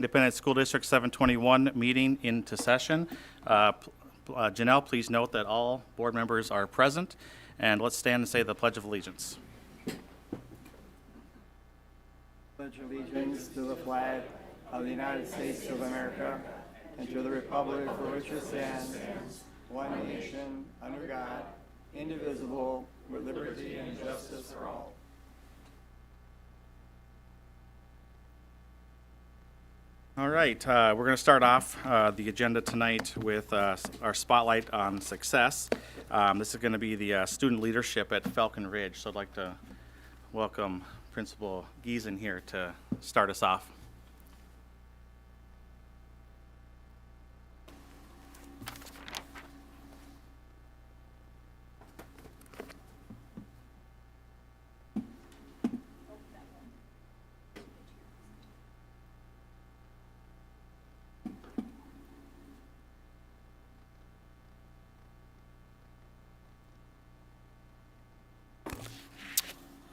Independent School District 721 meeting into session. Janelle, please note that all board members are present, and let's stand and say the Pledge of Allegiance. Pledge allegiance to the flag of the United States of America and to the republic for which it stands, one nation, under God, indivisible, with liberty and justice for all. All right, we're going to start off the agenda tonight with our spotlight on success. This is going to be the student leadership at Falcon Ridge, so I'd like to welcome Principal Giesen here to start us off.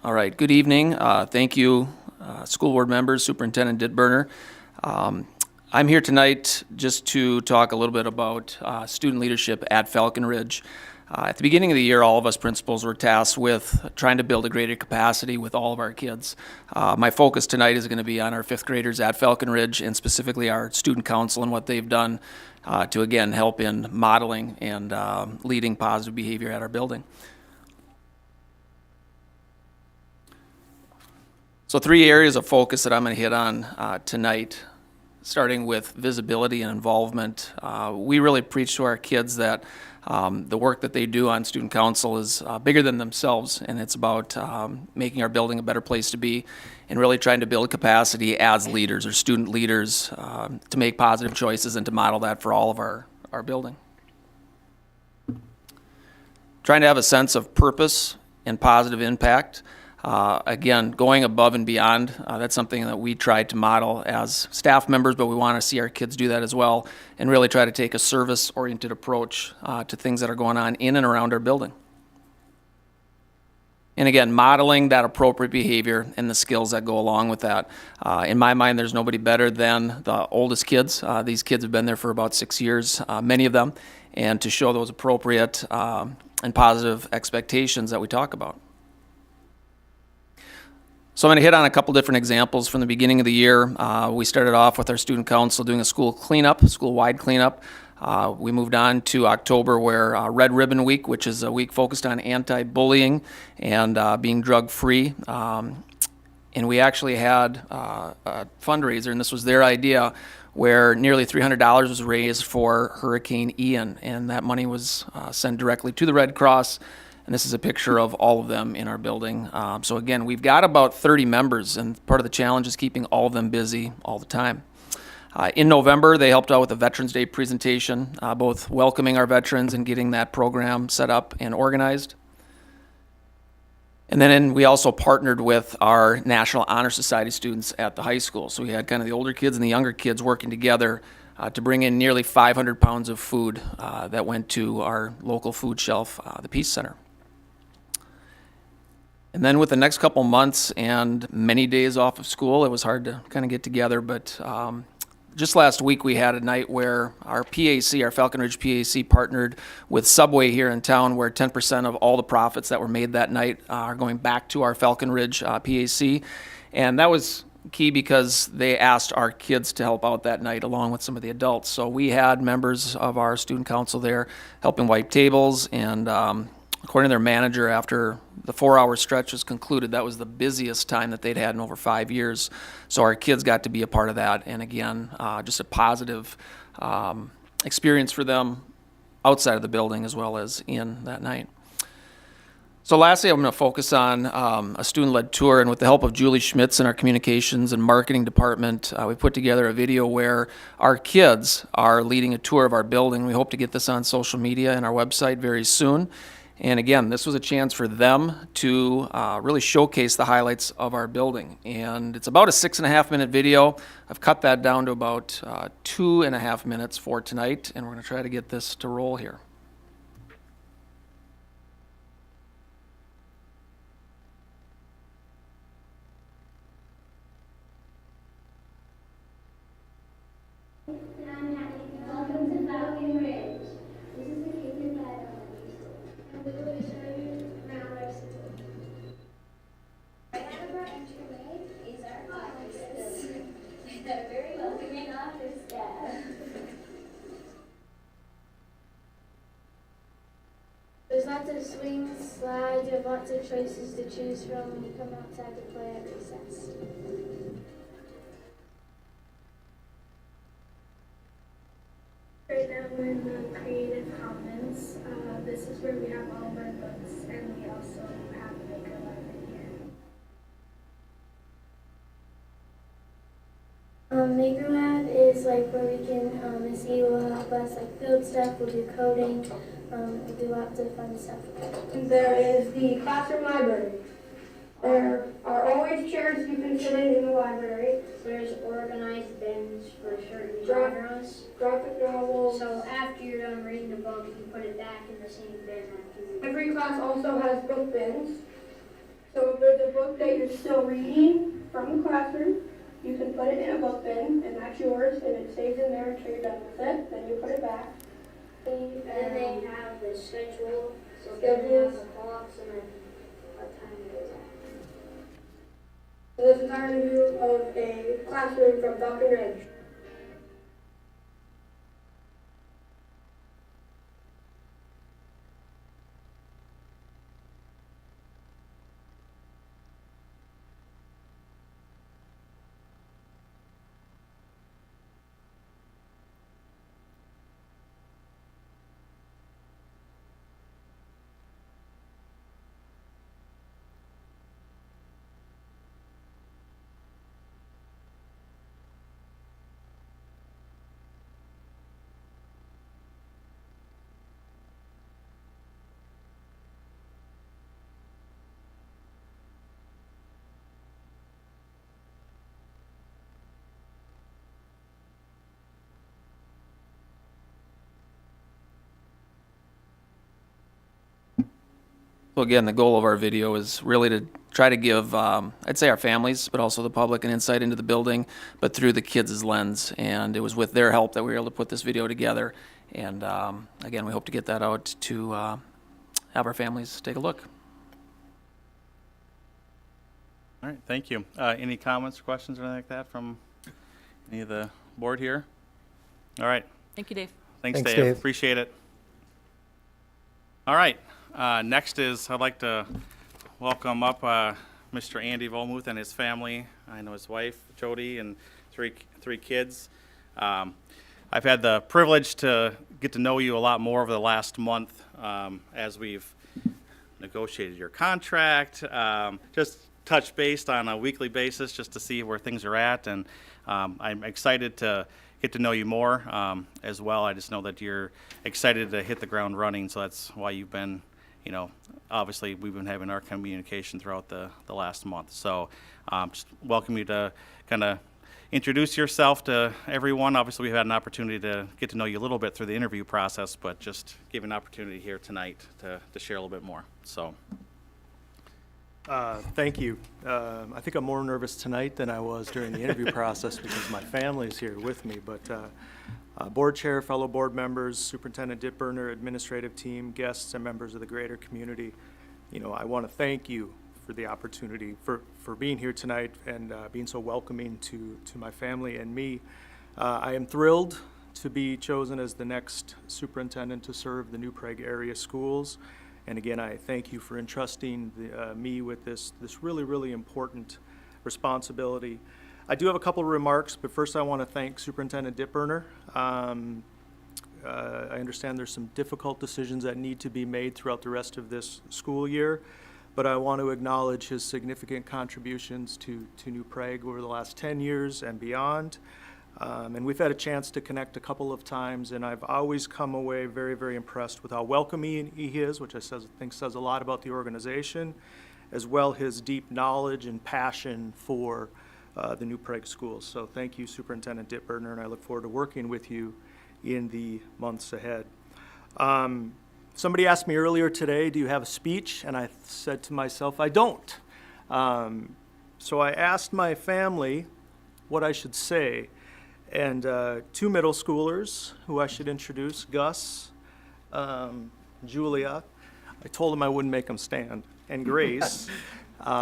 All right, good evening. Thank you, school board members, Superintendent Dittberner. I'm here tonight just to talk a little bit about student leadership at Falcon Ridge. At the beginning of the year, all of us principals were tasked with trying to build a greater capacity with all of our kids. My focus tonight is going to be on our fifth graders at Falcon Ridge and specifically our student council and what they've done to, again, help in modeling and leading positive behavior at our building. So 3 areas of focus that I'm going to hit on tonight, starting with visibility and involvement. We really preach to our kids that the work that they do on student council is bigger than themselves, and it's about making our building a better place to be and really trying to build capacity as leaders or student leaders to make positive choices and to model that for all of our building. Trying to have a sense of purpose and positive impact. Again, going above and beyond, that's something that we try to model as staff members, but we want to see our kids do that as well and really try to take a service-oriented approach to things that are going on in and around our building. And again, modeling that appropriate behavior and the skills that go along with that. In my mind, there's nobody better than the oldest kids. These kids have been there for about 6 years, many of them, and to show those appropriate and positive expectations that we talk about. So I'm going to hit on a couple different examples from the beginning of the year. We started off with our student council doing a school cleanup, school-wide cleanup. We moved on to October where Red Ribbon Week, which is a week focused on anti-bullying and being drug-free. And we actually had a fundraiser, and this was their idea, where nearly $300 was raised for Hurricane Ian, and that money was sent directly to the Red Cross. And this is a picture of all of them in our building. So again, we've got about 30 members, and part of the challenge is keeping all of them busy all the time. In November, they helped out with a Veterans Day presentation, both welcoming our veterans and getting that program set up and organized. And then we also partnered with our National Honor Society students at the high school. So we had kind of the older kids and the younger kids working together to bring in nearly 500 pounds of food that went to our local food shelf, the Peace Center. And then with the next couple months and many days off of school, it was hard to kind of get together, but just last week we had a night where our PAC, our Falcon Ridge PAC, partnered with Subway here in town, where 10% of all the profits that were made that night are going back to our Falcon Ridge PAC. And that was key because they asked our kids to help out that night along with some of the adults. So we had members of our student council there helping wipe tables, and according to their manager, after the 4-hour stretch was concluded, that was the busiest time that they'd had in over 5 years. So our kids got to be a part of that. And again, just a positive experience for them outside of the building as well as in that night. So lastly, I'm going to focus on a student-led tour, and with the help of Julie Schmitz in our communications and marketing department, we put together a video where our kids are leading a tour of our building. We hope to get this on social media and our website very soon. And again, this was a chance for them to really showcase the highlights of our building. And it's about a 6.5-minute video. I've cut that down to about 2.5 minutes for tonight, and we're going to try to get this to roll here. understand. There's lots of swings, slides, you have lots of choices to choose from when you come outside to play at recess. Right now we're in the Creative Commons. This is where we have all of our books, and we also have a maker library here. Maker Lab is like where we can, Missy will help us like build stuff, we'll do coding, we'll do lots of fun stuff. There is the classroom library. There are always chairs you can sit in the library. There's organized bins for certain Graph- genres. Graphic novels. So after you're done reading the book, you put it back in the same bin after you read. Every class also has book bins. So if there's a book that you're still reading from the classroom, you can put it in a book bin, and that's yours, and it stays in there until you're done with it. Then you put it back. And then they have the schedule, so then they have the clocks and then what time it is at. So this is our review of a classroom from Falcon Ridge. So again, the goal of our video is really to try to give, I'd say our families, but also the public, an insight into the building, but through the kids' lens. And it was with their help that we were able to put this video together. And again, we hope to get that out to have our families take a look. All right, thank you. Any comments, questions, or anything like that from any of the board here? All right, Thank you, Dave. thanks, Thanks, Dave. Dave. Appreciate it. All right, next is I'd like to welcome up Mr. Andy Volmuth and his family. I know his wife, Jody, and three kids. I've had the privilege to get to know you a lot more over the last month as we've negotiated your contract, just touch base on a weekly basis just to see where things are at. And I'm excited to get to know you more as well. I just know that you're excited to hit the ground running, so that's why you've been, you know, obviously we've been having our communication throughout the last month. So just welcome you to kind of introduce yourself to everyone. Obviously, we've had an opportunity to get to know you a little bit through the interview process, but just give an opportunity here tonight to share a little bit more. So. Thank you. I think I'm more nervous tonight than I was during the interview process because my family's here with me. But board chair, fellow board members, Superintendent Dittberner, administrative team, guests, and members of the greater community, you know, I want to thank you for the opportunity for being here tonight and being so welcoming to my family and me. I am thrilled to be chosen as the next superintendent to serve the New Prague area schools. And again, I thank you for entrusting me with this really, really important responsibility. I do have a couple of remarks, but first I want to thank Superintendent Dittberner. I understand there's some difficult decisions that need to be made throughout the rest of this school year, but I want to acknowledge his significant contributions to New Prague over the last 10 years and beyond. And we've had a chance to connect a couple of times, and I've always come away very, very impressed with how welcoming he is, which I think says a lot about the organization, as well his deep knowledge and passion for the New Prague schools. So thank you, Superintendent Dittberner, and I look forward to working with you in the months ahead. Somebody asked me earlier today, do you have a speech? And I said to myself, I don't. So I asked my family what I should say. And two middle schoolers who I should introduce, Gus, Julia, I told them I wouldn't make them stand, and Grace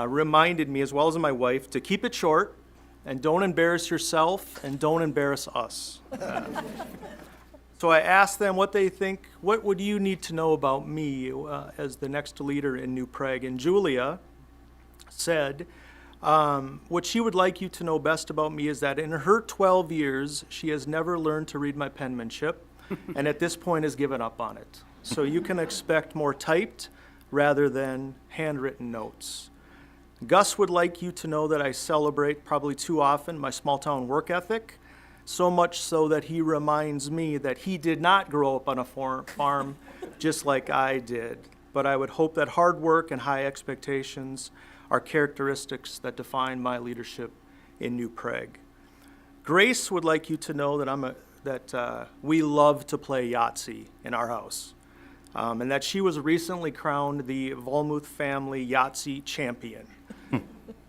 reminded me, as well as my wife, to keep it short And don't embarrass yourself, and don't embarrass us. So I asked them what they think, what would you need to know about me as the next leader in New Prague? And Julia said, what she would like you to know best about me is that in her 12 years, she has never learned to read my penmanship, and at this point has given up on it. So you can expect more typed rather than handwritten notes. Gus would like you to know that I celebrate probably too often my small town work ethic, so much so that he reminds me that he did not grow up on a farm just like I did. But I would hope that hard work and high expectations are characteristics that define my leadership in New Prague. Grace would like you to know that we love to play Yahtzee in our house, and that she was recently crowned the Volmuth family Yahtzee champion.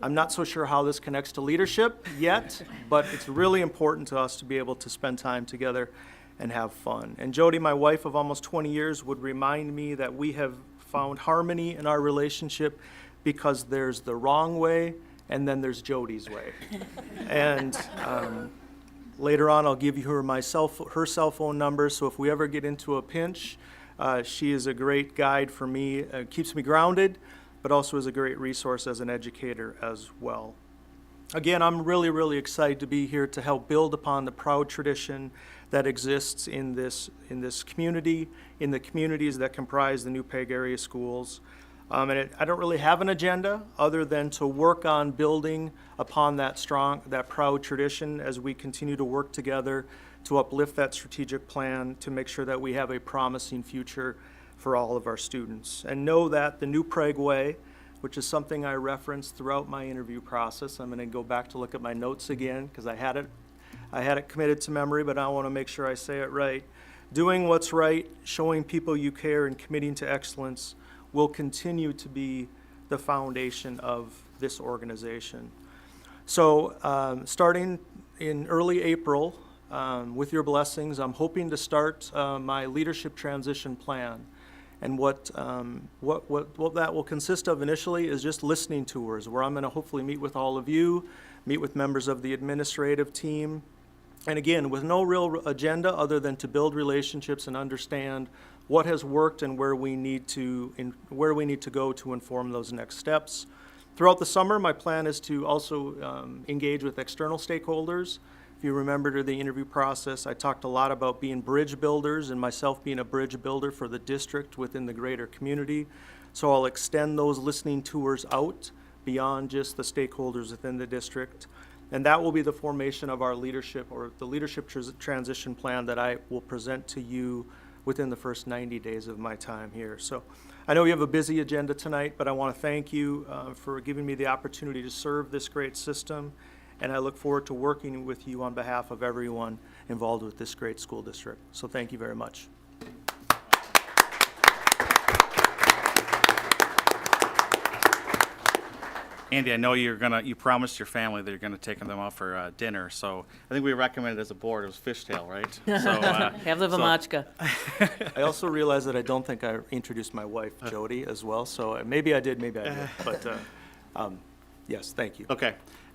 I'm not so sure how this connects to leadership yet, but it's really important to us to be able to spend time together and have fun. And Jody, my wife of almost 20 years, would remind me that we have found harmony in our relationship because there's the wrong way and then there's Jody's way. And later on, I'll give you her cell phone number, so if we ever get into a pinch, she is a great guide for me, keeps me grounded, but also is a great resource as an educator as well. Again, I'm really, really excited to be here to help build upon the proud tradition that exists in this community, in the communities that comprise the New Prague area schools. I don't really have an agenda other than to work on building upon that proud tradition as we continue to work together to uplift that strategic plan to make sure that we have a promising future for all of our students. And know that the New Prague way, which is something I referenced throughout my interview process, I'm going to go back to look at my notes again because I had it committed to memory, but I want to make sure I say it right. Doing what's right, showing people you care, and committing to excellence will continue to be the foundation of this organization. So starting in early April, with your blessings, I'm hoping to start my leadership transition plan. And what that will consist of initially is just listening tours, where I'm going to hopefully meet with all of you, meet with members of the administrative team, and again, with no real agenda other than to build relationships and understand what has worked and where we need to go to inform those next steps. Throughout the summer, my plan is to also engage with external stakeholders. If you remember the interview process, I talked a lot about being bridge builders and myself being a bridge builder for the district within the greater community. So I'll extend those listening tours out beyond just the stakeholders within the district. And that will be the formation of our leadership, or the leadership transition plan that I will present to you within the first 90 days of my time here. So I know you have a busy agenda tonight, but I want to thank you for giving me the opportunity to serve this great system. And I look forward to working with you on behalf of everyone involved with this great school district. So thank you very much. Andy, I know you promised your family that you're gonna take them out for dinner, so I think we recommended as a board, it was fishtail, right? So, Have the Vamachka. I also realize that I don't think I introduced my wife, Jody, as well. So maybe I did, maybe I did. But yes, thank you. Okay,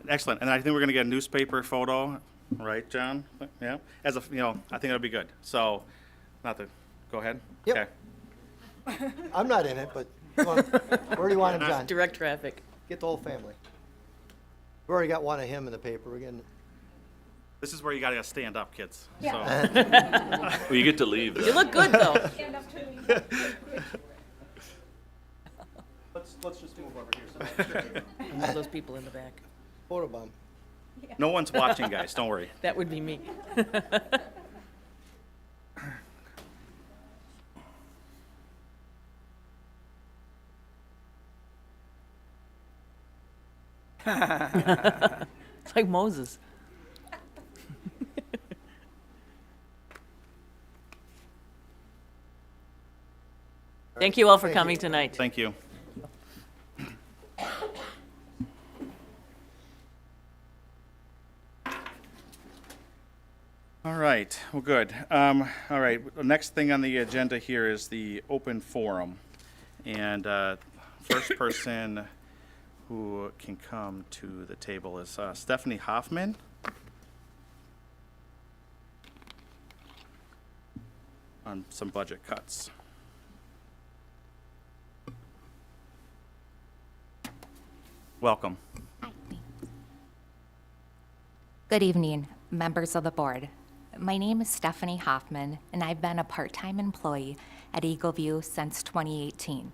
excellent. And I think we're gonna get a newspaper photo, right, John? Yeah, I think it'll be good. So, go ahead. Yep. Okay. I'm not in it, but where do you want him, John? Direct traffic. Get the whole family. We already got one of him in the paper. We're getting. This is where you gotta stand up, kids. Yeah. So, Well, you get to leave. You look good, though. Stand up to me. Let's just move over here. All those people in the back. Photobomb. no one's watching, guys, don't worry. That would be me. It's like Moses. Thank you all for coming tonight. Thank you. All right, well, good. All right, the next thing on the agenda here is the open forum. And first person who can come to the table is Stephanie Hoffman. On some budget cuts. Welcome. Good evening, members of the board. My name is Stephanie Hoffman, and I've been a part-time employee at Eagleview since 2018.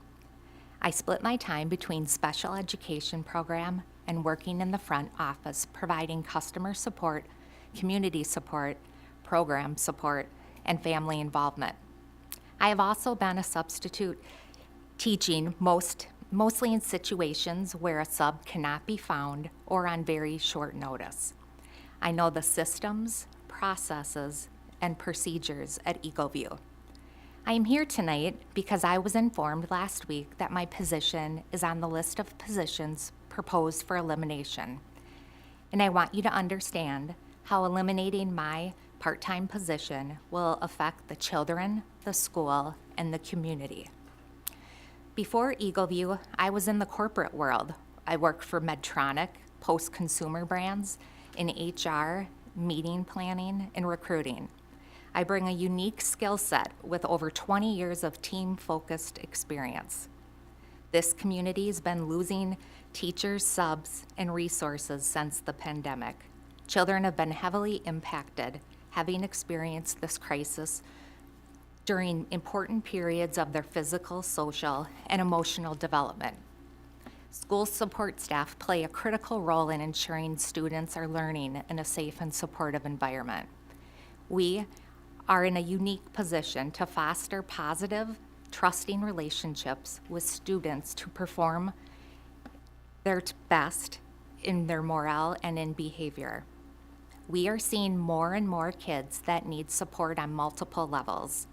I split my time between special education program and working in the front office, providing customer support, community support, program support, and family involvement. I have also been a substitute teaching mostly in situations where a sub cannot be found or on very short notice. I know the systems, processes, and procedures at Eagleview. I am here tonight because I was informed last week that my position is on the list of positions proposed for elimination. And I want you to understand how eliminating my part-time position will affect the children, the school, and the community. Before Eagleview, I was in the corporate world. I worked for Medtronic, post-consumer brands, in HR, meeting planning, and recruiting. I bring a unique skill set with over 20 years of team-focused experience. This community has been losing teachers, subs, and resources since the pandemic. Children have been heavily impacted, having experienced this crisis during important periods of their physical, social, and emotional development. School support staff play a critical role in ensuring students are learning in a safe and supportive environment. We are in a unique position to foster positive, trusting relationships with students to perform their best in their morale and in behavior. We are seeing more and more kids that need support on multiple levels,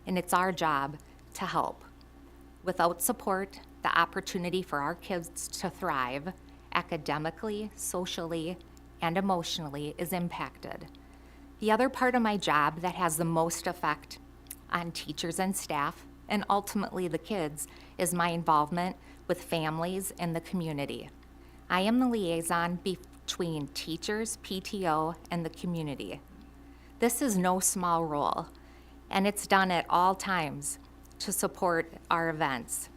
and it's our job to help. Without support, the opportunity for our kids to thrive academically, socially, and emotionally is impacted. The other part of my job that has the most effect on teachers and staff, and ultimately the kids, is my involvement with families and the community. I am the liaison between teachers, PTO, and the community. This is no small role, and it's done at all times to support our events.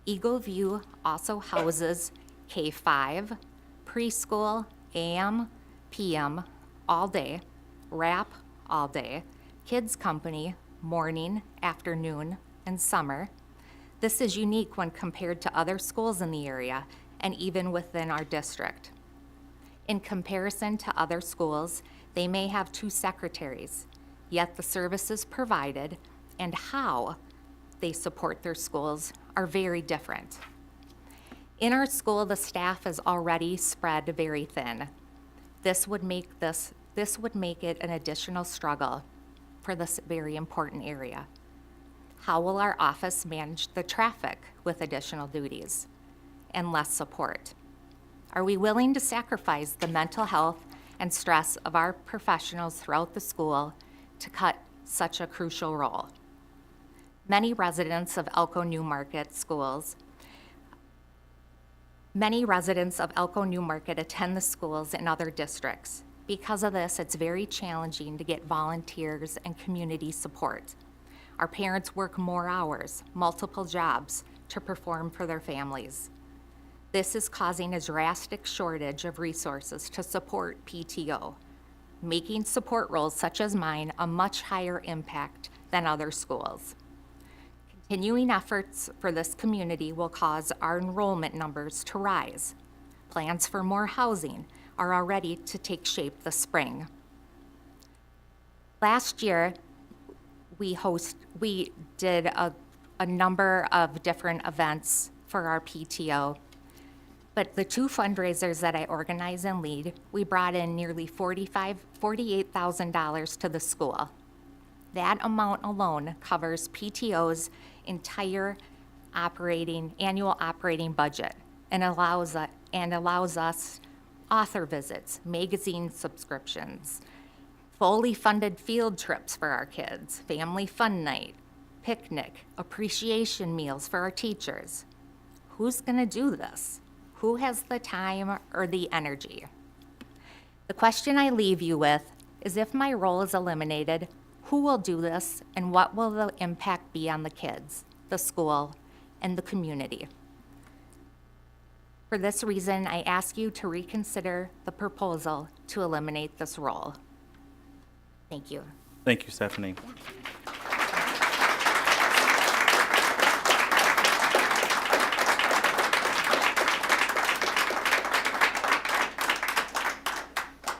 Eagleview also houses K-5, preschool, AM, PM, all day, wrap, all day, kids company, morning, afternoon, and summer. This is unique when compared to other schools in the area and even within our district. In comparison to other schools, they may have 2 secretaries, yet the services provided and how they support their schools are very different. In our school, the staff is already spread very thin. This would make it an additional struggle for this very important area. How will our office manage the traffic with additional duties and less support? Are we willing to sacrifice the mental health and stress of our professionals throughout the school to cut such a crucial role? Many residents of Elko New Market attend the schools in other districts. Because of this, it's very challenging to get volunteers and community support. Our parents work more hours, multiple jobs, to perform for their families. This is causing a drastic shortage of resources to support PTO, making support roles such as mine a much higher impact than other schools. Continuing efforts for this community will cause our enrollment numbers to rise. Plans for more housing are already to take shape this spring. Last year, we did a number of different events for our PTO, but the 2 fundraisers that I organize and lead, we brought in nearly $48,000 to the school. That amount alone covers PTO's entire annual operating budget and allows us author visits, magazine subscriptions, fully funded field trips for our kids, family fun night, picnic, appreciation meals for our teachers. Who's gonna do this? who has the time or the energy? The question I leave you with is, if my role is eliminated, who will do this and what will the impact be on the kids, the school, and the community? For this reason, I ask you to reconsider the proposal to eliminate this role. Thank you. Thank you, Stephanie.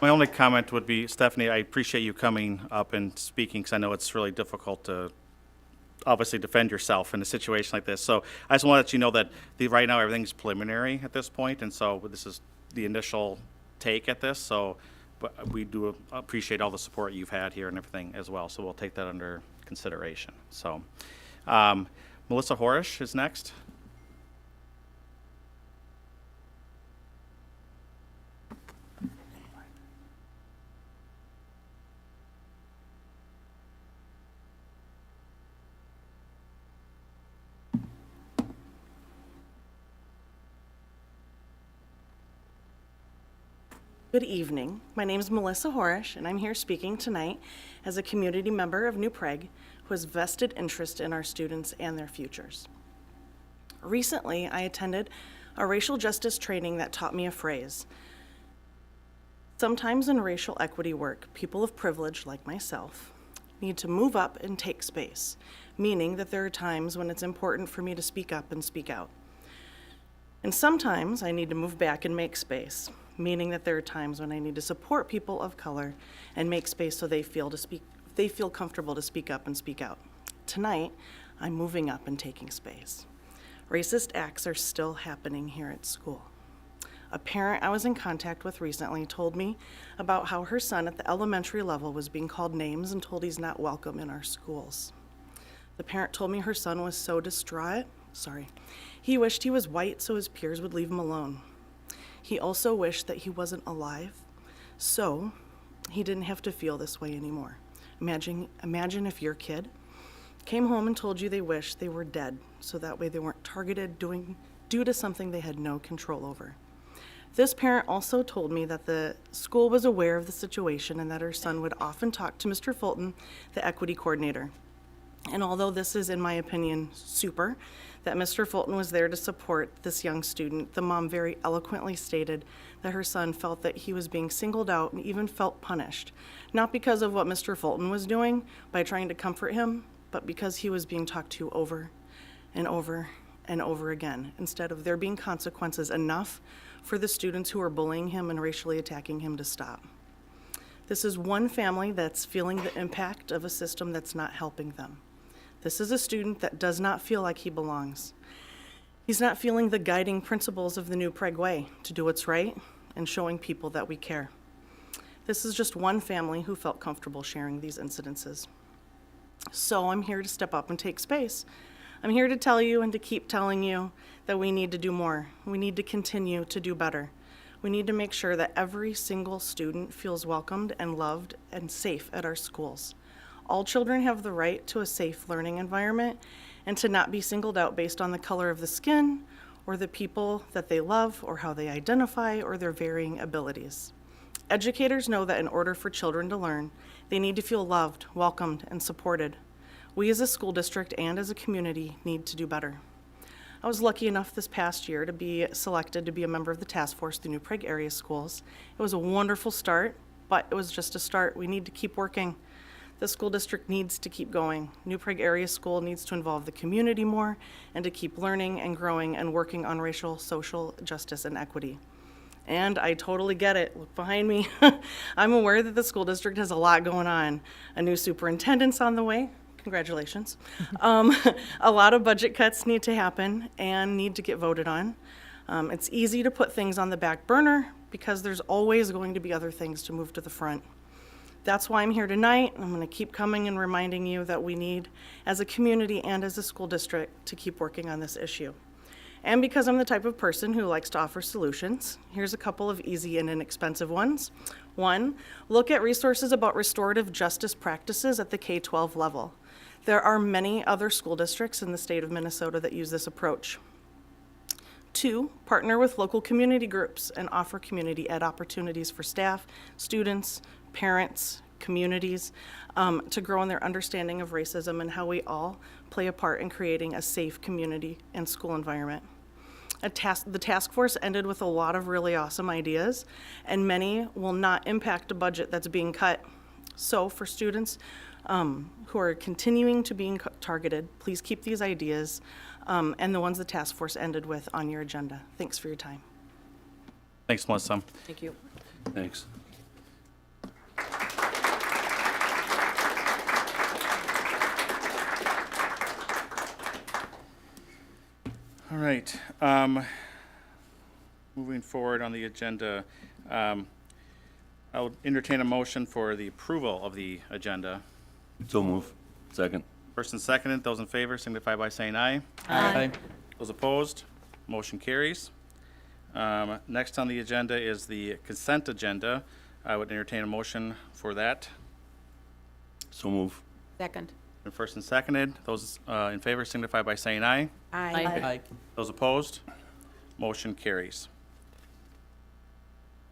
My only comment would be, Stephanie, I appreciate you coming up and speaking, because I know it's really difficult to obviously defend yourself in a situation like this. So I just want to let you know that right now everything's preliminary at this point, and so this is the initial take at this. So, but we do appreciate all the support you've had here and everything as well. So we'll take that under consideration. So, Melissa Horish is next. Good evening. My name is Melissa Horish, and I'm here speaking tonight as a community member of New Prague who has vested interest in our students and their futures. Recently, I attended a racial justice training that taught me a phrase. Sometimes in racial equity work, people of privilege like myself need to move up and take space, meaning that there are times when it's important for me to speak up and speak out. And sometimes I need to move back and make space, meaning that there are times when I need to support people of color and make space so they feel comfortable to speak up and speak out. Tonight, I'm moving up and taking space. Racist acts are still happening here at school. A parent I was in contact with recently told me about how her son at the elementary level was being called names and told he's not welcome in our schools. The parent told me her son was so distraught, he wished he was white so his peers would leave him alone. He also wished that he wasn't alive, so he didn't have to feel this way anymore. Imagine if your kid came home and told you they wished they were dead, so that way they weren't targeted due to something they had no control over. This parent also told me that the school was aware of the situation and that her son would often talk to Mr. Fulton, the equity coordinator. And although this is, in my opinion, super, that Mr. Fulton was there to support this young student, the mom very eloquently stated that her son felt that he was being singled out and even felt punished, not because of what Mr. Fulton was doing by trying to comfort him, but because he was being talked to over and over and over again, instead of there being consequences enough for the students who are bullying him and racially attacking him to stop. This is one family that's feeling the impact of a system that's not helping them. This is a student that does not feel like he belongs. He's not feeling the guiding principles of the New Prague way to do what's right and showing people that we care. This is just one family who felt comfortable sharing these incidences. So I'm here to step up and take space. I'm here to tell you and to keep telling you that we need to do more. We need to continue to do better. We need to make sure that every single student feels welcomed and loved and safe at our schools. All children have the right to a safe learning environment and to not be singled out based on the color of the skin or the people that they love or how they identify or their varying abilities. Educators know that in order for children to learn, they need to feel loved, welcomed, and supported. We as a school district and as a community need to do better. I was lucky enough this past year to be selected to be a member of the task force through New Prague area schools. It was a wonderful start, but it was just a start. We need to keep working. The school district needs to keep going. New Prague area school needs to involve the community more and to keep learning and growing and working on racial, social justice, and equity. And I totally get it. Look behind me. I'm aware that the school district has a lot going on. A new superintendent's on the way. Congratulations. A lot of budget cuts need to happen and need to get voted on. It's easy to put things on the back burner because there's always going to be other things to move to the front. That's why I'm here tonight. I'm going to keep coming and reminding you that we need, as a community and as a school district, to keep working on this issue. And because I'm the type of person who likes to offer solutions, here's a couple of easy and inexpensive ones. One, look at resources about restorative justice practices at the K-12 level. There are many other school districts in the state of Minnesota that use this approach. 2, partner with local community groups and offer community ed opportunities for staff, students, parents, communities, to grow in their understanding of racism and how we all play a part in creating a safe community and school environment. The task force ended with a lot of really awesome ideas, and many will not impact a budget that's being cut. So for students who are continuing to being targeted, please keep these ideas and the ones the task force ended with on your agenda. Thanks for your time. Thanks, Melissa. Thank you. Thanks. All right. Moving forward on the agenda, I will entertain a motion for the approval of the agenda. So move. Second. First and seconded, those in favor signify by saying aye. Aye. Those opposed, motion carries. Next on the agenda is the consent agenda. I would entertain a motion for that. So move. Second. And first and seconded, those in favor signify by saying aye. Aye. Those opposed, motion carries.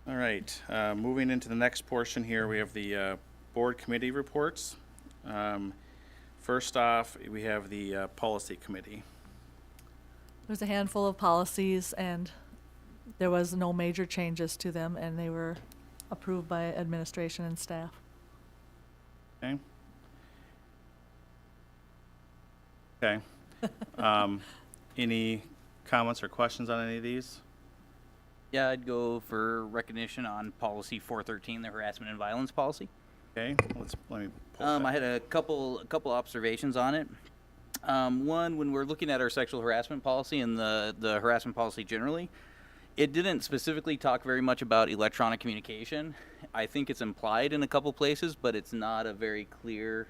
All right, moving into the next portion here, we have the board committee reports. First off, we have the policy committee. There's a handful of policies, and there was no major changes to them, and they were approved by administration and staff. Okay. Okay. Any comments or questions on any of these? Yeah, I'd go for recognition on policy 413, the harassment and violence policy. Okay, let me pull I had a couple observations on it. One, when we're looking at our sexual harassment policy and the harassment policy generally, it didn't specifically talk very much about electronic communication. I think it's implied in a couple places, but it's not a very clear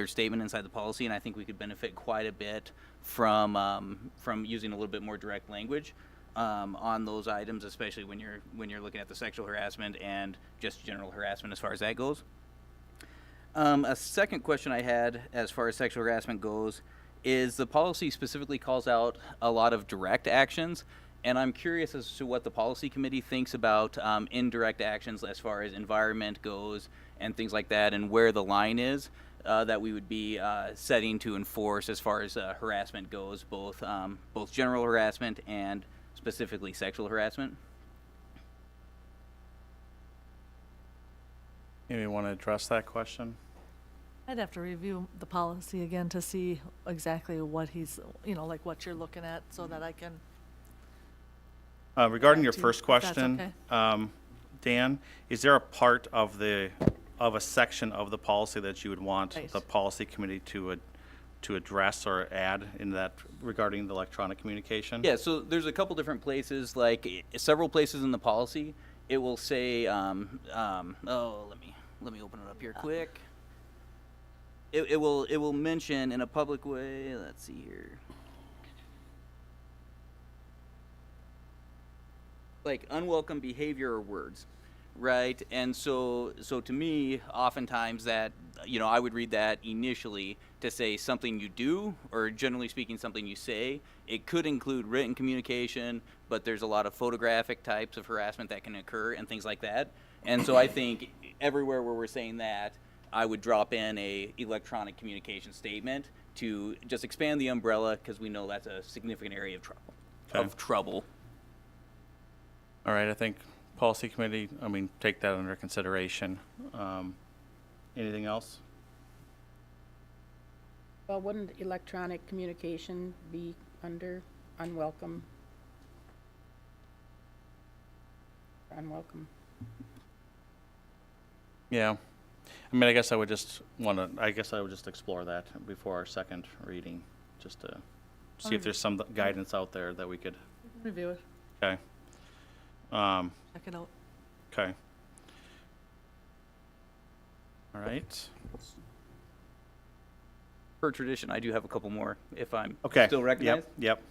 statement inside the policy, and I think we could benefit quite a bit from using a little bit more direct language on those items, especially when you're looking at the sexual harassment and just general harassment as far as that goes. A second question I had as far as sexual harassment goes is the policy specifically calls out a lot of direct actions, and I'm curious as to what the policy committee thinks about indirect actions as far as environment goes and things like that, and where the line is that we would be setting to enforce as far as harassment goes, both general harassment and specifically sexual harassment. Maybe want to address that question? I'd have to review the policy again to see exactly what he's, like what you're looking at, so that I can. Regarding your to you, first if that's question, okay. Dan, is there a part of a section of the policy that you would want Right. the policy committee to address or add in that regarding the electronic communication? Yeah, so there's a couple different places, like several places in the policy. It will say, let me open it up here quick. It will mention in a public way. Let's see here. Like unwelcome behavior or words, right? And so to me, oftentimes that, I would read that initially to say something you do, or generally speaking, something you say. It could include written communication, but there's a lot of photographic types of harassment that can occur and things like that. And so I think everywhere where we're saying that, I would drop in a electronic communication statement to just expand the umbrella, because we know that's a significant area of trouble. All right, I think policy committee, take that under consideration. Anything else? Well, wouldn't electronic communication be under unwelcome? Unwelcome. Yeah. I guess I would just explore that before our second reading, just to see if there's some guidance out there that we could. Review it, Okay. check it out. Okay. All right. Per tradition, I do have a couple more, if I'm Okay. still recognized. Yep.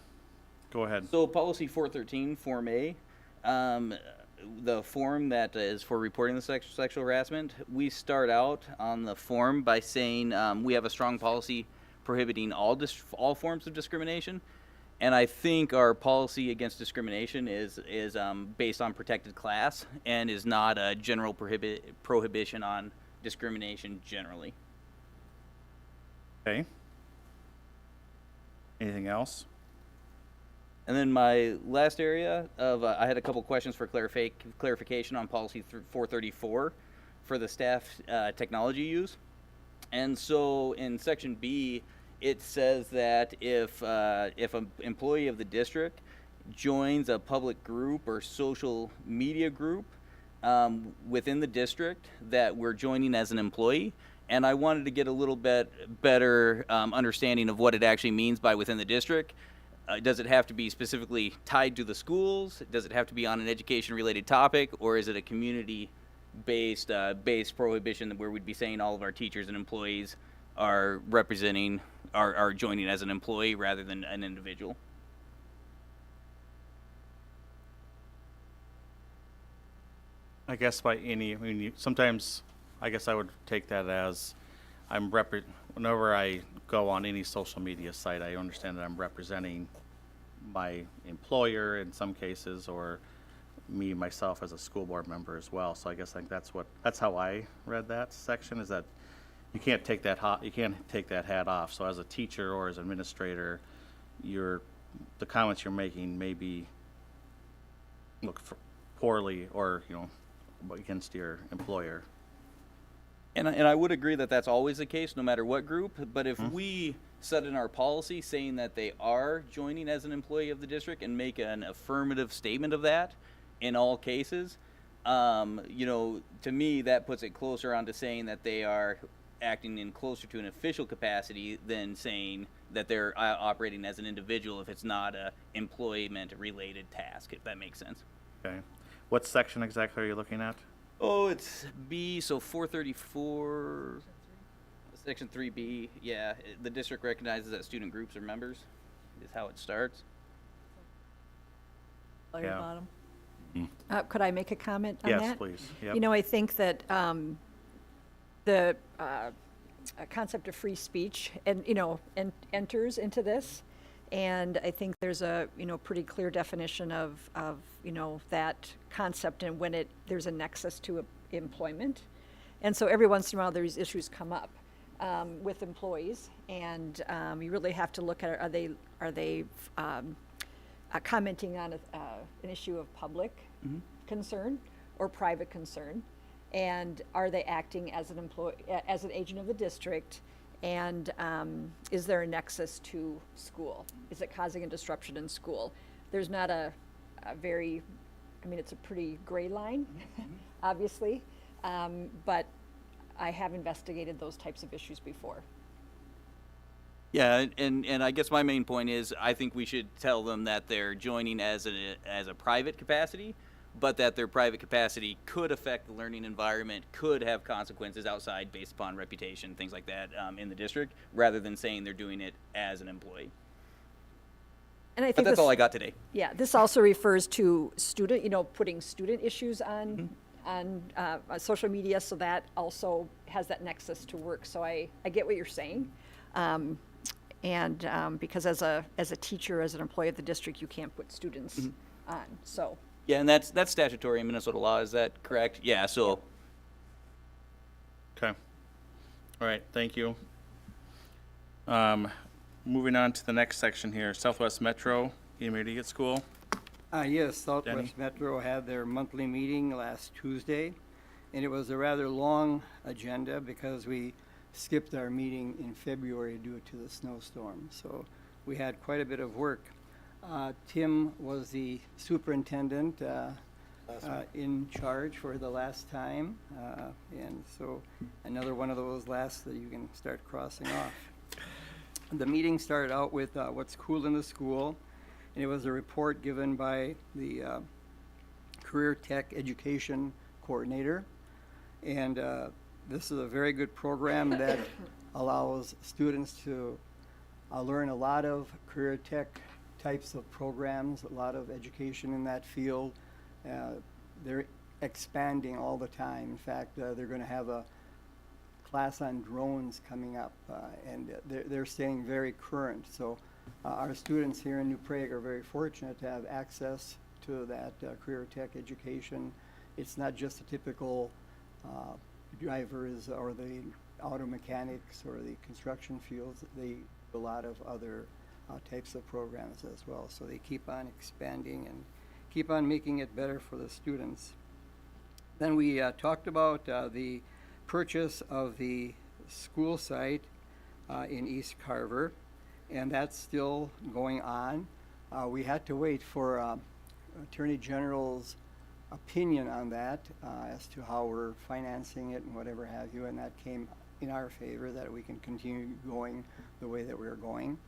Go ahead. So policy 413, Form A, the form that is for reporting the sexual harassment, we start out on the form by saying we have a strong policy prohibiting all forms of discrimination. And I think our policy against discrimination is based on protected class and is not a general prohibition on discrimination generally. Okay. Anything else? And then my last area of I had a couple questions for clarification on policy 434 for the staff technology use. And so in section B, it says that if an employee of the district joins a public group or social media group within the district, that we're joining as an employee. And I wanted to get a little bit better understanding of what it actually means by within the district. Does it have to be specifically tied to the schools? Does it have to be on an education-related topic, or is it a community-based prohibition where we'd be saying all of our teachers and employees are are joining as an employee rather than an individual? I guess sometimes I guess I would take that as whenever I go on any social media site, I understand that I'm representing my employer in some cases, or myself as a school board member as well. So I guess that's how I read that section, is that you can't take that hat off. So as a teacher or as an administrator, the comments you're making maybe look poorly or against your employer. And I would agree that that's always the case, no matter what group. But if we set in our policy saying that they are joining as an employee of the district and make an affirmative statement of that in all cases, to me that puts it closer onto saying that they are acting in closer to an official capacity than saying that they're operating as an individual if it's not a employment-related task, if that makes sense. Okay. What section exactly are you looking at? Oh, it's B, so 434, section 3B. Yeah, the district recognizes that student groups are members, is how it starts. At Yeah. the bottom. Could I make a comment on that? Yes, please. Yep. You know, I think that the concept of free speech enters into this. And I think there's a, pretty clear definition of that concept and when there's a nexus to employment. And so every once in a while, these issues come up with employees, and you really have to look at, are they commenting on an issue of public concern or private concern? And are they acting as an as an agent of the district? And is there a nexus to school? Is it causing a disruption in school? There's not a very, it's a pretty gray line, obviously, but I have investigated those types of issues before. Yeah, and I guess my main point is I think we should tell them that they're joining as a private capacity, but that their private capacity could affect the learning environment, could have consequences outside based upon reputation, things like that in the district, rather than saying they're doing it as an employee. And I think But that's all I got today. Yeah, this also refers to putting student issues on social media, so that also has that nexus to work. So I get what you're saying. Because as a teacher, as an employee of the district, you can't put students on, so. Yeah, and that's statutory in Minnesota law. Is that correct? Yeah. So. Okay. All right. Thank you. Moving on to the next section here, Southwest Metro Intermediate School. Yes, Denny? Southwest Metro had their monthly meeting last Tuesday, and it was a rather long agenda because we skipped our meeting in February due to the snowstorm. So we had quite a bit of work. Tim was the superintendent in charge for the last time, and so another one of those last that you can start crossing off. The meeting started out with what's cool in the school, and it was a report given by the Career Tech Education Coordinator. And this is a very good program that allows students to learn a lot of career tech types of programs, a lot of education in that field. They're expanding all the time. In fact, they're going to have a class on drones coming up, and they're staying very current. So our students here in New Prague are very fortunate to have access to that career tech education. It's not just the typical drivers or the auto mechanics or the construction fields. They do a lot of other types of programs as well. So they keep on expanding and keep on making it better for the students. Then we talked about the purchase of the school site in East Carver, and that's still going on. We had to wait for Attorney General's opinion on that as to how we're financing it and whatever have you, and that came in our favor that we can continue going the way that we're going.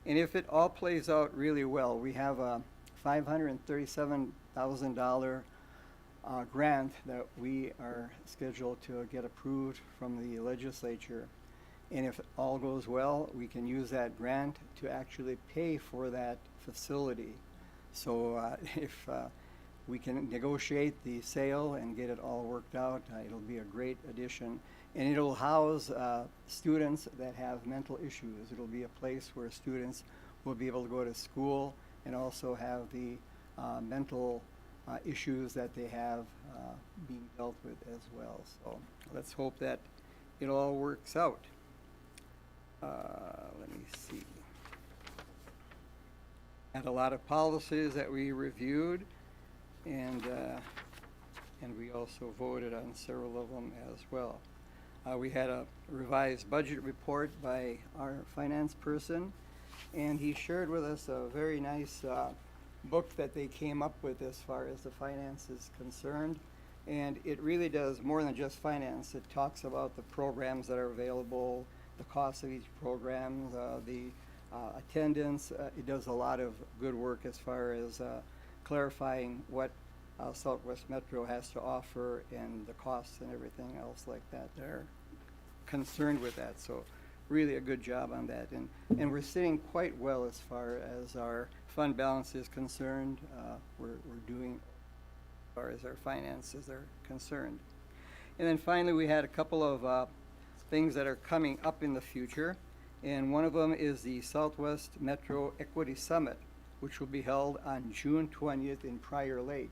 And if it all plays out really well, we have a $537,000 grant that we are scheduled to get approved from the legislature. And if all goes well, we can use that grant to actually pay for that facility. So if we can negotiate the sale and get it all worked out, it'll be a great addition. And it'll house students that have mental issues. It'll be a place where students will be able to go to school and also have the mental issues that they have being dealt with as well. So let's hope that it all works out. Let me see. Had a lot of policies that we reviewed, and we also voted on several of them as well. We had a revised budget report by our finance person, and he shared with us a very nice book that they came up with as far as the finance is concerned. And it really does more than just finance. It talks about the programs that are available, the cost of each program, the attendance. It does a lot of good work as far as clarifying what Southwest Metro has to offer and the costs and everything else like that. They're concerned with that. So really a good job on that. And we're sitting quite well as far as our fund balance is concerned. We're doing as far as our finances are concerned. And then finally, we had a couple of things that are coming up in the future. And one of them is the Southwest Metro Equity Summit, which will be held on June 20th in Prior Lake.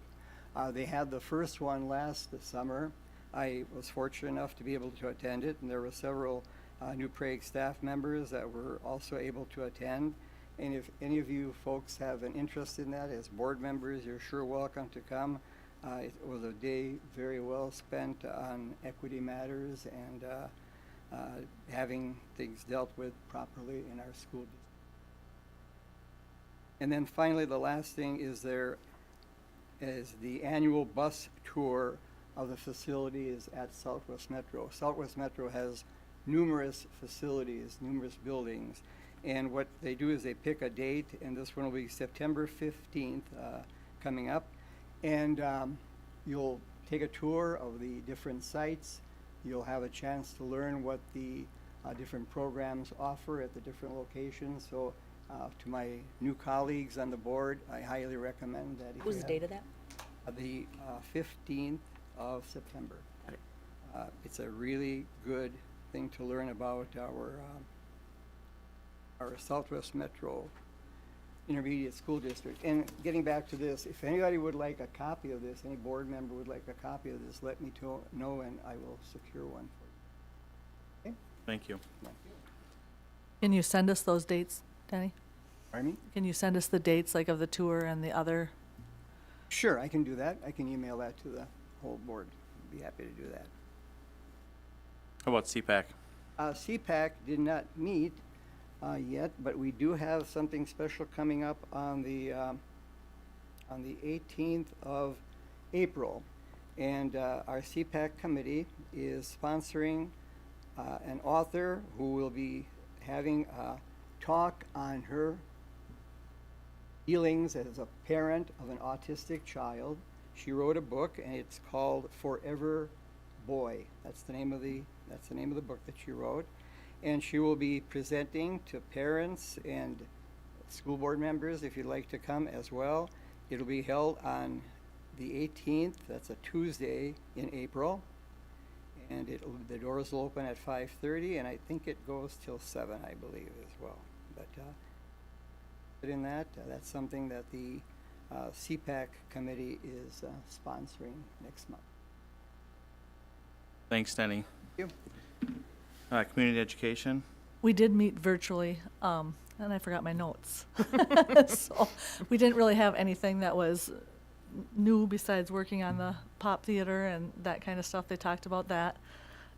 They had the first one last summer. I was fortunate enough to be able to attend it, and there were several New Prague staff members that were also able to attend. And if any of you folks have an interest in that as board members, you're sure welcome to come. It was a day very well spent on equity matters and having things dealt with properly in our school district. And then finally, the last thing is there is the annual bus tour of the facilities at Southwest Metro. Southwest Metro has numerous facilities, numerous buildings, and what they do is they pick a date, and this one will be September 15th coming up, and you'll take a tour of the different sites. You'll have a chance to learn what the different programs offer at the different locations. So to my new colleagues on the board, I highly recommend that. What was the date of that? The 15th of September. It's a really good thing to learn about our Southwest Metro Intermediate School District. And getting back to this, if anybody would like a copy of this, any board member would like a copy of this, let me know and I will secure one for you. Okay? Thank you. Can you send us those dates, Danny? Pardon me? Can you send us the dates, like of the tour and the other? Sure, I can do that. I can email that to the whole board. I'd be happy to do that. How about CPAC? CPAC did not meet yet, but we do have something special coming up on the 18th of April. And our CPAC committee is sponsoring an author who will be having a talk on her feelings as a parent of an autistic child. She wrote a book, and it's called Forever Boy. That's the name of the book that she wrote. And she will be presenting to parents and school board members if you'd like to come as well. It'll be held on the 18th, that's a Tuesday in April. And the doors will open at 5:30, and I think it goes till 7, I believe, as well. But in that. That's something that the CPAC committee is sponsoring next month. Thanks, Denny. Thank Community education. We did meet virtually, and I forgot my notes. So we didn't really have anything that was new besides working on the pop theater and that kind of stuff. They talked about that.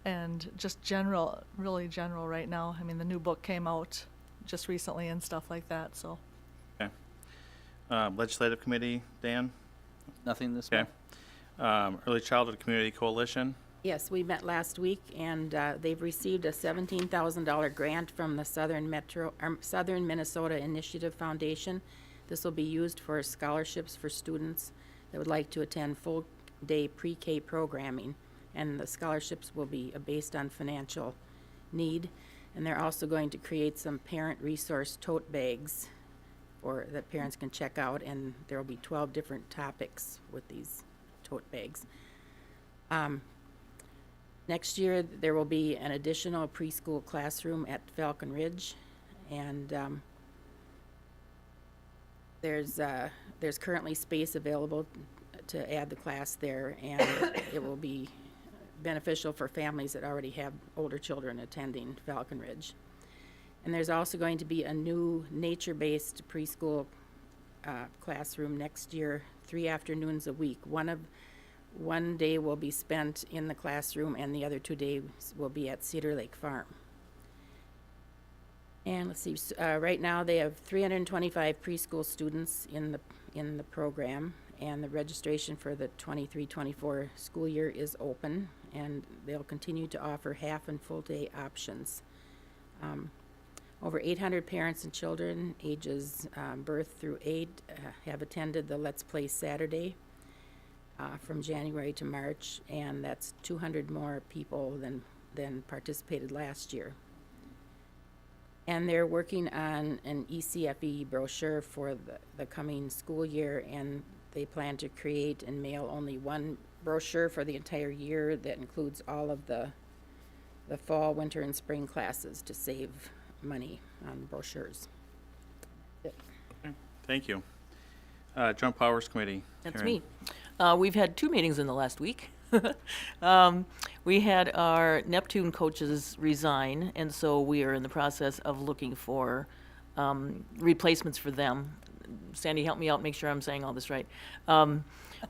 And just general, really general right now. I mean, the new book came out just recently and stuff like that, so. Okay. Legislative committee, Dan? Nothing this Okay. month. Early Childhood Community Coalition. Yes, we met last week, and they've received a $17,000 grant from the Southern Minnesota Initiative Foundation. This will be used for scholarships for students that would like to attend full-day pre-K programming, and the scholarships will be based on financial need. And they're also going to create some parent resource tote bags that parents can check out, and there will be 12 different topics with these tote bags. Next year, there will be an additional preschool classroom at Falcon Ridge, and there's currently space available to add the class there, and it will be beneficial for families that already have older children attending Falcon Ridge. And there's also going to be a new nature-based preschool classroom next year, 3 afternoons a week. One day will be spent in the classroom, and the other 2 days will be at Cedar Lake Farm. And let's see, right now they have 325 preschool students in the program, and the registration for the 23-24 school year is open, and they'll continue to offer half and full day options. Over 800 parents and children ages birth through 8 have attended the Let's Play Saturday from January to March, and that's 200 more people than participated last year. And they're working on an ECFE brochure for the coming school year, and they plan to create and mail only one brochure for the entire year that includes all of the fall, winter, and spring classes to save money on brochures. Thank you. Joint Powers Committee. That's Karen. me. We've had 2 meetings in the last week. We had our Neptune coaches resign, and so we are in the process of looking for replacements for them. Sandy, help me out, make sure I'm saying all this right.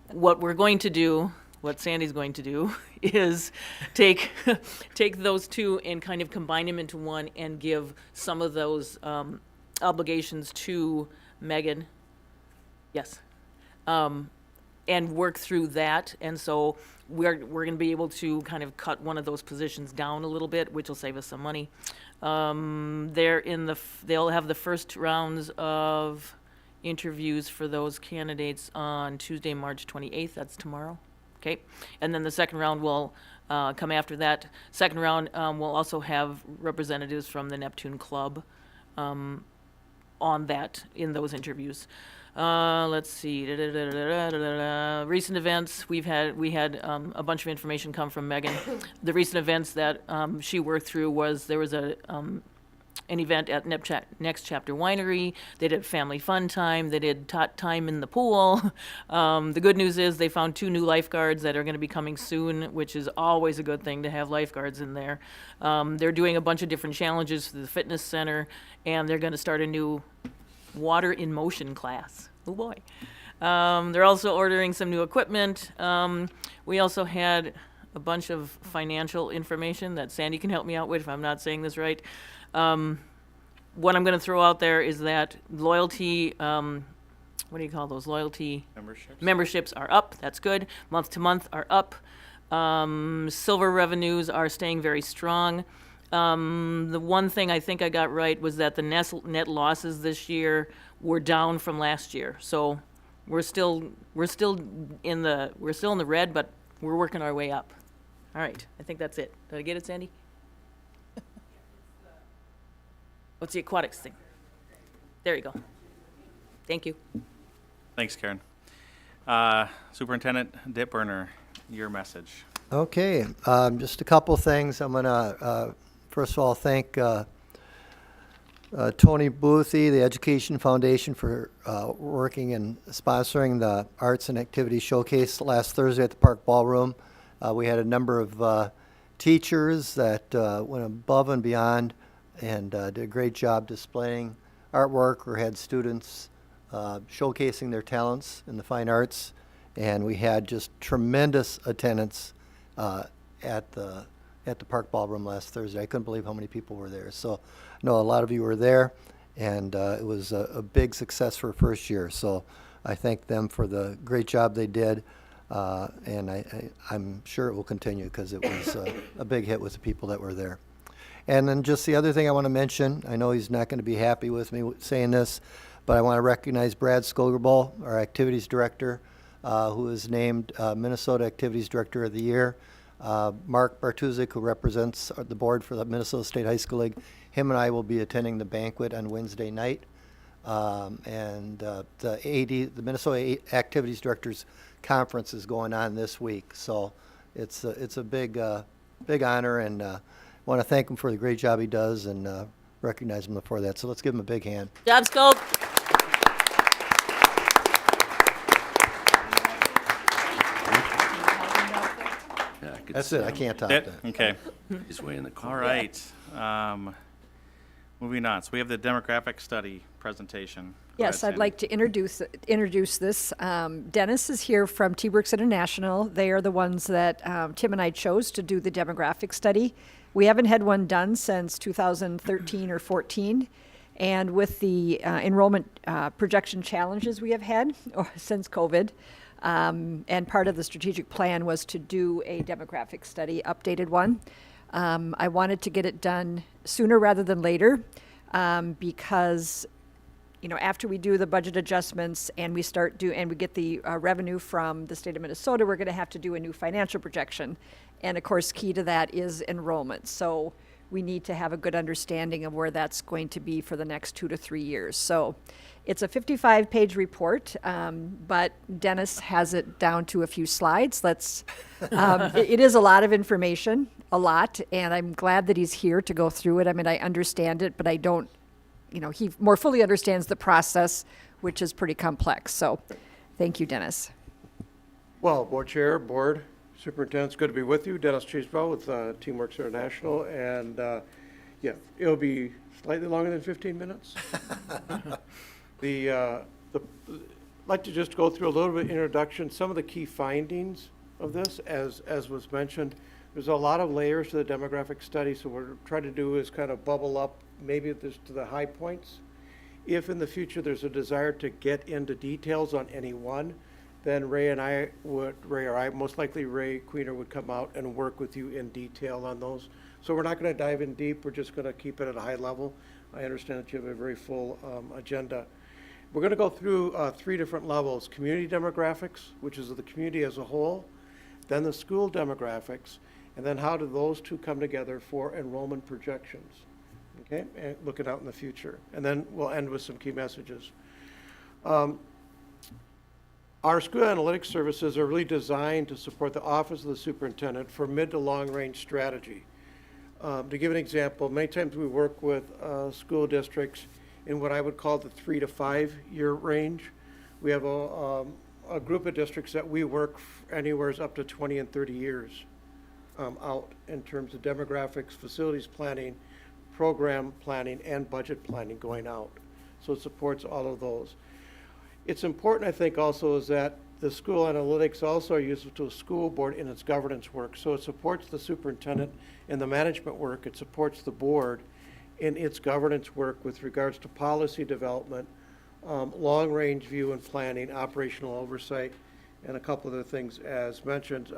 What we're going to do, what Sandy's going to do, is take those 2 and kind of combine them into one and give some of those obligations to Megan. Yes. And work through that, and so we're going to be able to kind of cut one of those positions down a little bit, which will save us some money. They'll have the first rounds of interviews for those candidates on Tuesday, March 28th. That's tomorrow. Okay, and then the second round will come after that. Second round will also have representatives from the Neptune Club on that in those interviews. Let's see. Recent events. We had a bunch of information come from Megan. The recent events that she worked through was there was an event at Next Chapter Winery. They did family fun time. They did time in the pool. The good news is they found 2 new lifeguards that are going to be coming soon, which is always a good thing to have lifeguards in there. They're doing a bunch of different challenges for the fitness center, and they're going to start a new water in motion class. Oh boy. They're also ordering some new equipment. We also had a bunch of financial information that Sandy can help me out with if I'm not saying this right. What I'm going to throw out there is that loyalty, what do you call those? Loyalty memberships are up. That's good. Month to month are up. Silver revenues are staying very strong. The one thing I think I got right was that the net losses this year were down from last year. So we're still in the red, but we're working our way up. All right, I think that's it. Did I get it, Sandy? What's the aquatics thing? There you go. Thank you. Thanks, Karen. Superintendent Dittburner, your message. Okay, just a couple things. I'm going to, first of all, thank Tony Boothie, the Education Foundation, for working and sponsoring the Arts and Activities Showcase last Thursday at the Park Ballroom. We had a number of teachers that went above and beyond and did a great job displaying artwork, or had students showcasing their talents in the fine arts. And we had just tremendous attendance at the Park Ballroom last Thursday. I couldn't believe how many people were there. So I know a lot of you were there, and it was a big success for first year. So I thank them for the great job they did, and I'm sure it will continue because it was a big hit with the people that were there. And then just the other thing I want to mention, I know he's not going to be happy with me saying this, but I want to recognize Brad Skogerball, our activities director, who is named Minnesota Activities Director of the Year. Mark Bartuzik, who represents the board for the Minnesota State High School League, him and I will be attending the banquet on Wednesday night. The Minnesota Activities Directors Conference is going on this week. So it's a big honor, and want to thank him for the great job he does and recognize him for that. So let's give him a big hand. Job scope. Yeah, I could That's see it. I him. can't top That- that. Okay. He's way in the All corner. right. Moving on. So we have the demographic study presentation. Go Yes, ahead, I'd like to introduce this. Dennis is here from T-Works International. They are the ones that Tim and I chose to do the demographic study. We haven't had one done since 2013 or 14. And with the enrollment projection challenges we have had since COVID, and part of the strategic plan was to do a demographic study, updated one. I wanted to get it done sooner rather than later, because after we do the budget adjustments and we get the revenue from the state of Minnesota, we're going to have to do a new financial projection. And of course, key to that is enrollment. So we need to have a good understanding of where that's going to be for the next 2 to 3 years. So it's a 55-page report, but Dennis has it down to a few slides. It is a lot of information, and I'm glad that he's here to go through it. I mean, I understand it, but I don't, he more fully understands the process, which is pretty complex. So thank you, Dennis. Well, Board Chair, Board, Superintendent, it's good to be with you. Dennis Cheesebro with Teamworks International, and yeah, it'll be slightly longer than 15 minutes. I'd like to just go through a little bit of introduction, some of the key findings of this. As was mentioned, there's a lot of layers to the demographic study, so what we're trying to do is kind of bubble up maybe to the high points. If in the future there's a desire to get into details on any one, then Ray most likely Ray Queener would come out and work with you in detail on those. So we're not going to dive in deep, we're just going to keep it at a high level. I understand that you have a very full agenda. We're going to go through 3 different levels: community demographics, which is the community as a whole, then the school demographics, and then how do those two come together for enrollment projections, okay, and looking out in the future. And then we'll end with some key messages. Our school analytics services are really designed to support the Office of the Superintendent for mid to long range strategy. To give an example, many times we work with school districts in what I would call the 3 to 5 year range. We have a group of districts that we work anywhere up to 20 and 30 years out in terms of demographics, facilities planning, program planning, and budget planning going out. So it supports all of those. It's important, I think, also is that the school analytics also are useful to a school board in its governance work. So it supports the superintendent in the management work. It supports the board in its governance work with regards to policy development, long-range view and planning, operational oversight, and a couple other things as mentioned,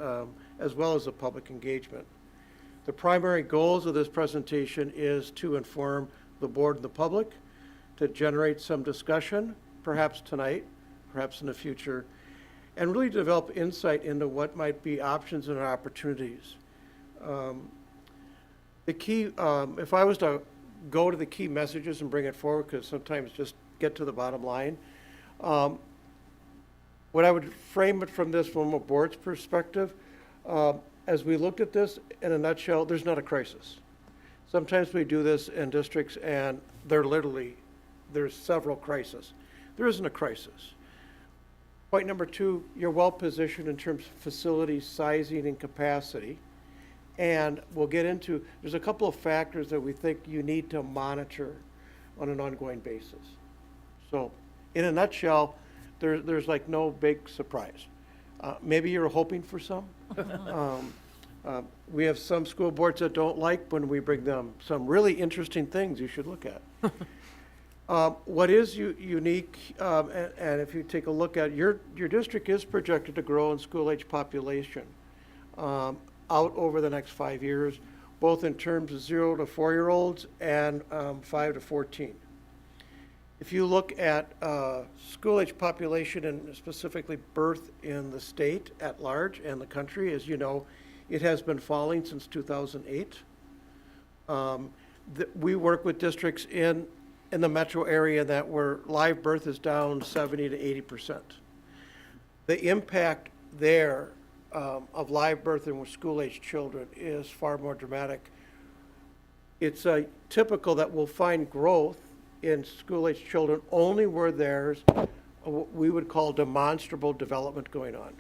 as well as the public engagement. The primary goals of this presentation is to inform the board and the public, to generate some discussion, perhaps tonight, perhaps in the future, and really develop insight into what might be options and opportunities. The key, if I was to go to the key messages and bring it forward, because sometimes just get to the bottom line, what I would frame it from a board's perspective, as we looked at this, in a nutshell, there's not a crisis. Sometimes we do this in districts and there's several crises. There isn't a crisis. Point number two, you're well positioned in terms of facility sizing and capacity. And we'll get into, there's a couple of factors that we think you need to monitor on an ongoing basis. So in a nutshell, there's like no big surprise. Maybe you're hoping for some. We have some school boards that don't like when we bring them some really interesting things you should look at. What is unique, and if you take a look at your district is projected to grow in school-age population out over the next 5 years, both in terms of 0 to 4-year-olds and 5 to 14. If you look at school-age population and specifically birth in the state at large and the country, as you know, it has been falling since 2008. We work with districts in the metro area that where live birth is down 70 to 80%. The impact there of live birth in school-age children is far more dramatic. It's typical that we'll find growth in school-age children only where there's what we would call demonstrable development going on.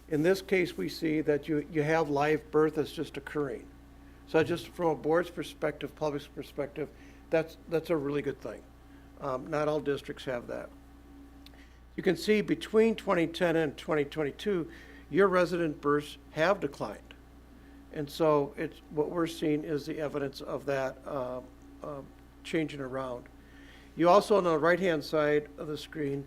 In this case, we see that you have live birth that's just occurring. So just from a board's perspective, public's perspective, that's a really good thing. Not all districts have that. You can see between 2010 and 2022, your resident births have declined. And so what we're seeing is the evidence of that changing around. You also, on the right-hand side of the screen,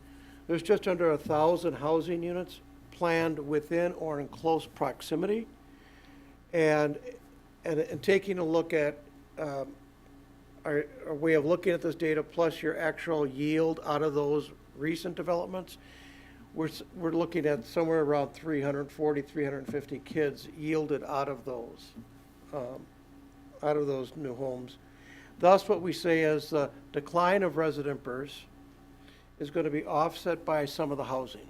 there's just under 1,000 housing units planned within or in close proximity. And taking a look at our way of looking at this data plus your actual yield out of those recent developments, we're looking at somewhere around 340, 350 kids yielded out of those new homes. Thus, what we say is the decline of resident births is going to be offset by some of the housing.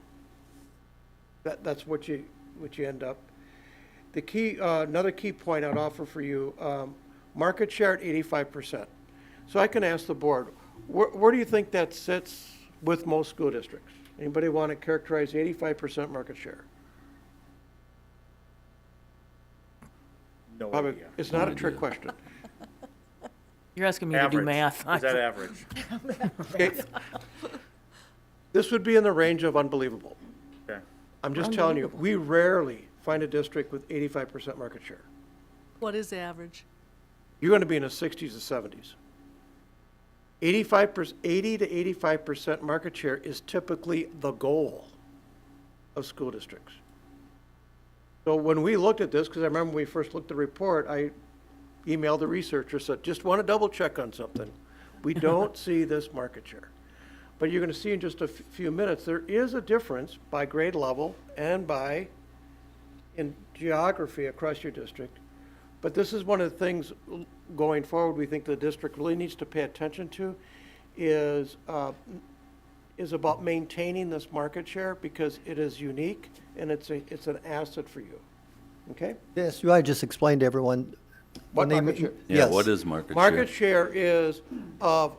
That's what you end up. The key, another key point I'd offer for you, market share at 85%. So I can ask the board, where do you think that sits with most school districts? Anybody want to characterize 85% market share? No Probably, idea. it's not a trick question. You're asking me to do Average. math. Is that average? Okay. This would be in the range of unbelievable. Okay. I'm just telling you, we rarely find a district with 85% market share. What is the average? You're going to be in the 60s to 70s. 80 to 85% market share is typically the goal of school districts. So when we looked at this, because I remember when we first looked at the report, I emailed the researcher, said, just want to double check on something. We don't see this market share. But you're going to see in just a few minutes, there is a difference by grade level and in geography across your district. But this is one of the things going forward we think the district really needs to pay attention to is about maintaining this market share because it is unique and it's an asset for you. Okay? Yes, you want to just explain to everyone. What when they market ma- share? Yeah, Yes. what is market share? Market share is of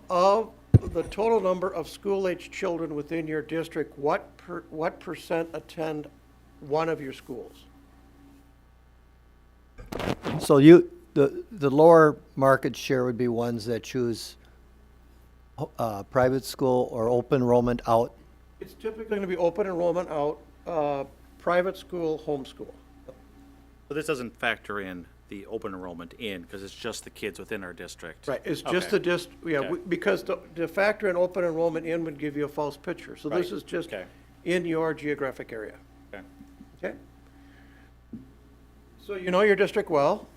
the total number of school-age children within your district, what percent attend one of your schools? So the lower market share would be ones that choose private school or open enrollment out. It's typically going to be open enrollment out, private school, homeschool. So this doesn't factor in the open enrollment in, because it's just the kids within our district. Right, it's just the Okay. because the factor in open enrollment in would give you a false picture. So this Right. is just Okay. in your geographic area. Okay. Okay? So you know your district well.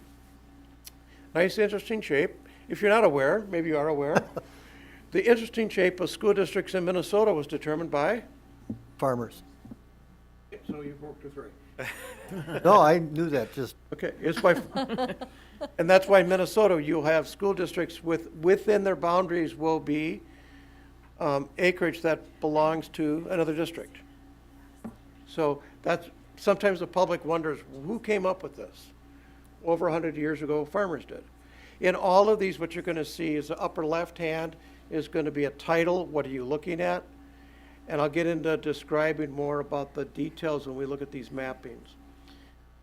Nice, interesting shape. If you're not aware, maybe you are aware, the interesting shape of school districts in Minnesota was determined by? Farmers. So you've worked with Ray. No, I knew that, just, Okay, it's by, and that's why in Minnesota, you'll have school districts within their boundaries will be acreage that belongs to another district. So sometimes the public wonders, who came up with this? Over 100 years ago, farmers did. In all of these, what you're going to see is the upper left hand is going to be a title. What are you looking at? And I'll get into describing more about the details when we look at these mappings.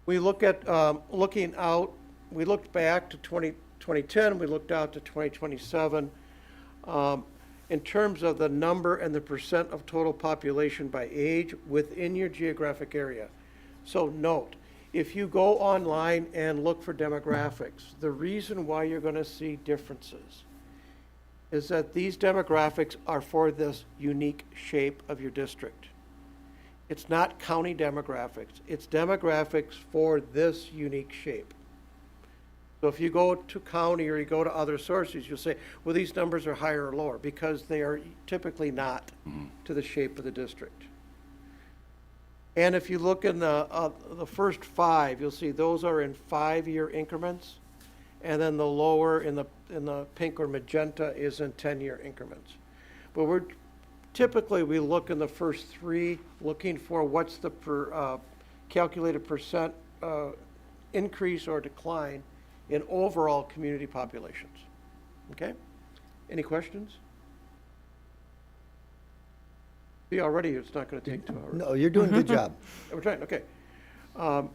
We look at looking out. We looked back to 2010. We looked out to 2027. In terms of the number and the percent of total population by age within your geographic area. So note, if you go online and look for demographics, the reason why you're going to see differences is that these demographics are for this unique shape of your district. It's not county demographics. It's demographics for this unique shape. So if you go to county or you go to other sources, you'll say, well, these numbers are higher or lower, because they are typically not to the shape of the district. And if you look in the first 5, you'll see those are in 5-year increments, and then the lower in the pink or magenta is in 10-year increments. But typically we look in the first 3, looking for what's the calculated percent increase or decline in overall community populations. Okay? Any questions? See, already it's not going to take 2 hours. No, you're doing a good job. We're trying, okay. Then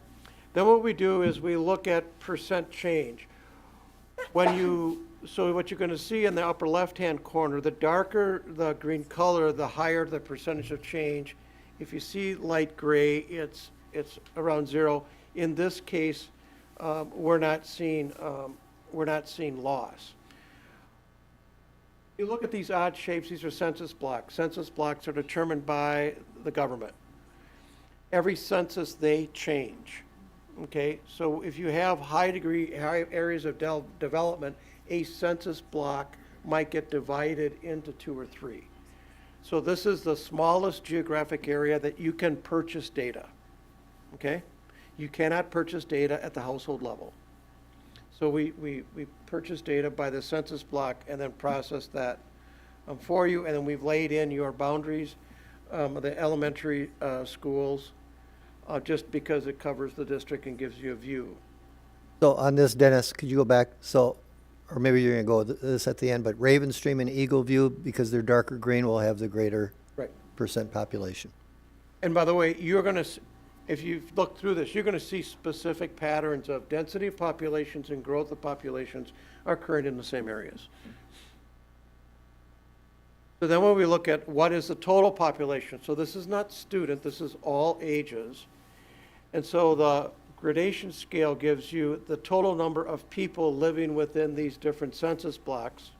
what we do is we look at percent change. So what you're going to see in the upper left-hand corner, the darker the green color, the higher the percentage of change. If you see light gray, it's around 0. In this case, we're not seeing loss. You look at these odd shapes, these are census blocks. Census blocks are determined by the government. Every census, they change. Okay, so if you have high areas of development, a census block might get divided into 2 or 3. So this is the smallest geographic area that you can purchase data. Okay? You cannot purchase data at the household level. So we purchase data by the census block and then process that for you, and then we've laid in your boundaries, the elementary schools, just because it covers the district and gives you a view. So on this, Dennis, could you go back? So, or maybe you're going to go with this at the end, but Raven Stream and Eagle View, because they're darker green, will have the greater percent population. And by the way, you're going to, if you look through this, you're going to see specific patterns of density of populations and growth of populations are occurring in the same areas. So then when we look at what is the total population, so this is not student, this is all ages. And so the gradation scale gives you the total number of people living within these different census blocks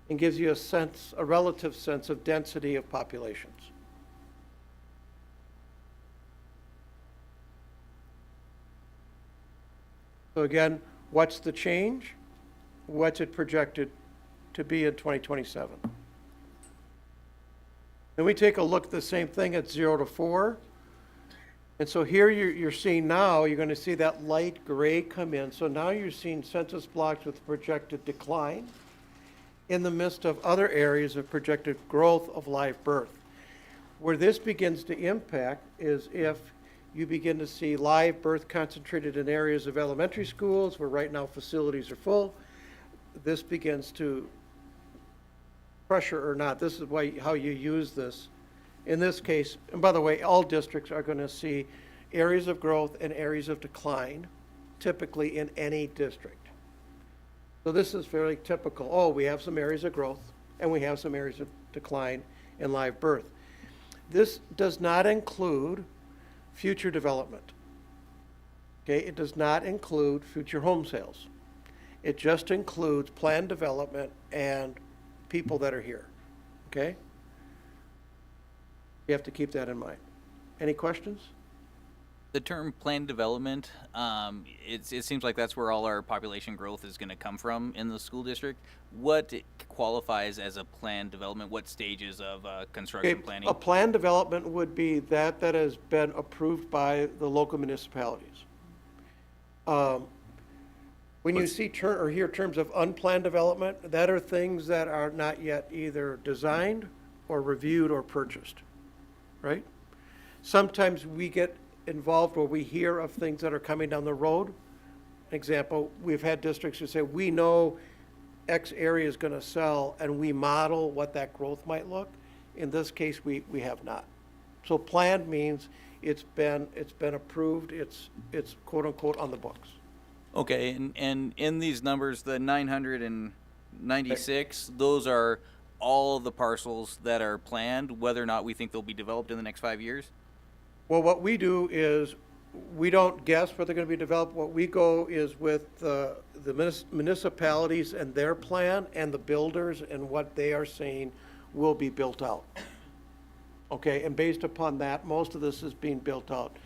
and gives you a relative sense of density of populations. So again, what's the change? What's it projected to be in 2027? Then we take a look at the same thing at 0 to 4. And so here you're seeing now, you're going to see that light gray come in. So now you're seeing census blocks with projected decline in the midst of other areas of projected growth of live birth. Where this begins to impact is if you begin to see live birth concentrated in areas of elementary schools where right now facilities are full. This begins to pressure or not. This is how you use this. In this case, and by the way, all districts are going to see areas of growth and areas of decline, typically in any district. So this is fairly typical. Oh, we have some areas of growth and we have some areas of decline in live birth. This does not include future development. Okay, it does not include future home sales. It just includes planned development and people that are here. Okay? You have to keep that in mind. Any questions? The term planned development, it seems like that's where all our population growth is going to come from in the school district. What qualifies as a planned development? What stages of construction planning? A planned development would be that has been approved by the local municipalities. When you see or hear terms of unplanned development, that are things that are not yet either designed or reviewed or purchased, right? Sometimes we get involved where we hear of things that are coming down the road example, we've had districts who say, we know X area is going to sell, and we model what that growth might look. In this case, we have not. So planned means it's been approved, it's quote unquote on the books. Okay, and in these numbers, the 996, those are all of the parcels that are planned, whether or not we think they'll be developed in the next 5 years? Well, what we do is, we don't guess where they're going to be developed. What we go is with the municipalities and their plan, and the builders and what they are saying will be built out. Okay, and based upon that, most of this is being built out.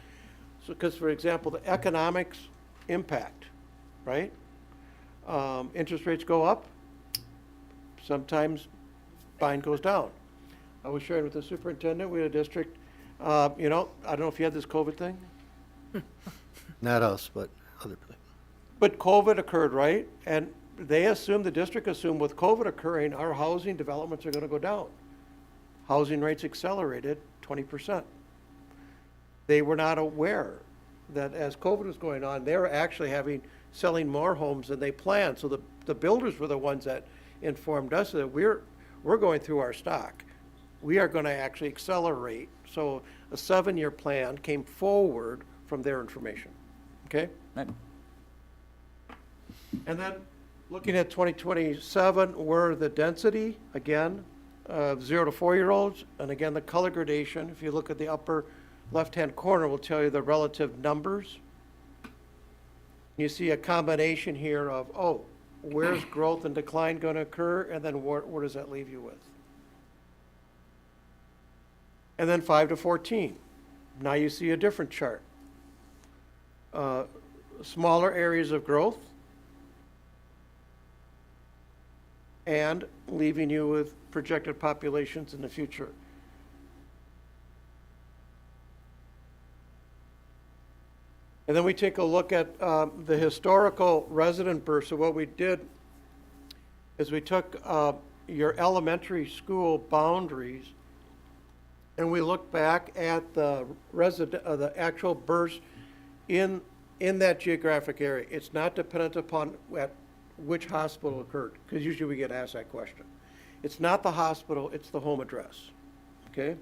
So, because for example, the economics impact, right? Interest rates go up, sometimes buying goes down. I was sharing with the superintendent, we had a district, I don't know if you had this COVID thing, Not us, but other people. but COVID occurred, right? And the district assumed with COVID occurring, our housing developments are going to go down. Housing rates accelerated 20%. They were not aware that as COVID was going on, they were actually selling more homes than they planned. So the builders were the ones that informed us that we're going through our stock. We are going to actually accelerate. So a 7-year plan came forward from their information. Okay? Right. And then looking at 2027, where the density, again, of 0 to 4-year-olds, and again, the color gradation, if you look at the upper left-hand corner, will tell you the relative numbers. You see a combination here of, where's growth and decline going to occur, and then where does that leave you with? And then 5 to 14. Now you see a different chart. Smaller areas of growth, and leaving you with projected populations in the future. And then we take a look at the historical resident burst. So what we did is we took your elementary school boundaries, and we looked back at the actual burst in that geographic area. It's not dependent upon at which hospital occurred, because usually we get asked that question. It's not the hospital, it's the home address, okay?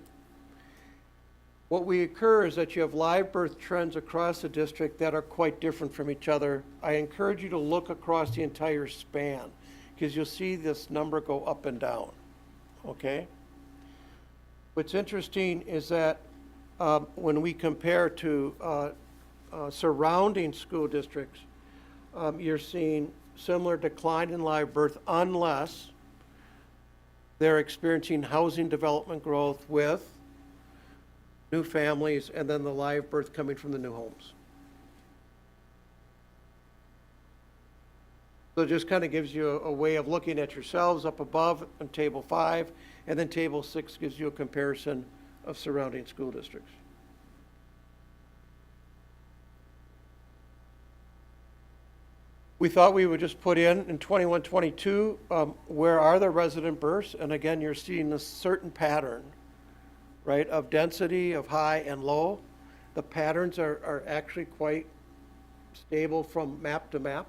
What we occur is that you have live birth trends across the district that are quite different from each other. I encourage you to look across the entire span, because you'll see this number go up and down, okay? What's interesting is that when we compare to surrounding school districts, you're seeing similar decline in live birth unless they're experiencing housing development growth with new families and then the live birth coming from the new homes. So it just kind of gives you a way of looking at yourselves up above in Table 5, and then Table 6 gives you a comparison of surrounding school districts. We thought we would just put in 21, 22, where are the resident births? And again, you're seeing a certain pattern, right, of density of high and low. The patterns are actually quite stable from map to map.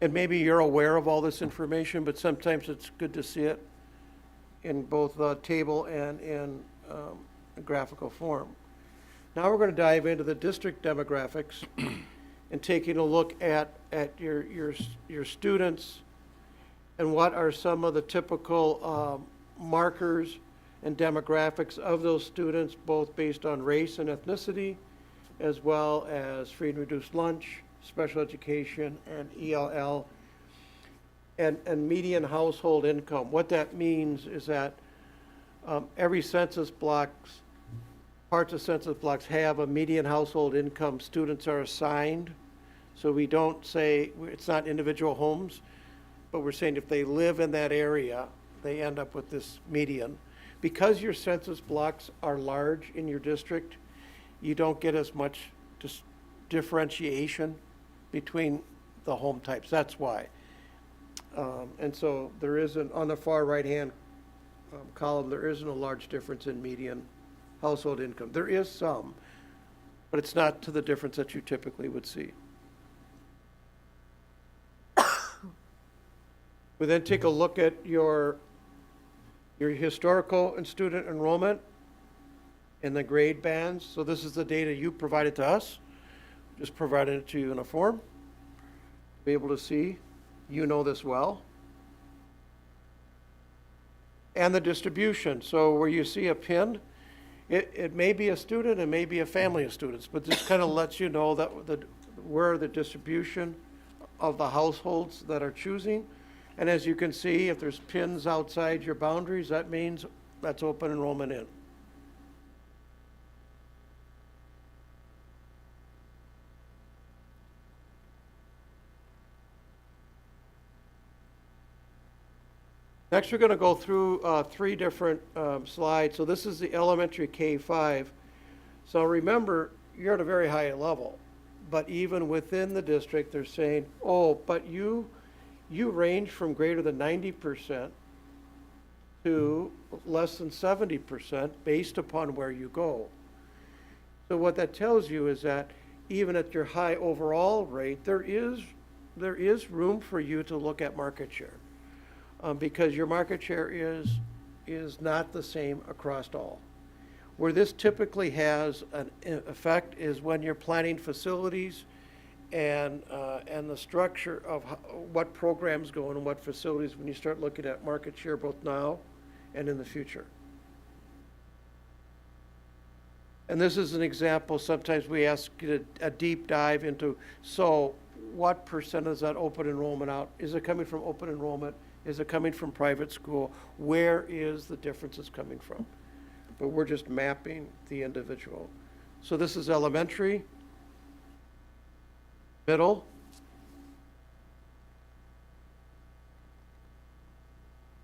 And maybe you're aware of all this information, but sometimes it's good to see it in both table and in graphical form. Now we're going to dive into the district demographics and taking a look at your students and what are some of the typical markers and demographics of those students, both based on race and ethnicity, as well as free and reduced lunch, special education, and ELL, and median household income. What that means is that every census blocks, parts of census blocks have a median household income students are assigned. So we don't say, it's not individual homes, but we're saying if they live in that area, they end up with this median. Because your census blocks are large in your district, you don't get as much differentiation between the home types. That's why. And so there isn't, on the far right-hand column, there isn't a large difference in median household income. There is some, but it's not to the difference that you typically would see. We then take a look at your historical and student enrollment and the grade bands. So this is the data you provided to us, just provided it to you in a form. Be able to see, you know this well. And the distribution. So where you see a pin, it may be a student, it may be a family of students, but this kind of lets you know that where the distribution of the households that are choosing. And as you can see, if there's pins outside your boundaries, that means that's open enrollment in. Next, we're going to go through 3 different slides. So this is the elementary K-5. So remember, you're at a very high level. But even within the district, they're saying, oh, but you range from greater than 90% to less than 70% based upon where you go. So what that tells you is that even at your high overall rate, there is room for you to look at market share. Because your market share is not the same across all. Where this typically has an effect is when you're planning facilities and the structure of what programs go in and what facilities when you start looking at market share both now and in the future. And this is an example. Sometimes we ask you a deep dive into, so what percent is that open enrollment out? Is it coming from open enrollment? Is it coming from private school? Where is the differences coming from? But we're just mapping the individual. So this is elementary, middle,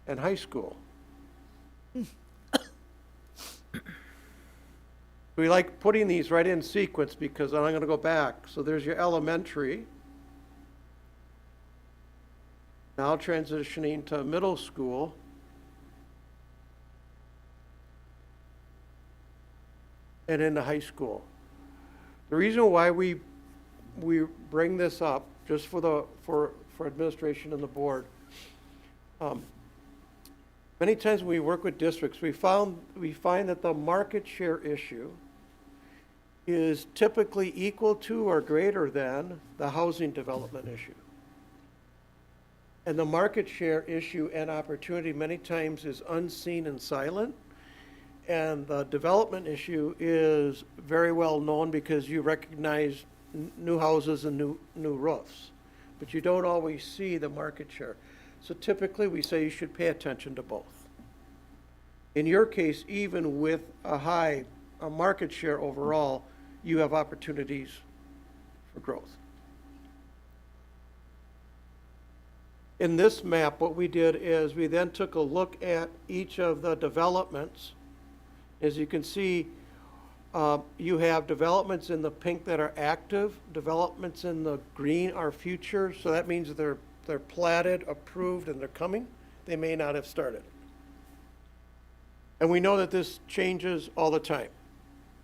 and high school. We like putting these right in sequence because I'm going to go back. So there's your elementary. Now transitioning to middle school. And into high school. The reason why we bring this up, just for administration and the board, many times when we work with districts, we find that the market share issue is typically equal to or greater than the housing development issue. And the market share issue and opportunity many times is unseen and silent. And the development issue is very well known because you recognize new houses and new roofs. But you don't always see the market share. So typically we say you should pay attention to both. In your case, even with a market share overall, you have opportunities for growth. In this map, what we did is we then took a look at each of the developments. As you can see, you have developments in the pink that are active, developments in the green are future, so that means they're platted, approved, and they're coming. They may not have started. And we know that this changes all the time.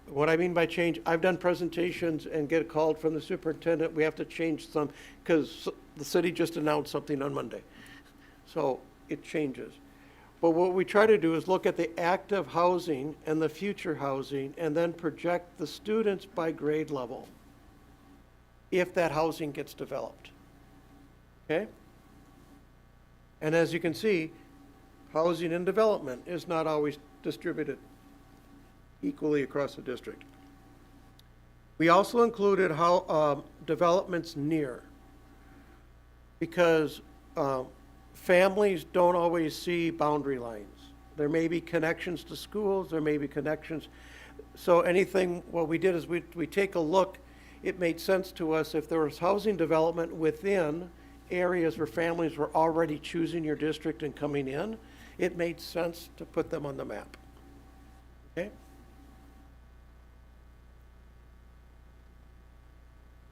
What I mean by change, I've done presentations and get called from the superintendent, we have to change some, because the city just announced something on Monday. So it changes. But what we try to do is look at the active housing and the future housing and then project the students by grade level if that housing gets developed. Okay? And as you can see, housing and development is not always distributed equally across the district. We also included how developments near, because families don't always see boundary lines. There may be connections to schools, there may be connections. So anything, what we did is we take a look. It made sense to us if there was housing development within areas where families were already choosing your district and coming in, it made sense to put them on the map. Okay?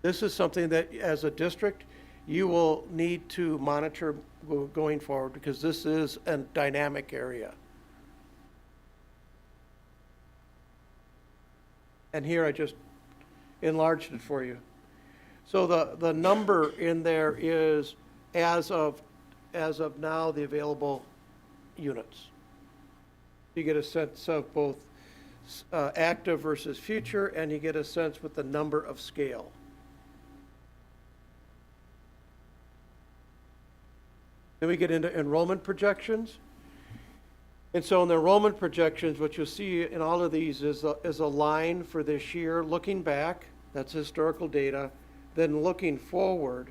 This is something that as a district, you will need to monitor going forward because this is a dynamic area. And here I just enlarged it for you. So the number in there is as of now, the available units. You get a sense of both active versus future, and you get a sense with the number of scale. Then we get into enrollment projections. And so in the enrollment projections, what you'll see in all of these is a line for this year, looking back, that's historical data, then looking forward.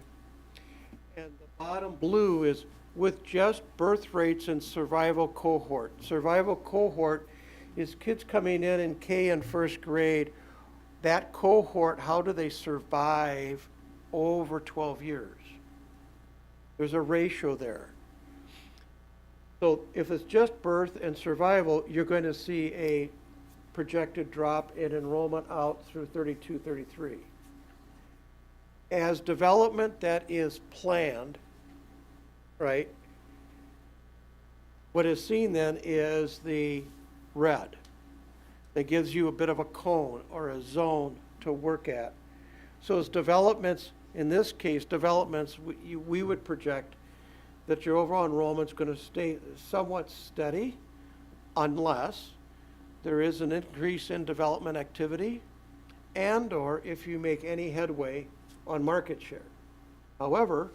And the bottom blue is with just birth rates and survival cohort. Survival cohort is kids coming in K and first grade. That cohort, how do they survive over 12 years? There's a ratio there. So if it's just birth and survival, you're going to see a projected drop in enrollment out through 32, 33. As development that is planned, right, what is seen then is the red. That gives you a bit of a cone or a zone to work at. So as developments, in this case, developments, we would project that your overall enrollment's going to stay somewhat steady unless there is an increase in development activity and or if you make any headway on market share. However,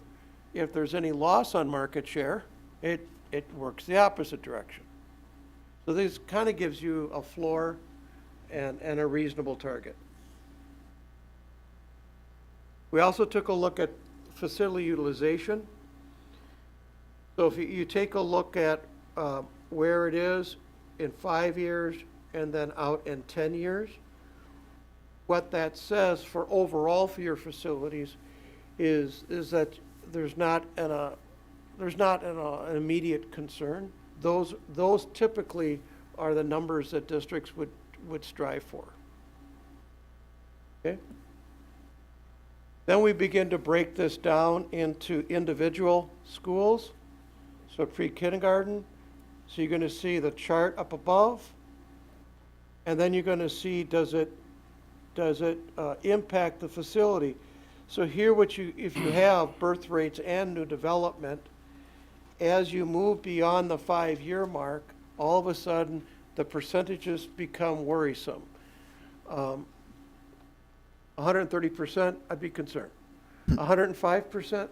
if there's any loss on market share, it works the opposite direction. So this kind of gives you a floor and a reasonable target. We also took a look at facility utilization. So if you take a look at where it is in 5 years and then out in 10 years, what that says for overall for your facilities is that there's not an immediate concern. Those typically are the numbers that districts would strive for. Okay? Then we begin to break this down into individual schools. So pre-kindergarten, so you're going to see the chart up above, and then you're going to see does it impact the facility. So here if you have birth rates and new development, as you move beyond the 5-year mark, all of a sudden the percentages become worrisome. 130%, I'd be concerned. 105%,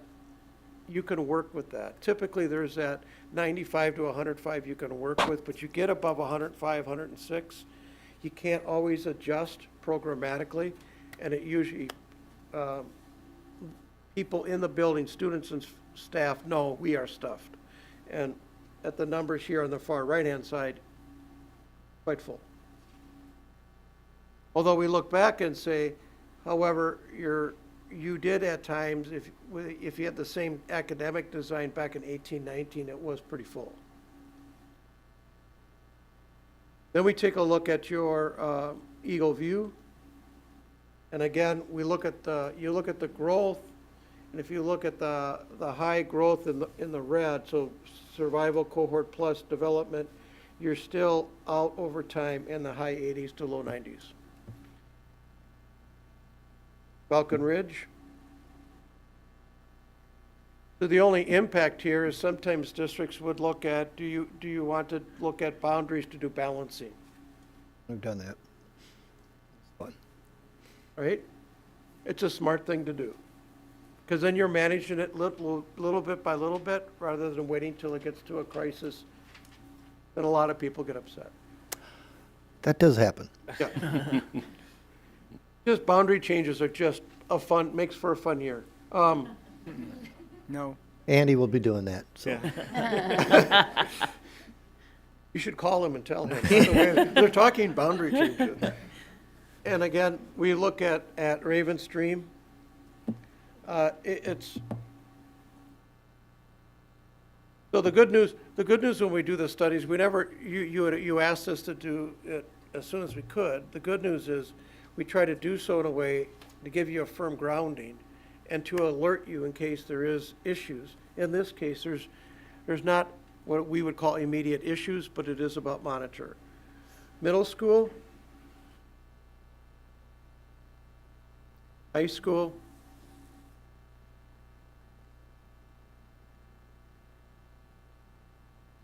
you can work with that. Typically there's that 95 to 105 you can work with, but you get above 105, 106, you can't always adjust programmatically, and it usually, people in the building, students and staff know we are stuffed. And at the numbers here on the far right-hand side, quite full. Although we look back and say, however, you did at times, if you had the same academic design back in 18, 19, it was pretty full. Then we take a look at your Eagle View. And again, you look at the growth, and if you look at the high growth in the red, so survival cohort plus development, you're still out over time in the high 80s to low 90s. Falcon Ridge. So the only impact here is sometimes districts would look at, do you want to look at boundaries to do balancing? We've done that. It's fun. Right? It's a smart thing to do. Because then you're managing it little bit by little bit rather than waiting till it gets to a crisis. Then a lot of people get upset. That does happen. Yeah. Just boundary changes are just makes for a fun year. No. Andy will be doing that, so. You should call him and tell him. By the way, they're talking boundary changes. And again, we look at Raven Stream. It's so the good news when we do the studies, we never you asked us to do it as soon as we could. The good news is we try to do so in a way to give you a firm grounding and to alert you in case there is issues. In this case, there's not what we would call immediate issues, but it is about monitor. Middle school. high school.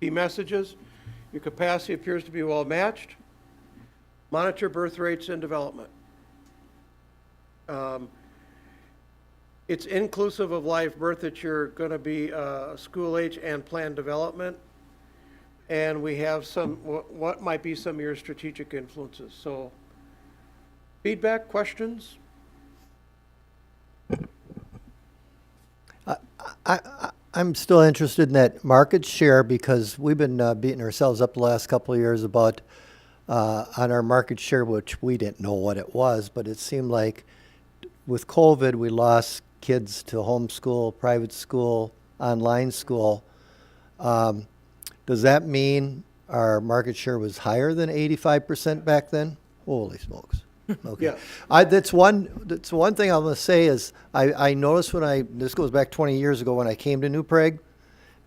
Key messages, your capacity appears to be well matched. Monitor birth rates and development. It's inclusive of live birth that you're going to be school age and planned development. And we have some, what might be some of your strategic influences. So feedback, questions? I'm still interested in that market share because we've been beating ourselves up the last couple of years about on our market share, which we didn't know what it was, but it seemed like with COVID, we lost kids to homeschool, private school, online school. Does that mean our market share was higher than 85% back then? Holy smokes. Okay. Yeah. That's one thing I'm going to say is I noticed this goes back 20 years ago when I came to New Prague,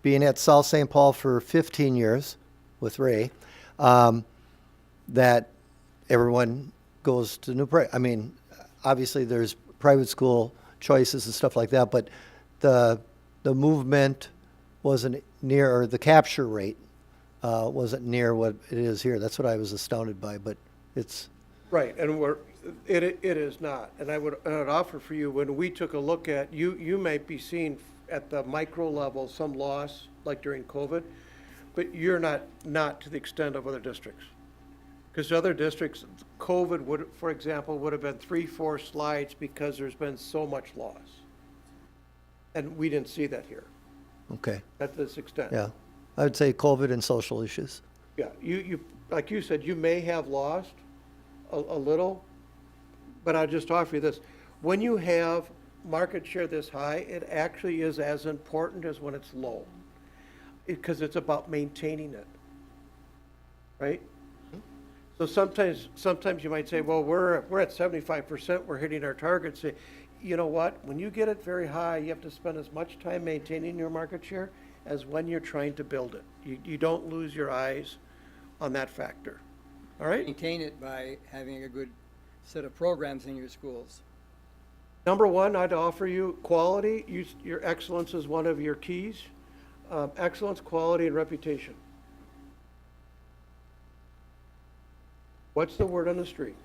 being at South St. Paul for 15 years with Ray, that everyone goes to New Prague. I mean, obviously there's private school choices and stuff like that, but the movement wasn't near, or the capture rate wasn't near what it is here. That's what I was astounded by, but it's... Right, and it is not. And I would offer for you, when we took a look at, you might be seeing at the micro level some loss, like during COVID, but you're not to the extent of other districts. Because other districts, COVID would, for example, would have been 3-4 slides because there's been so much loss. And we didn't see that here Okay. at this extent. Yeah. I would say COVID and social issues. Yeah, you like you said, you may have lost a little, but I'll just offer you this. When you have market share this high, it actually is as important as when it's low, because it's about maintaining it, right? So sometimes you might say, well, we're at 75%, we're hitting our targets. Say, you know what? When you get it very high, you have to spend as much time maintaining your market share as when you're trying to build it. You don't lose your eyes on that factor. All right? Maintain it by having a good set of programs in your schools. Number one, I'd offer you quality. Your excellence is one of your keys. Excellence, quality, and reputation. What's the word on the street?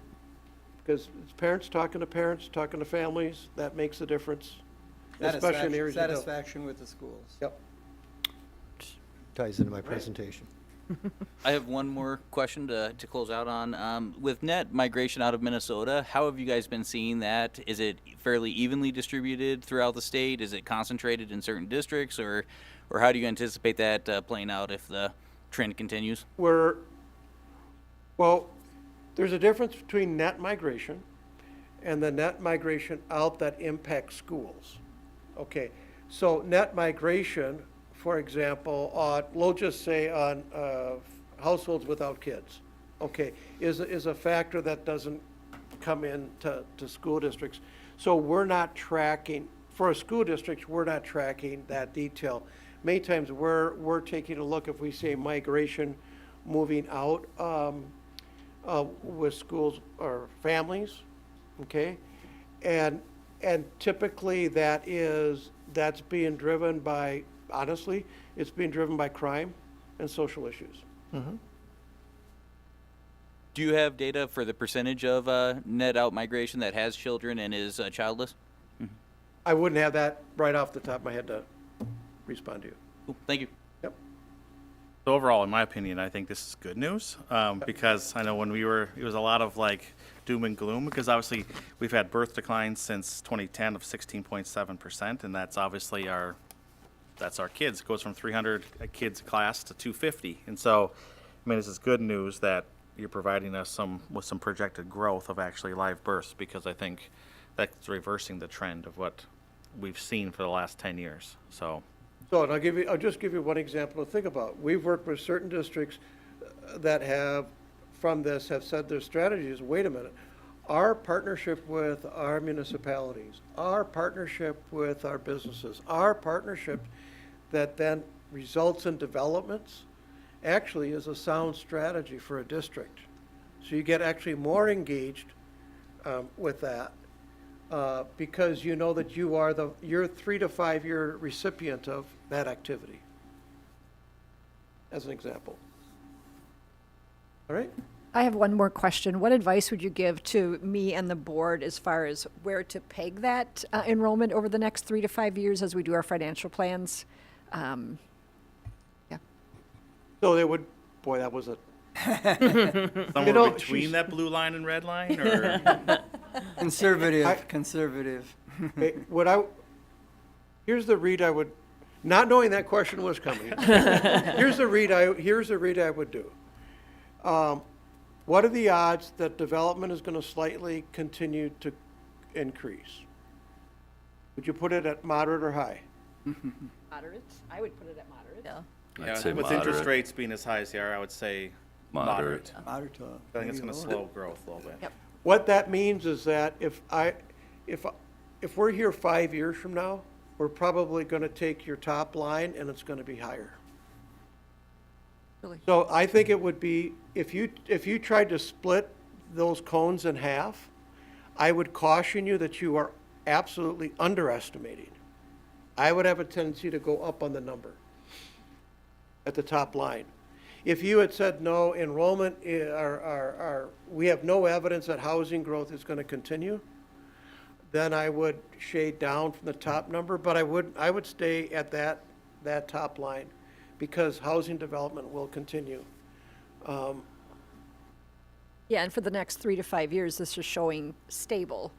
Because it's parents talking to families, that makes a difference, especially in areas you don't. Satisfaction with the schools. Yep. Ties into my presentation. I have one more question to close out on. With net migration out of Minnesota, how have you guys been seeing that? Is it fairly evenly distributed throughout the state? Is it concentrated in certain districts, or how do you anticipate that playing out if the trend continues? Well, there's a difference between net migration and the net migration out that impacts schools. Okay, so net migration, for example, we'll just say on households without kids, okay, is a factor that doesn't come into school districts. So we're not tracking, for a school district, we're not tracking that detail. Many times we're taking a look if we say migration moving out with schools or families, okay? And typically that's being driven by, honestly, it's being driven by crime and social issues. Mm-hmm. Do you have data for the percentage of net out migration that has children and is childless? I wouldn't have that right off the top of my head to respond to you. Cool. Thank you. Yep. So overall, in my opinion, I think this is good news because I know when it was a lot of like doom and gloom because obviously we've had birth declines since 2010 of 16.7%, and that's obviously that's our kids. It goes from 300 kids a class to 250, and so I mean this is good news that you're providing us with some projected growth of actually live births, because I think that's reversing the trend of what we've seen for the last 10 years. So and I'll just give you one example to think about. We've worked with certain districts that have said their strategy is, wait a minute, our partnership with our municipalities, our partnership with our businesses, our partnership that then results in developments actually is a sound strategy for a district. So you get actually more engaged with that. because you know that you're 3 to 5 year recipient of that activity, as an example. All right? I have one more question. What advice would you give to me and the board as far as where to peg that enrollment over the next 3 to 5 years as we do our financial plans? Yeah. So they would, boy, that was a, Somewhere know, between she's- that blue line and red line, or? Conservative, conservative. hey, here's the read I would, not knowing that question was coming. Here's the read I would do. What are the odds that development is going to slightly continue to increase? Would you put it at moderate or high? Moderate? I would put it at moderate. Yeah. Yeah, say with interest moderate. rates being as high as they are, I would say moderate. Moderate to I think it's maybe going to lower. slow growth a little bit. Yep. What that means is that if we're here 5 years from now, we're probably going to take your top line and it's going to be higher. Really? So I think it would be, if you tried to split those cones in half, I would caution you that you are absolutely underestimating. I would have a tendency to go up on the number at the top line. If you had said, no, enrollment, we have no evidence that housing growth is going to continue, then I would shade down from the top number, but I would stay at that top line, because housing development will continue. Yeah, and for the next 3 to 5 years, this is showing stable,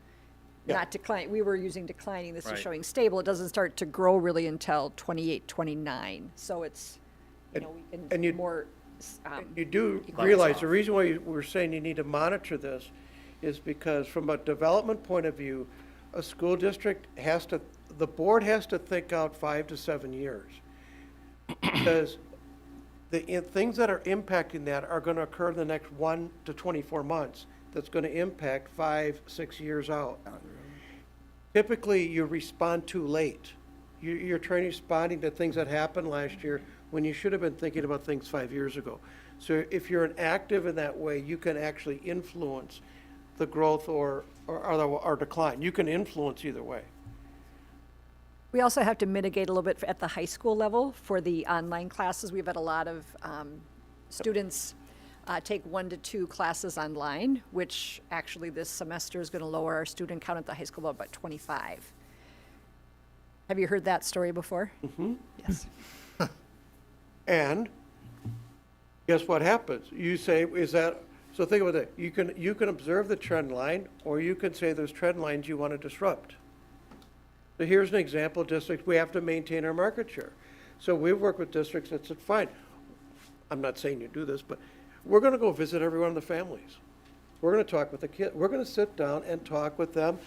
Yeah. not decline. We were using declining. This Right. is showing stable. It doesn't start to grow really until 28, 29. So it's, we And can you- more. You do Equalize realize off. the reason why we're saying you need to monitor this is because from a development point of view, a school district the board has to think out 5 to 7 years. Because things that are impacting that are going to occur in the next 1 to 24 months. That's going to impact 5, 6 years out. Typically, you respond too late. You're responding to things that happened last year when you should have been thinking about things 5 years ago. So if you're an active in that way, you can actually influence the growth or decline. You can influence either way. We also have to mitigate a little bit at the high school level for the online classes. We've had a lot of students take 1 to 2 classes online, which actually this semester is going to lower our student count at the high school by about 25. Have you heard that story before? Mm-hmm. Yes. And guess what happens? You say, so think about that. You can observe the trend line, or you can say there's trend lines you want to disrupt. So here's an example, district, we have to maintain our market share. So we've worked with districts that said, fine, I'm not saying you do this, but we're going to go visit every one of the families. We're going to talk with the kids. We're going to sit down and talk with them,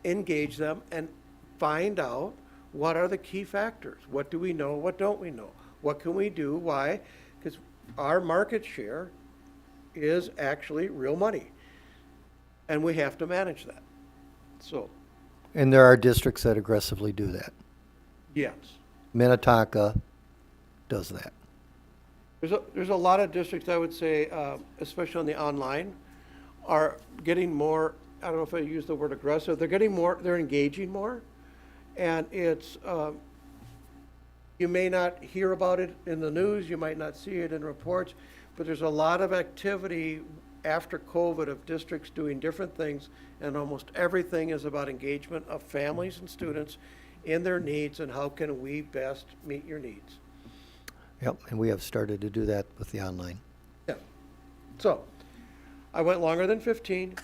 engage them, and find out what are the key factors. What do we know? What don't we know? What can we do? Why? Because our market share is actually real money, and we have to manage that. So, And there are districts that aggressively do that. yes. Minnetonka does that. There's a lot of districts, I would say, especially on the online, are getting more, I don't know if I use the word aggressive, they're engaging more. And it's, you may not hear about it in the news, you might not see it in reports, but there's a lot of activity after COVID of districts doing different things, and almost everything is about engagement of families and students in their needs and how can we best meet your needs. Yep, and we have started to do that with the online. Yeah. So, I went longer than 15,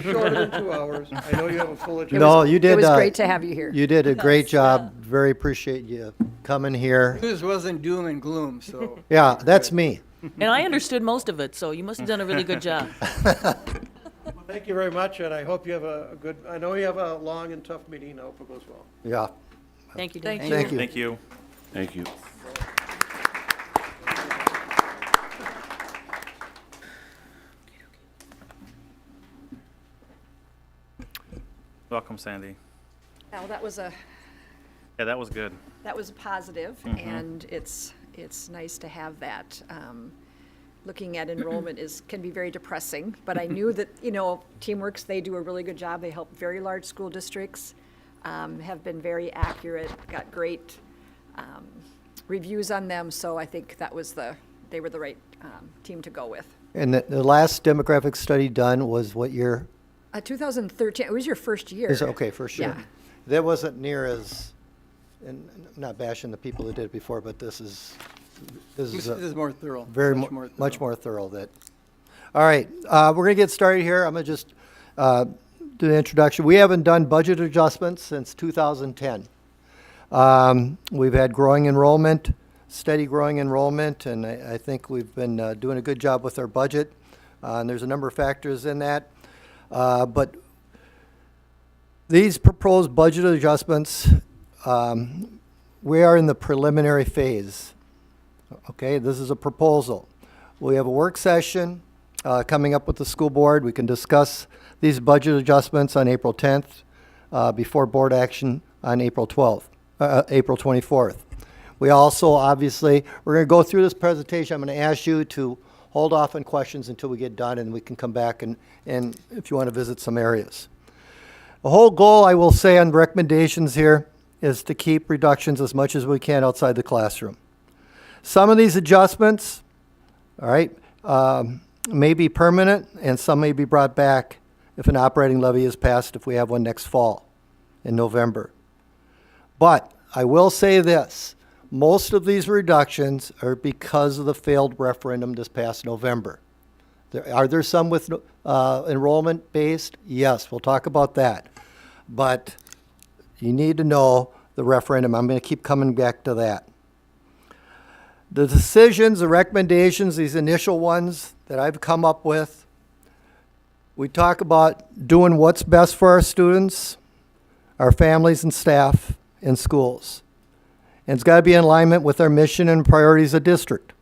shorter than 2 hours. I know you have a full agenda. No, you did. It was great to have you here. You did a great job. Very appreciate you coming here. This wasn't doom and gloom, so. Yeah, that's me. And I understood most of it, so you must have done a really good job. Well, thank you very much, and I hope you have a good, I know you have a long and tough meeting. I hope it goes well. Yeah. Thank you, Dan. Thank you. Thank you. Thank you. Welcome, Sandy. Now, that was a Yeah, that was good. positive, Mhm. and it's nice to have that. looking at enrollment can be very depressing, but I knew that, TeamWorks, they do a really good job. They help very large school districts, have been very accurate, got great reviews on them, so I think they were the right team to go with. And the last demographic study done was what year? 2013, it was your first year. Okay, first year. Yeah. That wasn't near as, and I'm not bashing the people that did it before, but this is more thorough. Much more thorough. All right, we're going to get started here. I'm going to just do the introduction. We haven't done budget adjustments since 2010. We've had growing enrollment, steady growing enrollment, and I think we've been doing a good job with our budget. And there's a number of factors in that. But these proposed budget adjustments, we are in the preliminary phase. Okay, this is a proposal. We have a work session coming up with the school board. We can discuss these budget adjustments on April 10th before board action on April 24th. We also, obviously, we're going to go through this presentation. I'm going to ask you to hold off on questions until we get done, and we can come back and if you want to visit some areas. The whole goal, I will say, on recommendations here is to keep reductions as much as we can outside the classroom. Some of these adjustments, all right, may be permanent, and some may be brought back if an operating levy is passed, if we have one next fall in November. But I will say this, most of these reductions are because of the failed referendum this past November. Are there some with enrollment based? Yes, we'll talk about that. But you need to know the referendum. I'm going to keep coming back to that. The decisions, the recommendations, these initial ones that I've come up with, we talk about doing what's best for our students, our families and staff in schools. And it's got to be in alignment with our mission and priorities of district.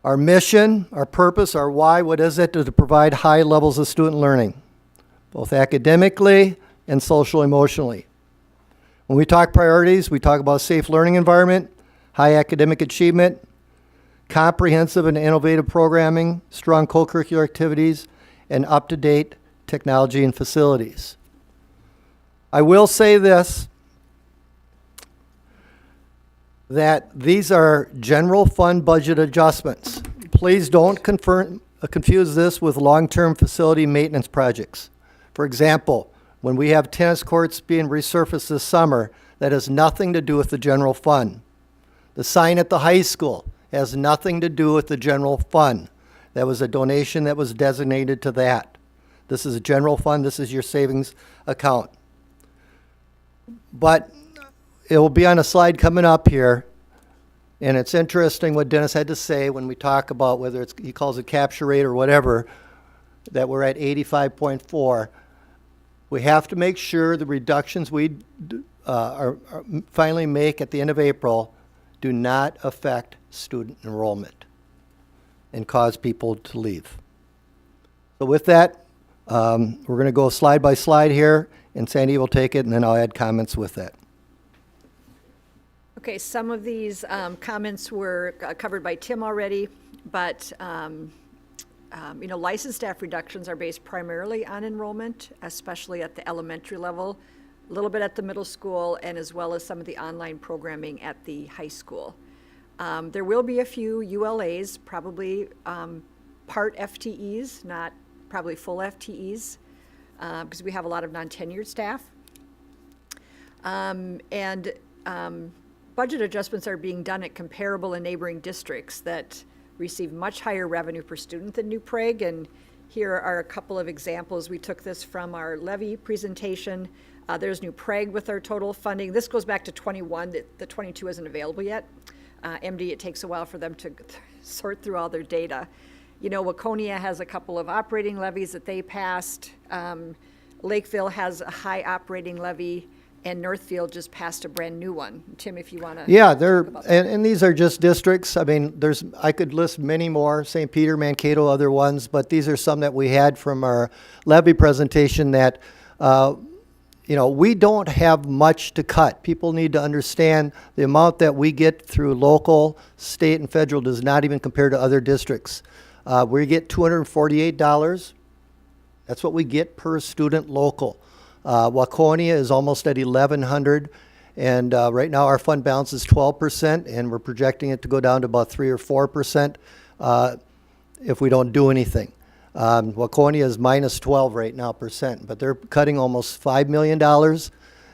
Our mission, our purpose, our why, what is it? To provide high levels of student learning, both academically and social emotionally. When we talk priorities, we talk about a safe learning environment, high academic achievement, comprehensive and innovative programming, strong co-curricular activities, and up-to-date technology and facilities. I will say this, that these are general fund budget adjustments. Please don't confuse this with long-term facility maintenance projects. For example, when we have tennis courts being resurfaced this summer, that has nothing to do with the general fund. The sign at the high school has nothing to do with the general fund. That was a donation that was designated to that. This is a general fund. This is your savings account. But it will be on a slide coming up here. And it's interesting what Dennis had to say when we talk about whether it's, he calls it capture rate or whatever, that we're at 85.4. We have to make sure the reductions we finally make at the end of April do not affect student enrollment and cause people to leave. So with that, we're going to go slide by slide here, and Sandy will take it, and then I'll add comments with that. Okay, some of these comments were covered by Tim already, but licensed staff reductions are based primarily on enrollment, especially at the elementary level, a little bit at the middle school, and as well as some of the online programming at the high school. There will be a few ULAs, probably part FTEs, not probably full FTEs, because we have a lot of non-tenured staff. Budget adjustments are being done at comparable and neighboring districts that receive much higher revenue per student than New Prague, and here are a couple of examples. We took this from our levy presentation. There's New Prague with our total funding. This goes back to 21. The 22 isn't available yet. MD, it takes a while for them to sort through all their data. Waconia has a couple of operating levies that they passed. Lakeville has a high operating levy, and Northfield just passed a brand new one. Tim, if you want to. Yeah, and these are just districts. I mean, I could list many more, St. Peter, Mankato, other ones, but these are some that we had from our levy presentation that, you know, we don't have much to cut. People need to understand the amount that we get through local, state, and federal does not even compare to other districts. We get $248. That's what we get per student local. Waconia is almost at $1,100, and right now our fund balance is 12%, and we're projecting it to go down to about 3 or 4% if we don't do anything. Waconia is minus 12 right now percent, but they're cutting almost $5 million.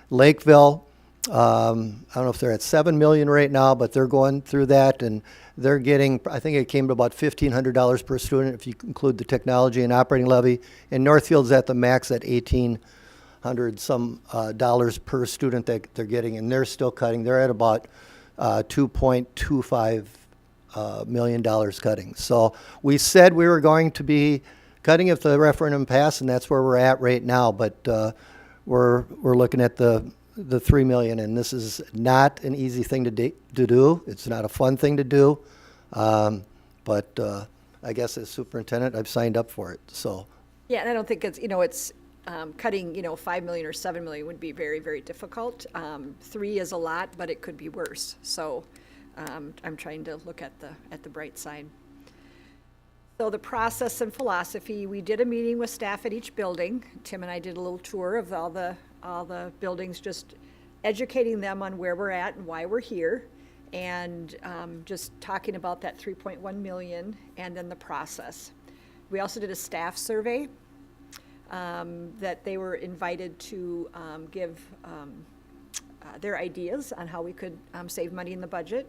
Lakeville, I don't know if they're at 7 million right now, but they're going through that, and they're getting, I think it came to about $1,500 per student if you include the technology and operating levy. And Northfield's at the max at $1,800 some dollars per student that they're getting, and they're still cutting. They're at about $2.25 million cutting. So we said we were going to be cutting if the referendum passed, and that's where we're at right now. But we're looking at the $3 million, and this is not an easy thing to do. It's not a fun thing to do, but I guess as superintendent, I've signed up for it. So Yeah, and I don't think it's, it's cutting, 5 million or 7 million would be very, very difficult. 3 is a lot, but it could be worse. So I'm trying to look at the bright side. So the process and philosophy, we did a meeting with staff at each building. Tim and I did a little tour of all the buildings, just educating them on where we're at and why we're here, and just talking about that 3.1 million and then the process. We also did a staff survey that they were invited to give their ideas on how we could save money in the budget.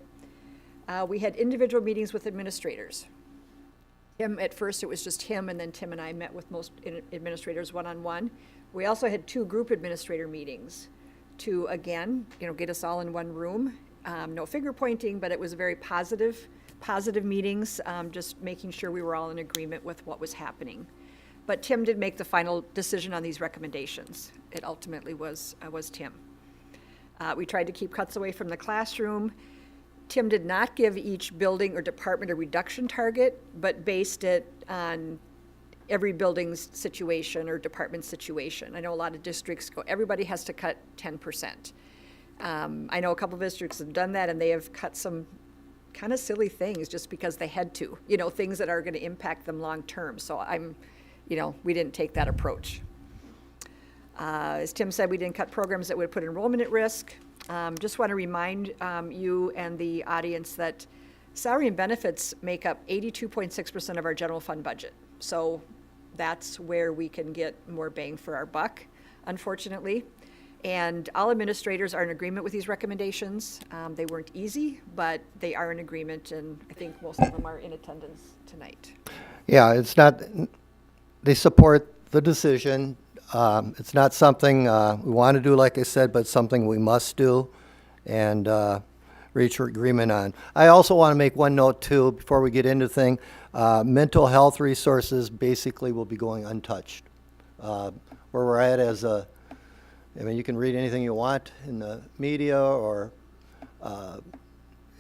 We had individual meetings with administrators. At first it was just him, and then Tim and I met with most administrators one-on-one. We also had 2 group administrator meetings to, again, get us all in one room. No finger pointing, but it was very positive meetings, just making sure we were all in agreement with what was happening. But Tim did make the final decision on these recommendations. It ultimately was Tim. We tried to keep cuts away from the classroom. Tim did not give each building or department a reduction target, but based it on every building's situation or department situation. I know a lot of districts go, everybody has to cut 10%. I know a couple of districts have done that, and they have cut some kind of silly things just because they had to, things that are going to impact them long term. So we didn't take that approach. As Tim said, we didn't cut programs that would put enrollment at risk. Just want to remind you and the audience that salary and benefits make up 82.6% of our general fund budget. So that's where we can get more bang for our buck, unfortunately. And all administrators are in agreement with these recommendations. They weren't easy, but they are in agreement, and I think most of them are in attendance tonight. yeah, it's not, they support the decision. It's not something we want to do, like I said, but something we must do and reach agreement on. I also want to make one note too, before we get into thing. Mental health resources basically will be going untouched. Where we're at as you can read anything you want in the media, or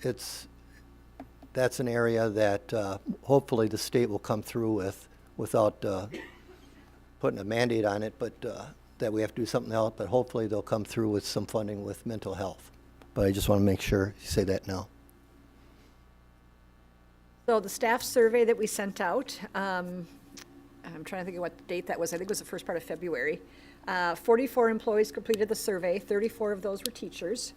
that's an area that hopefully the state will come through with without putting a Mandate on it, but that we have to do something else, but hopefully they'll come through with some funding with mental health. But I just want to make sure you say that now. So the staff survey that we sent out, I'm trying to think of what date that was. I think it was the first part of February. 44 employees completed the survey. 34 of those were teachers.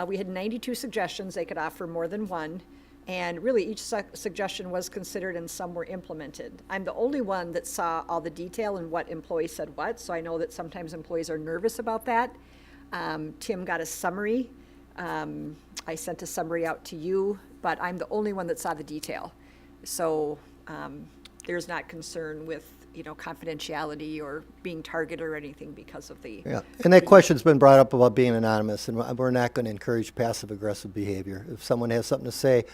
We had 92 suggestions. They could offer more than one. And really, each suggestion was considered and some were implemented. I'm the only one that saw all the detail and what employees said what, so I know that sometimes employees are nervous about that. Tim got a summary. I sent a summary out to you, but I'm the only one that saw the detail. So there's not concern with confidentiality or being targeted or anything because of the... Yeah, and that question's been brought up about being anonymous, and we're not going to encourage passive-aggressive behavior. If someone has something to say,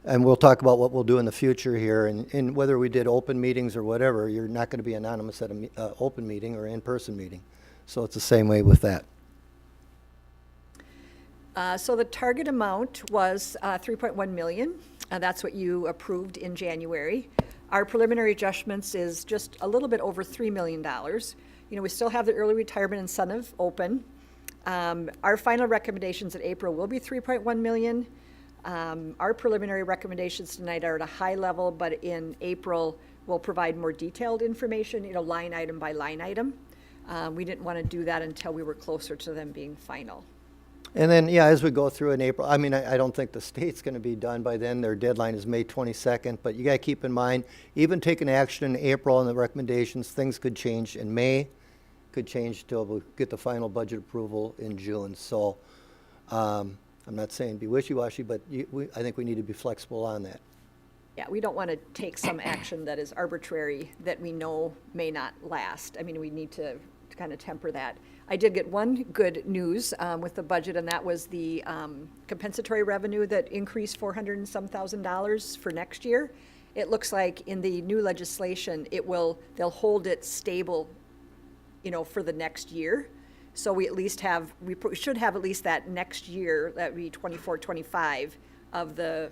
and we'll talk about what we'll do in the future here, and whether we did open meetings or whatever, you're not going to be anonymous at an open meeting or in-person meeting. So it's the same way with that. So the target amount was 3.1 million. That's what you approved in January. Our preliminary adjustments is just a little bit over $3 million. You know, we still have the early retirement incentive open. Our final recommendations in April will be 3.1 million. Our preliminary recommendations tonight are at a high level, but in April, we'll provide more detailed information, you know, line item by line item. We didn't want to do that until we were closer to them being final. And then, yeah, as we go through in April, I mean, I don't think the state's going to be done by then. Their deadline is May 22nd, but you got to keep in mind, even taking action in April on the recommendations, things could change in May, could change till we get the final budget approval in June. So I'm not saying be wishy-washy, but I think we need to be flexible on that. Yeah, we don't want to take some action that is arbitrary that we know may not last. I mean, we need to kind of temper that. I did get one good news with the budget, and that was the compensatory revenue that increased $400 and some thousand for next year. It looks like in the new legislation, they'll hold it stable, you know, for the next year. So we at least should have at least that next year, that would be 24, 25, of the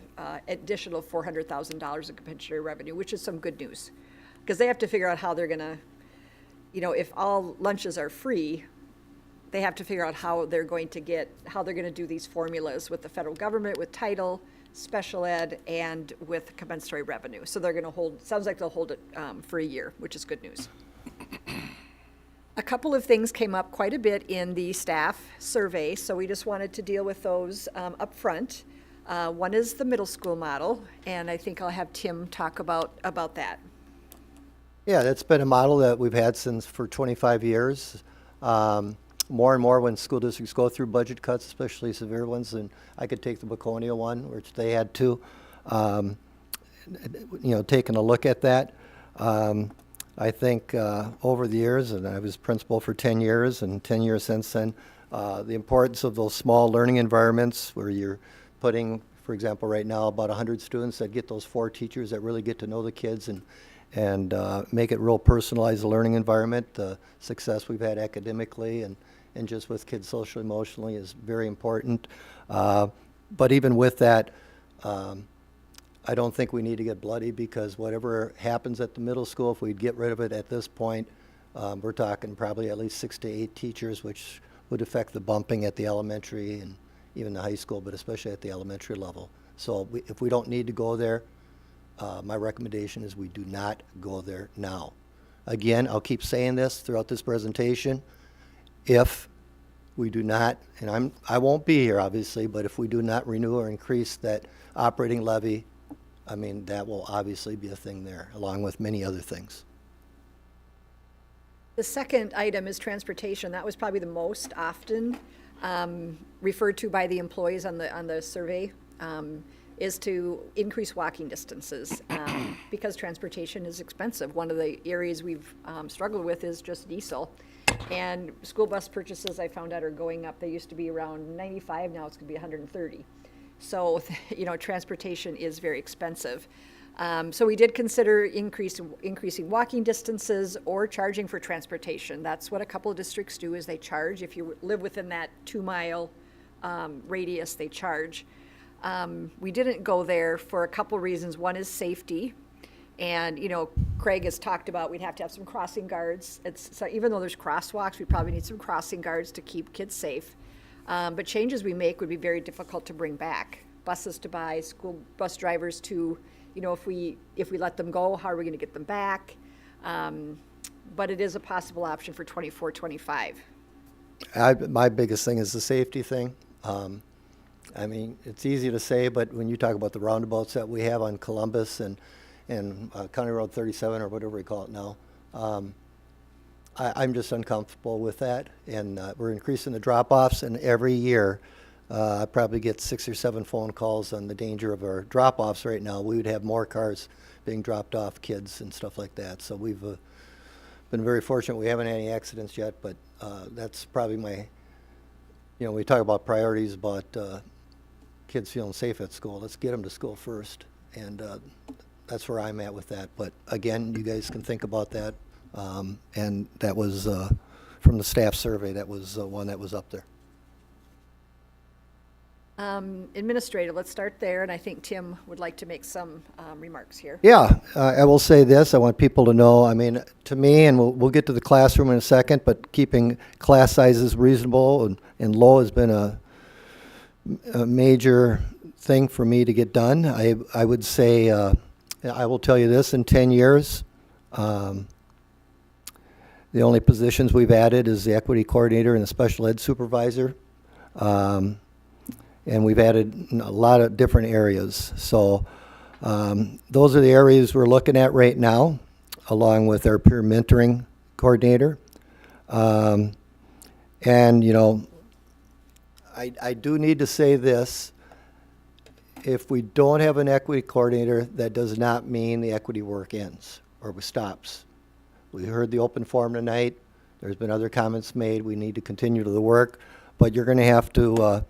additional $400,000 of compensatory revenue, which is some good news. Because they have to figure out how they're gonna, you know, if all lunches are free, they have to figure out how they're going to do these formulas with the federal government, with title, special ed, and with compensatory revenue. So they're gonna sounds like they'll hold it for a year, which is good news. A couple of things came up quite a bit in the staff survey, so we just wanted to deal with those up front. One is the middle school model, and I think I'll have Tim talk about that. Yeah, that's been a model that we've had for 25 years. More and more when school districts go through budget cuts, especially severe ones, and I could take the Waconia one, which they had to, you know, taking a look at that. I think over the years, and I was principal for 10 years, and 10 years since then, the importance of those small learning environments where you're putting, for example, right now about 100 students that get those 4 teachers that really get to know the kids and make it real personalized learning environment. The success we've had academically and just with kids socially, emotionally is very important. But even with that, I don't think we need to get bloody, because whatever happens at the middle school, if we get rid of it at this point, we're talking probably at least 6 to 8 teachers, which would affect the bumping at the elementary and even the high school, but especially at the elementary level. So if we don't need to go there, my recommendation is we do not go there now. Again, I'll keep saying this throughout this presentation. If we do not, and I won't be here obviously, but if we do not renew or increase that operating levy, I mean, that will obviously be a thing there, along with many other things. The second item is transportation. That was probably the most often referred to by the employees on the survey, is to increase walking distances because transportation is expensive. One of the areas we've struggled with is just diesel. And school bus purchases, I found out, are going up. They used to be around 95, now it's going to be 130. So, you know, transportation is very expensive. So we did consider increasing walking distances or charging for transportation. That's what a couple of districts do, is they charge. If you live within that 2-mile radius, they charge. We didn't go there for a couple reasons. One is safety. And, you know, Craig has talked about we'd have to have some crossing guards. So even though there's crosswalks, we probably need some crossing guards to keep kids safe. But changes we make would be very difficult to bring back. Buses to buy, school bus drivers to, you know, if we let them go, how are we going to get them back? But it is a possible option for 24, 25. My biggest thing is the safety thing. I mean, it's easy to say, but when you talk about the roundabouts that we have on Columbus and County Road 37 or whatever we call it now, I'm just uncomfortable with that. And we're increasing the drop-offs, and every year I probably get 6 or 7 phone calls on the danger of our drop-offs right now. We would have more cars being dropped off, kids and stuff like that. So we've been very fortunate. We haven't had any accidents yet, but that's probably my, you know, we talk about priorities about kids feeling safe at school. Let's get them to school first. And that's where I'm at with that. But again, you guys can think about that. And that was from the staff survey. That was one that was up there. Administrative, let's start there, and I think Tim would like to make some remarks here. Yeah, I will say this. I want people to know, I mean, to me, and we'll get to the classroom in a second, but keeping class sizes reasonable and low has been a major thing for me to get done. I would say, I will tell you this, in 10 years, the only positions we've added is the equity coordinator and the special ed supervisor. And we've added a lot of different areas. So those are the areas we're looking at right now, along with our peer mentoring coordinator. And, you know, I do need to say this. If we don't have an equity coordinator, that does not mean the equity work ends or stops. We heard the open forum tonight. There's been other comments made. We need to continue to the work, but you're going to have to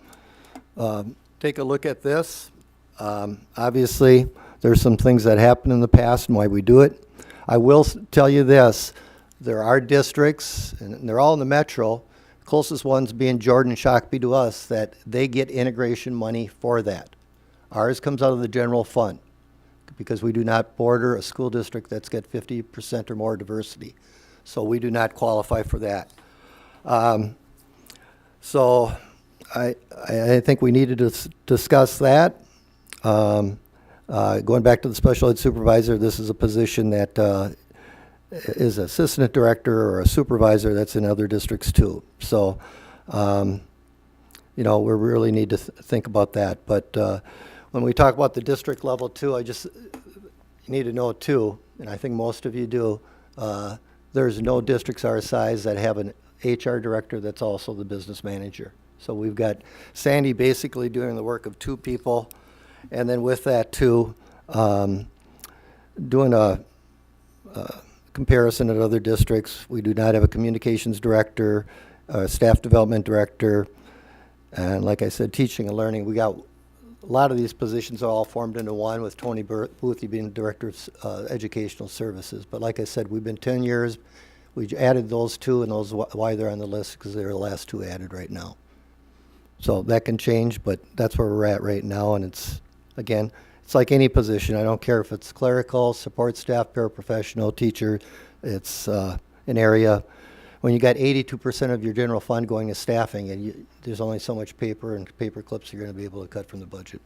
take a look at this. Obviously, there's some things that happened in the past and why we do it. I will tell you this. There are districts, and they're all in the metro, closest ones being Jordan and Shakopee to us, that they get integration money for that. Ours comes out of the general fund because we do not border a school district that's got 50% or more diversity. So we do not qualify for that. So I think we needed to discuss that. Going back to the special ed supervisor, this is a position that is assistant director or a supervisor that's in other districts too. So, you know, we really need to think about that. But when we talk about the district level too, you need to know too, and I think most of you do, there's no districts our size that have an HR director that's also the business manager. So we've got Sandy basically doing the work of two people, and then with that too, doing a comparison at other districts. We do not have a communications director, a staff development director, and like I said, teaching and learning. We got a lot of these positions are all formed into one, with Tony Boothie being director of educational services. But like I said, we've been 10 years. We added those two, and those why they're on the list, because they're the last two added right now. So that can change, but that's where we're at right now. And it's, again, it's like any position. I don't care if it's clerical, support staff, paraprofessional, teacher. It's an area. When you got 82% of your general fund going to staffing, and there's only so much paper and paper clips you're going to be able to cut from the budget.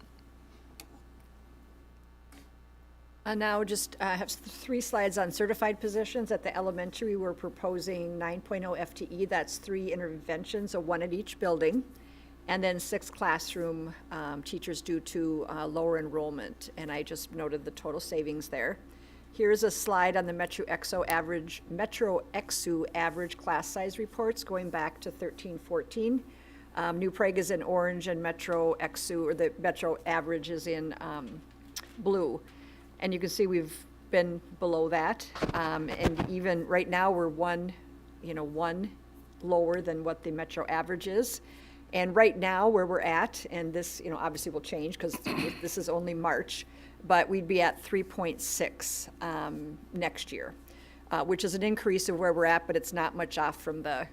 Now just have 3 slides on certified positions. At the elementary, we're proposing 9.0 FTE. That's 3 interventions, so 1 at each building. And then 6 classroom teachers due to lower enrollment. And I just noted the total savings there. Here's a slide on the Metro EXU average class size reports going back to 13-14. New Prague is in orange, and Metro EXU, or the Metro average, is in blue. And you can see we've been below that. And even right now, we're one lower than what the Metro average is. And right now, where we're at, and this, obviously will change because this is only March, but we'd be at 3.6 next year, which is an increase of where we're at, but it's not much off from the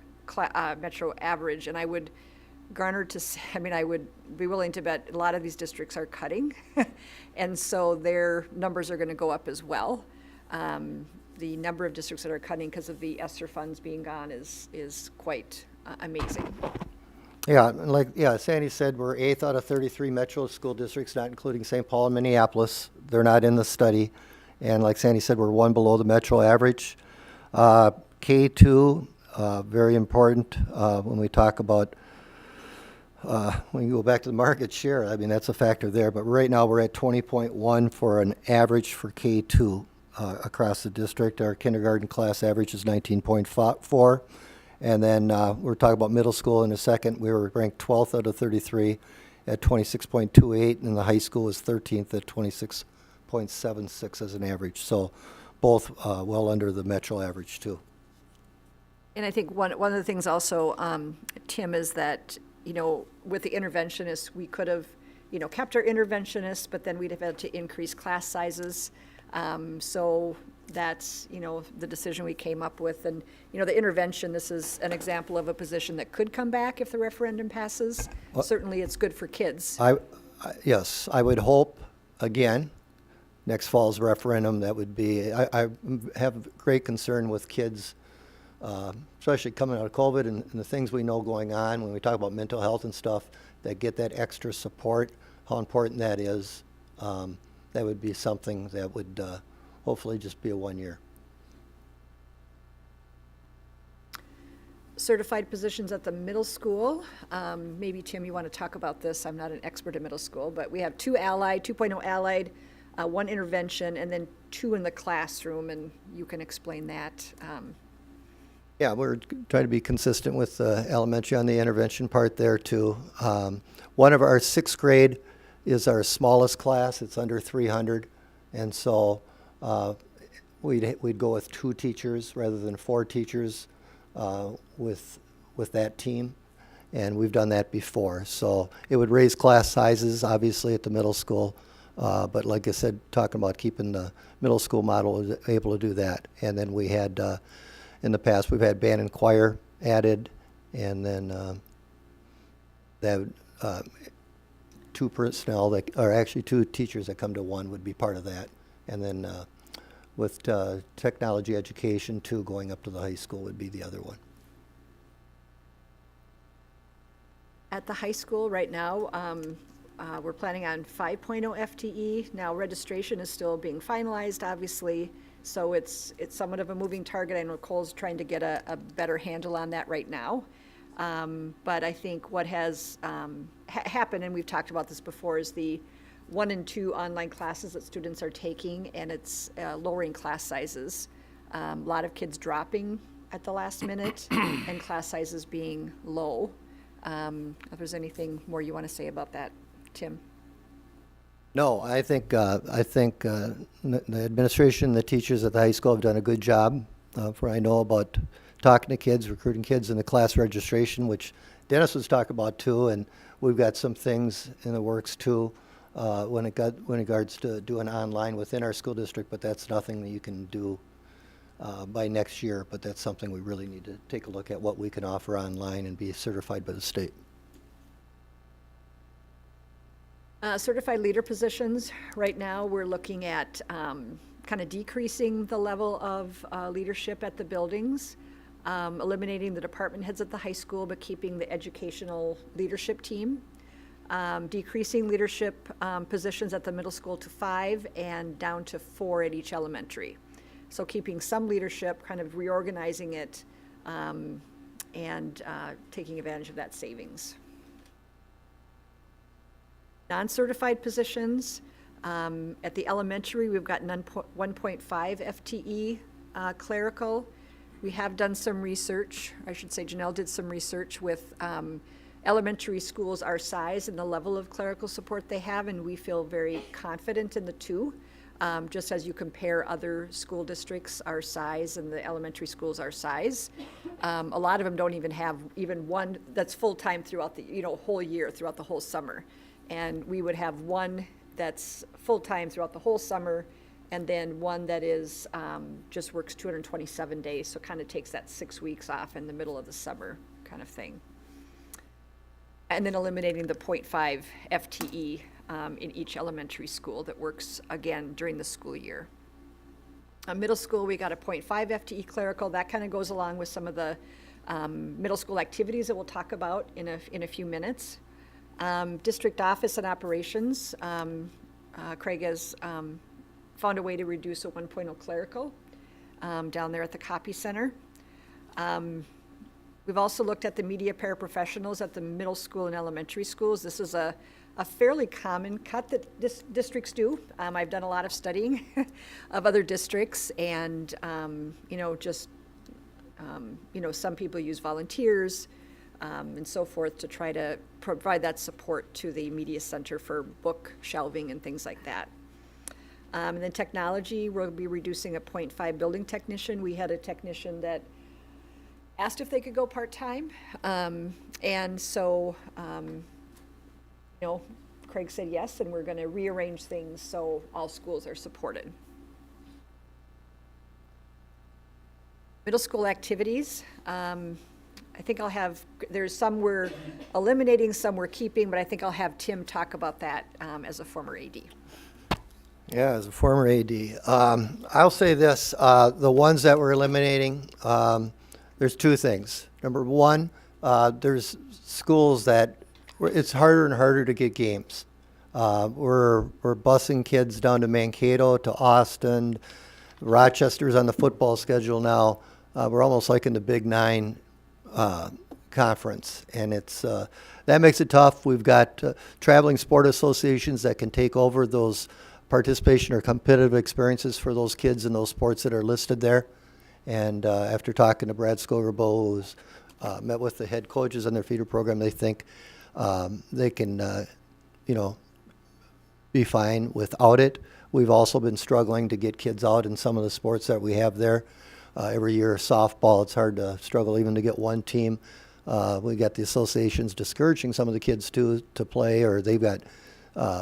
Metro average. And I would I would be willing to bet a lot of these districts are cutting, and so their numbers are going to go up as well. The number of districts that are cutting because of the ESSER funds being gone is quite amazing. Yeah, Sandy said we're 8th out of 33 metro school districts, not including St. Paul and Minneapolis. They're not in the study. And like Sandy said, we're 1 below the metro average. K2, very important when we talk about, when you go back to the market share, I mean, that's a factor there. But right now we're at 20.1 for an average for K2 across the district. Our kindergarten class average is 19.4. And then we're talking about middle school in a second. We were ranked 12th out of 33 at 26.28, and the high school is 13th at 26.76 as an average. So both well under the metro average too. And I think one of the things also, Tim, is that, with the interventionists, we could have, kept our interventionists, but then we'd have had to increase class sizes. So, that's, the decision we came up with. And, the intervention, this is an example of a position that could come back if the referendum passes. Certainly, it's good for kids. Yes, I would hope, again, next fall's referendum, that would be, I have great concern with kids, especially coming out of COVID and the things we know going on when we talk about mental health and stuff, that get that extra support, how important that is. That would be something that would hopefully just be a 1 year. Certified positions at the middle school. Maybe, Tim, you want to talk about this. I'm not an expert in middle school, but we have 2 allied, 2.0 allied, 1 intervention, and then 2 in the classroom, and you can explain that. Yeah, we're trying to be consistent with elementary on the intervention part there too. One of our 6th grade is our smallest class. It's under 300, and so we'd go with 2 teachers rather than 4 teachers with that team, and we've done that before. So it would raise class sizes, obviously, at the middle school, but like I said, talking about keeping the middle school model, able to do that. And then we had, in the past, we've had band and choir added, and then that 2 personnel that, or actually 2 teachers that come to 1 would be part of that. And then with technology education, 2 going up to the high school would be the other one. At the high school right now, we're planning on 5.0 FTE. Now, registration is still being finalized, obviously, so it's somewhat of a moving target. I know Cole's trying to get a better handle on that right now. But I think what has happened, and we've talked about this before, is the 1 and 2 online classes that students are taking, and it's lowering class sizes. A lot of kids dropping at the last minute and class sizes being low. If there's anything more you want to say about that, Tim? No, I think the administration, the teachers at the high school have done a good job. For I know about talking to kids, recruiting kids in the class registration, which Dennis was talking about too, and we've got some things in the works too when it regards to doing online within our school district, but that's nothing that you can do by next year, but that's something we really need to take a look at, what we can offer online and be certified by the state. Certified leader positions, right now we're looking at kind of decreasing the level of leadership at the buildings, eliminating the department heads at the high school, but keeping the educational leadership team, decreasing leadership positions at the middle school to 5 and down to 4 at each elementary. So keeping some leadership, kind of reorganizing it, and taking advantage of that savings. Non-certified positions, at the elementary, we've got 1.5 FTE clerical. We have done some research, I should say Janelle did some research with elementary schools our size and the level of clerical support they have, and we feel very confident in the 2. Just as you compare other school districts our size and the elementary schools our size. A lot of them don't even have even 1 that's full-time throughout the whole year, throughout the whole summer. And we would have 1 that's full-time throughout the whole summer, and then 1 that is just works 227 days, so kind of takes that 6 weeks off in the middle of the summer kind of thing. And then eliminating the 0.5 FTE in each elementary school that works, again, during the school year. Middle school, we got a 0.5 FTE clerical. That kind of goes along with some of the middle school activities that we'll talk about in a few minutes. District office and operations, Craig has found a way to reduce a 1.0 clerical down there at the copy center. We've also looked at the media paraprofessionals at the middle school and elementary schools. This is a fairly common cut that districts do. I've done a lot of studying of other districts, and some people use volunteers and so forth to try to provide that support to the media center for book shelving and things like that. And then technology, we'll be reducing a 0.5 building technician. We had a technician that asked if they could go part-time, and so Craig said yes, and we're going to rearrange things so all schools are supported. Middle school activities, I think I'll have, there's some we're eliminating, some we're keeping, but I think I'll have Tim talk about that as a former AD. Yeah, as a former AD, I'll say this, the ones that we're eliminating, there's two things. Number one, there's schools that it's harder and harder to get games. We're busing kids down to Mankato, to Austin. Rochester's on the football schedule now. We're almost like in the Big Nine conference, and it's that makes it tough. We've got traveling sport associations that can take over those participation or competitive experiences for those kids in those sports that are listed there. And after talking to Brad Skogerbo, who's met with the head coaches on their feeder program, they think they can, be fine without it. We've also been struggling to get kids out in some of the sports that we have there. Every year, softball, it's hard to struggle even to get one team. We got the associations discouraging some of the kids to play, or they've got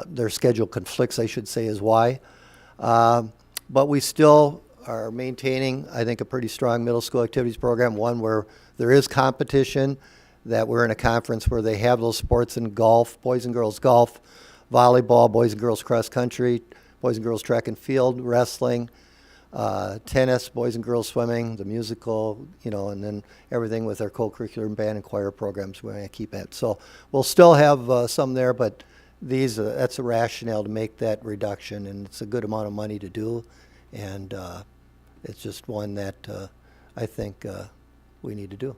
their schedule conflicts, I should say, is why. But we still are maintaining, I think, a pretty strong middle school activities program, one where there is competition, that we're in a conference where they have those sports in golf, boys and girls golf, volleyball, boys and girls cross country, boys and girls track and field, wrestling, tennis, boys and girls swimming, the musical, and then everything with our co-curricular band and choir programs we're going to keep it. So we'll still have some there, but that's a rationale to make that reduction, and it's a good amount of money to do, and it's just one that I think we need to do.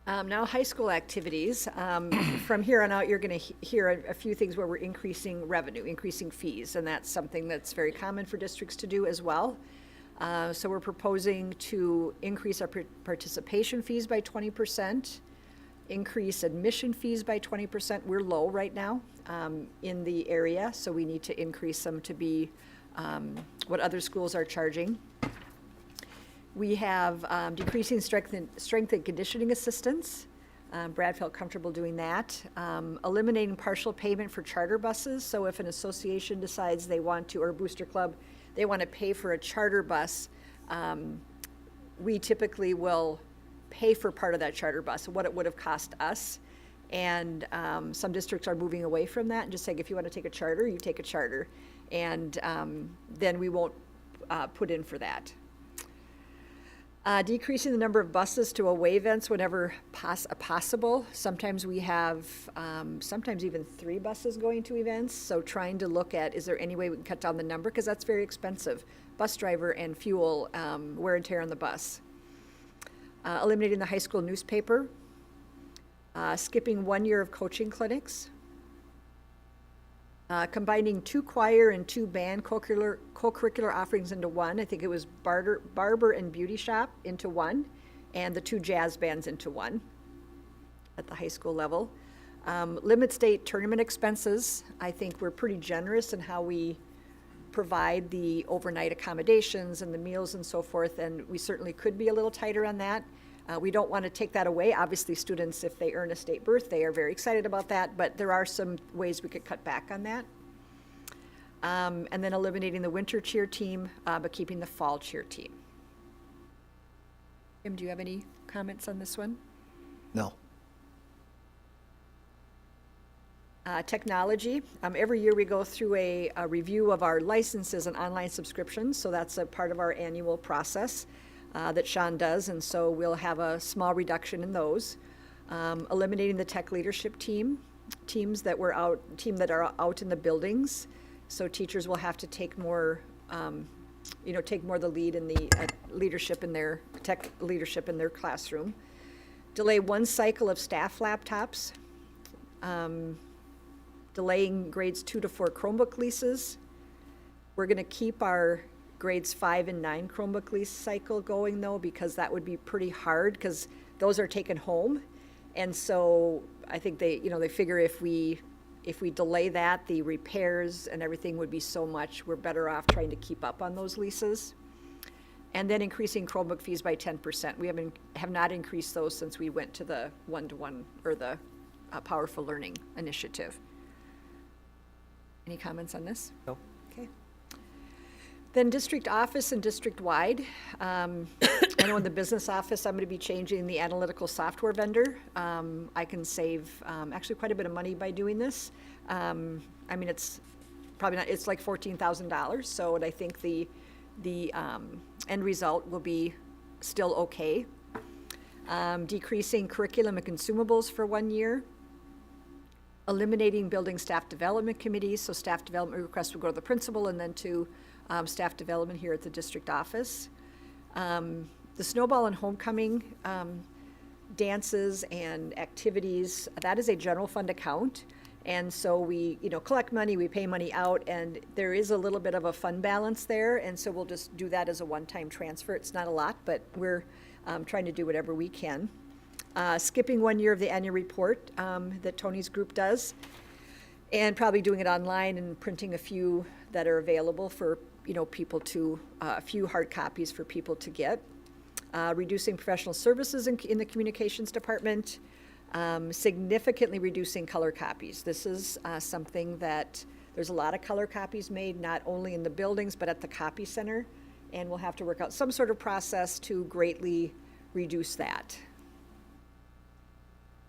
Now, high school activities. From here on out, you're going to hear a few things where we're increasing revenue, increasing fees, and that's something that's very common for districts to do as well. So we're proposing to increase our participation fees by 20%, increase admission fees by 20%. We're low right now in the area, so we need to increase them to be what other schools are charging. We have decreasing strength and conditioning assistance. Brad felt comfortable doing that. Eliminating partial payment for charter buses. So if an association decides they want to, or a booster club, they want to pay for a charter bus, we typically will pay for part of that charter bus, what it would have cost us. And some districts are moving away from that and just saying, if you want to take a charter, you take a charter. And then we won't put in for that. Decreasing the number of buses to away events whenever possible. Sometimes we have, sometimes even 3 buses going to events. So trying to look at, is there any way we can cut down the number? Because that's very expensive. Bus driver and fuel, wear and tear on the bus. Eliminating the high school newspaper. Skipping 1 year of coaching clinics. Combining 2 choir and 2 band co-curricular offerings into one. I think it was barber and beauty shop into one, and the 2 jazz bands into one at the high school level. Limit state tournament expenses. I think we're pretty generous in how we provide the overnight accommodations and the meals and so forth, and we certainly could be a little tighter on that. We don't want to take that away. Obviously, students, if they earn a state berth, they are very excited about that, but there are some ways we could cut back on that. And then eliminating the winter cheer team, but keeping the fall cheer team. Tim, do you have any comments on this one? No. Technology. Every year we go through a review of our licenses and online subscriptions, so that's a part of our annual process. That Sean does, and so we'll have a small reduction in those. Eliminating the tech leadership teams that are out in the buildings, so teachers will have to take more, take more of the lead in the leadership in their tech leadership in their classroom. Delay 1 cycle of staff laptops. Delaying grades 2 to 4 Chromebook leases. We're going to keep our grades 5 and 9 Chromebook lease cycle going though, because that would be pretty hard because those are taken home. And so I think they figure if we delay that, the repairs and everything would be so much, we're better off trying to keep up on those leases. And then increasing Chromebook fees by 10%. We have not increased those since we went to the one-to-one or the Powerful Learning Initiative. Any comments on this? No. Okay. Then district office and district-wide. I know in the business office, I'm going to be changing the analytical software vendor. I can save actually quite a bit of money by doing this. I mean, it's probably not, it's like $14,000, so I think the end result will be still okay. Decreasing curriculum and consumables for 1 year. Eliminating building staff development committees, so staff development requests will go to the principal and then to staff development here at the district office. The Snowball and Homecoming dances and activities, that is a general fund account. And so we, collect money, we pay money out, and there is a little bit of a fund balance there, and so we'll just do that as a one-time transfer. It's not a lot, but we're trying to do whatever we can. Skipping 1 year of the annual report that Tony's group does, and probably doing it online and printing a few that are available for people to, a few hard copies for people to get. Reducing professional services in the communications department. Significantly reducing color copies. This is something that there's a lot of color copies made, not only in the buildings, but at the copy center, and we'll have to work out some sort of process to greatly reduce that.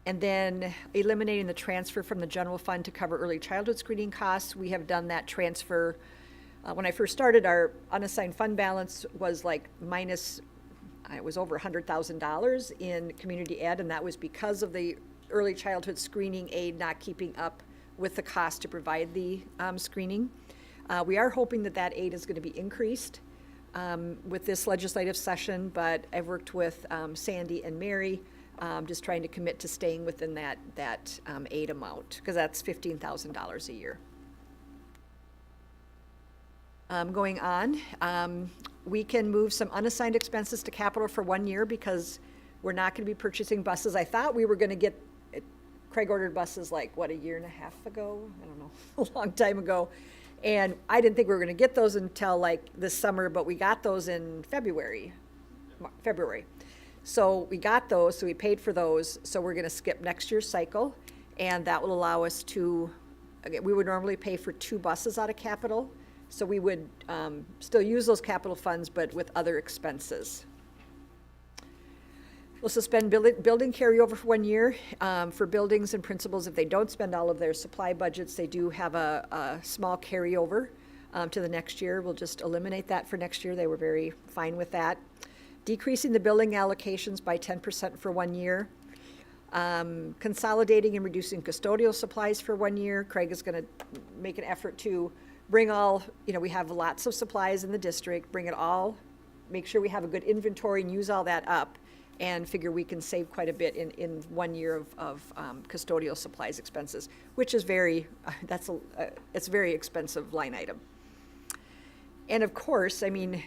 And then eliminating the transfer from the general fund to cover early childhood screening costs. We have done that transfer. When I first started, our unassigned fund balance was like minus, it was over $100,000 in community ed, and that was because of the early childhood screening aid not keeping up with the cost to provide the screening. We are hoping that that aid is going to be increased with this legislative session, but I've worked with Sandy and Mary, just trying to commit to staying within that aid amount, because that's $15,000 a year. Going on, we can move some unassigned expenses to capital for 1 year because we're not going to be purchasing buses. I thought we were going to get, Craig ordered buses like, what, a year and a half ago? I don't know, a long time ago. And I didn't think we were going to get those until like this summer, but we got those in February. So we got those, so we paid for those. So we're going to skip next year's cycle, and that will allow us to, again, we would normally pay for 2 buses out of capital. So we would still use those capital funds, but with other expenses. We'll suspend building carryover for 1 year. For buildings and principals, if they don't spend all of their supply budgets, they do have a small carryover to the next year. We'll just eliminate that for next year. They were very fine with that. Decreasing the building allocations by 10% for 1 year. Consolidating and reducing custodial supplies for 1 year. Craig is going to make an effort to bring all, we have lots of supplies in the district, bring it all, make sure we have a good inventory and use all that up, and figure we can save quite a bit in 1 year of custodial supplies expenses, which is it's a very expensive line item. And of course, I mean,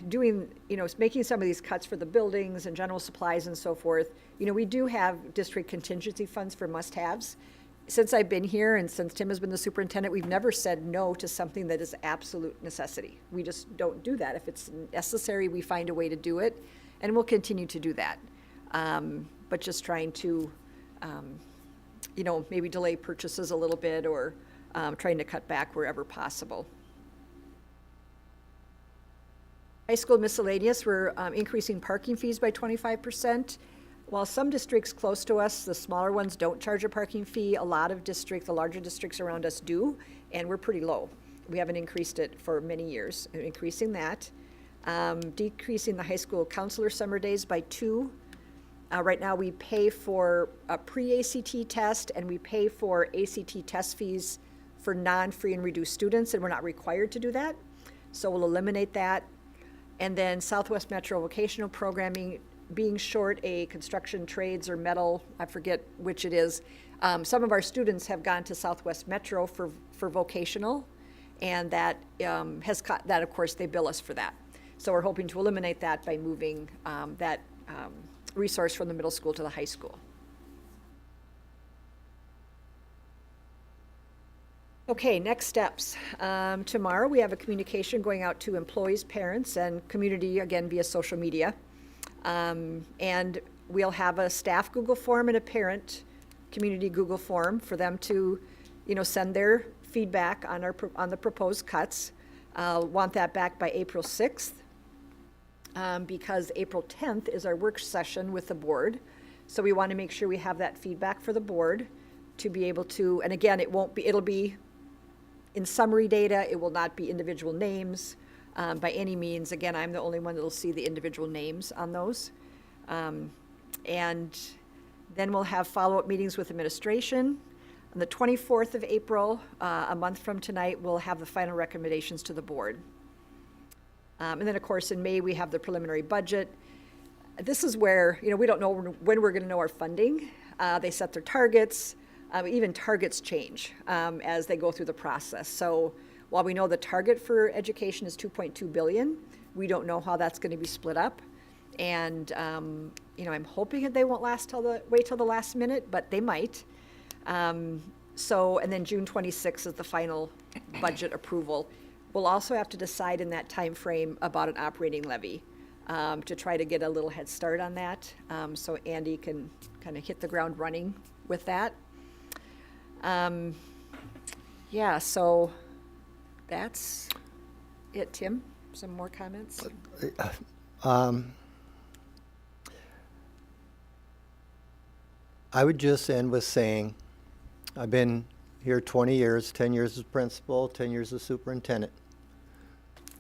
making some of these cuts for the buildings and general supplies and so forth, we do have district contingency funds for must-haves. Since I've been here and since Tim has been the superintendent, we've never said no to something that is absolute necessity. We just don't do that. If it's necessary, we find a way to do it, and we'll continue to do that. But just trying to, maybe delay purchases a little bit, or trying to cut back wherever possible. High school miscellaneous, we're increasing parking fees by 25%. While some districts close to us, the smaller ones, don't charge a parking fee, a lot of the larger districts around us do, and we're pretty low. We haven't increased it for many years. Increasing that. Decreasing the high school counselor summer days by 2. Right now we pay for a pre-ACT test, and we pay for ACT test fees for non-free and reduced students, and we're not required to do that. So we'll eliminate that. And then Southwest Metro vocational programming, being short a construction trades or metal, I forget which it is. Some of our students have gone to Southwest Metro for vocational, and that that of course they bill us for that. So we're hoping to eliminate that by moving that resource from the middle school to the high school. Okay, next steps. Tomorrow we have a communication going out to employees, parents, and community, again via social media. And we'll have a staff Google form and a parent community Google form for them to, send their feedback on the proposed cuts. Want that back by April 6th, because April 10th is our work session with the board. So we want to make sure we have that feedback for the board to be able to, and again, it'll be in summary data, it will not be individual names by any means. Again, I'm the only one that'll see the individual names on those. And then we'll have follow-up meetings with administration. On the 24th of April, a month from tonight, we'll have the final recommendations to the board. And then, of course, in May, we have the preliminary budget. This is where, we don't know when we're going to know our funding. They set their targets. Even targets change as they go through the process. So while we know the target for education is $2.2 billion, we don't know how that's going to be split up. And, I'm hoping that they won't wait till the last minute, but they might. And then June 26th is the final budget approval. We'll also have to decide in that time frame about an operating levy to try to get a little head start on that. So Andy can kind of hit the ground running with that. Yeah, so that's it. Tim, some more comments? I would just end with saying, I've been here 20 years, 10 years as principal, 10 years as superintendent.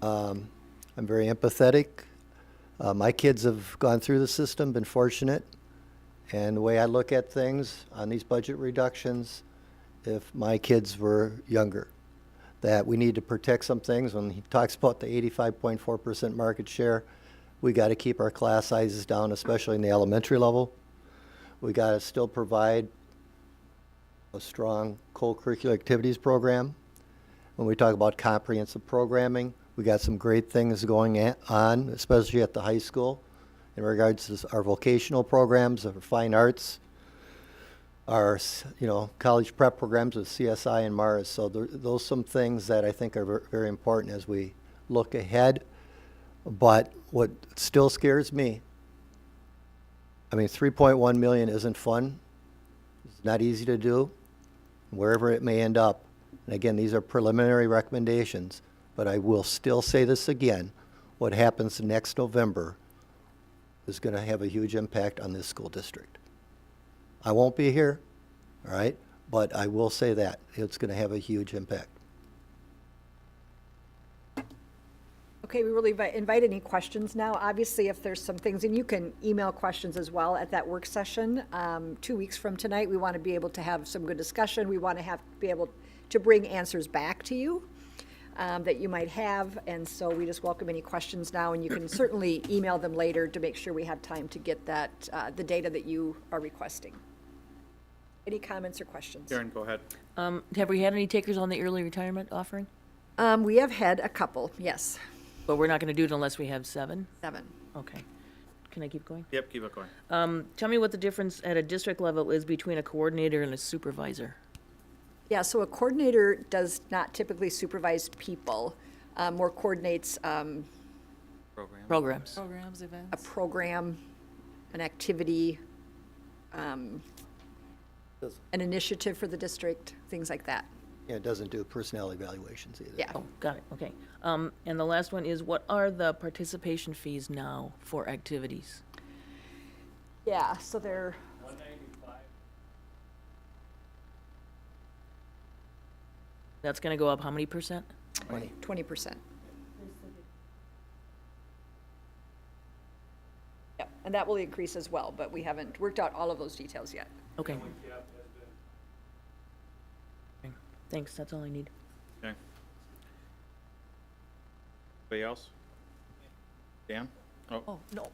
I'm very empathetic. My kids have gone through the system, been fortunate. And the way I look at things on these budget reductions, if my kids were younger, that we need to protect some things. When he talks about the 85.4% market share, we got to keep our class sizes down, especially in the elementary level. We got to still provide a strong co-curricular activities program. When we talk about comprehensive programming, we got some great things going on, especially at the high school, in regards to our vocational programs, our fine arts, our college prep programs with CSI and Mars. So those are some things that I think are very important as we look ahead. But what still scares me, 3.1 million isn't fun. It's not easy to do, wherever it may end up. And again, these are preliminary recommendations, but I will still say this again. What happens next November is going to have a huge impact on this school district. I won't be here, all right, but I will say that. It's going to have a huge impact. Okay, we really invite any questions now. Obviously, if there's some things, and you can email questions as well at that work session. 2 weeks from tonight, we want to be able to have some good discussion. We want to be able to bring answers back to you that you might have. And so we just welcome any questions now, and you can certainly email them later to make sure we have time to get that, the data that you are requesting. Any comments or questions? Karen, go ahead. Have we had any takers on the early retirement offering? We have had a couple, yes. But we're not going to do it unless we have 7? 7. Okay. Can I keep going? Yep, keep it going. Tell me what the difference at a district level is between a coordinator and a supervisor. Yeah, so a coordinator does not typically supervise people, more coordinates Programs. Programs, events. a program, an activity, an initiative for the district, things like that. Yeah, it doesn't do personnel evaluations either. Yeah. Oh, got it, okay. And the last one is, what are the participation fees now for activities? Yeah, so they're. That's going to go up how many percent? 20%. Yep, and that will increase as well, but we haven't worked out all of those details yet. Okay. Thanks, that's all I need. Okay. Anybody else? Dan? Oh, no.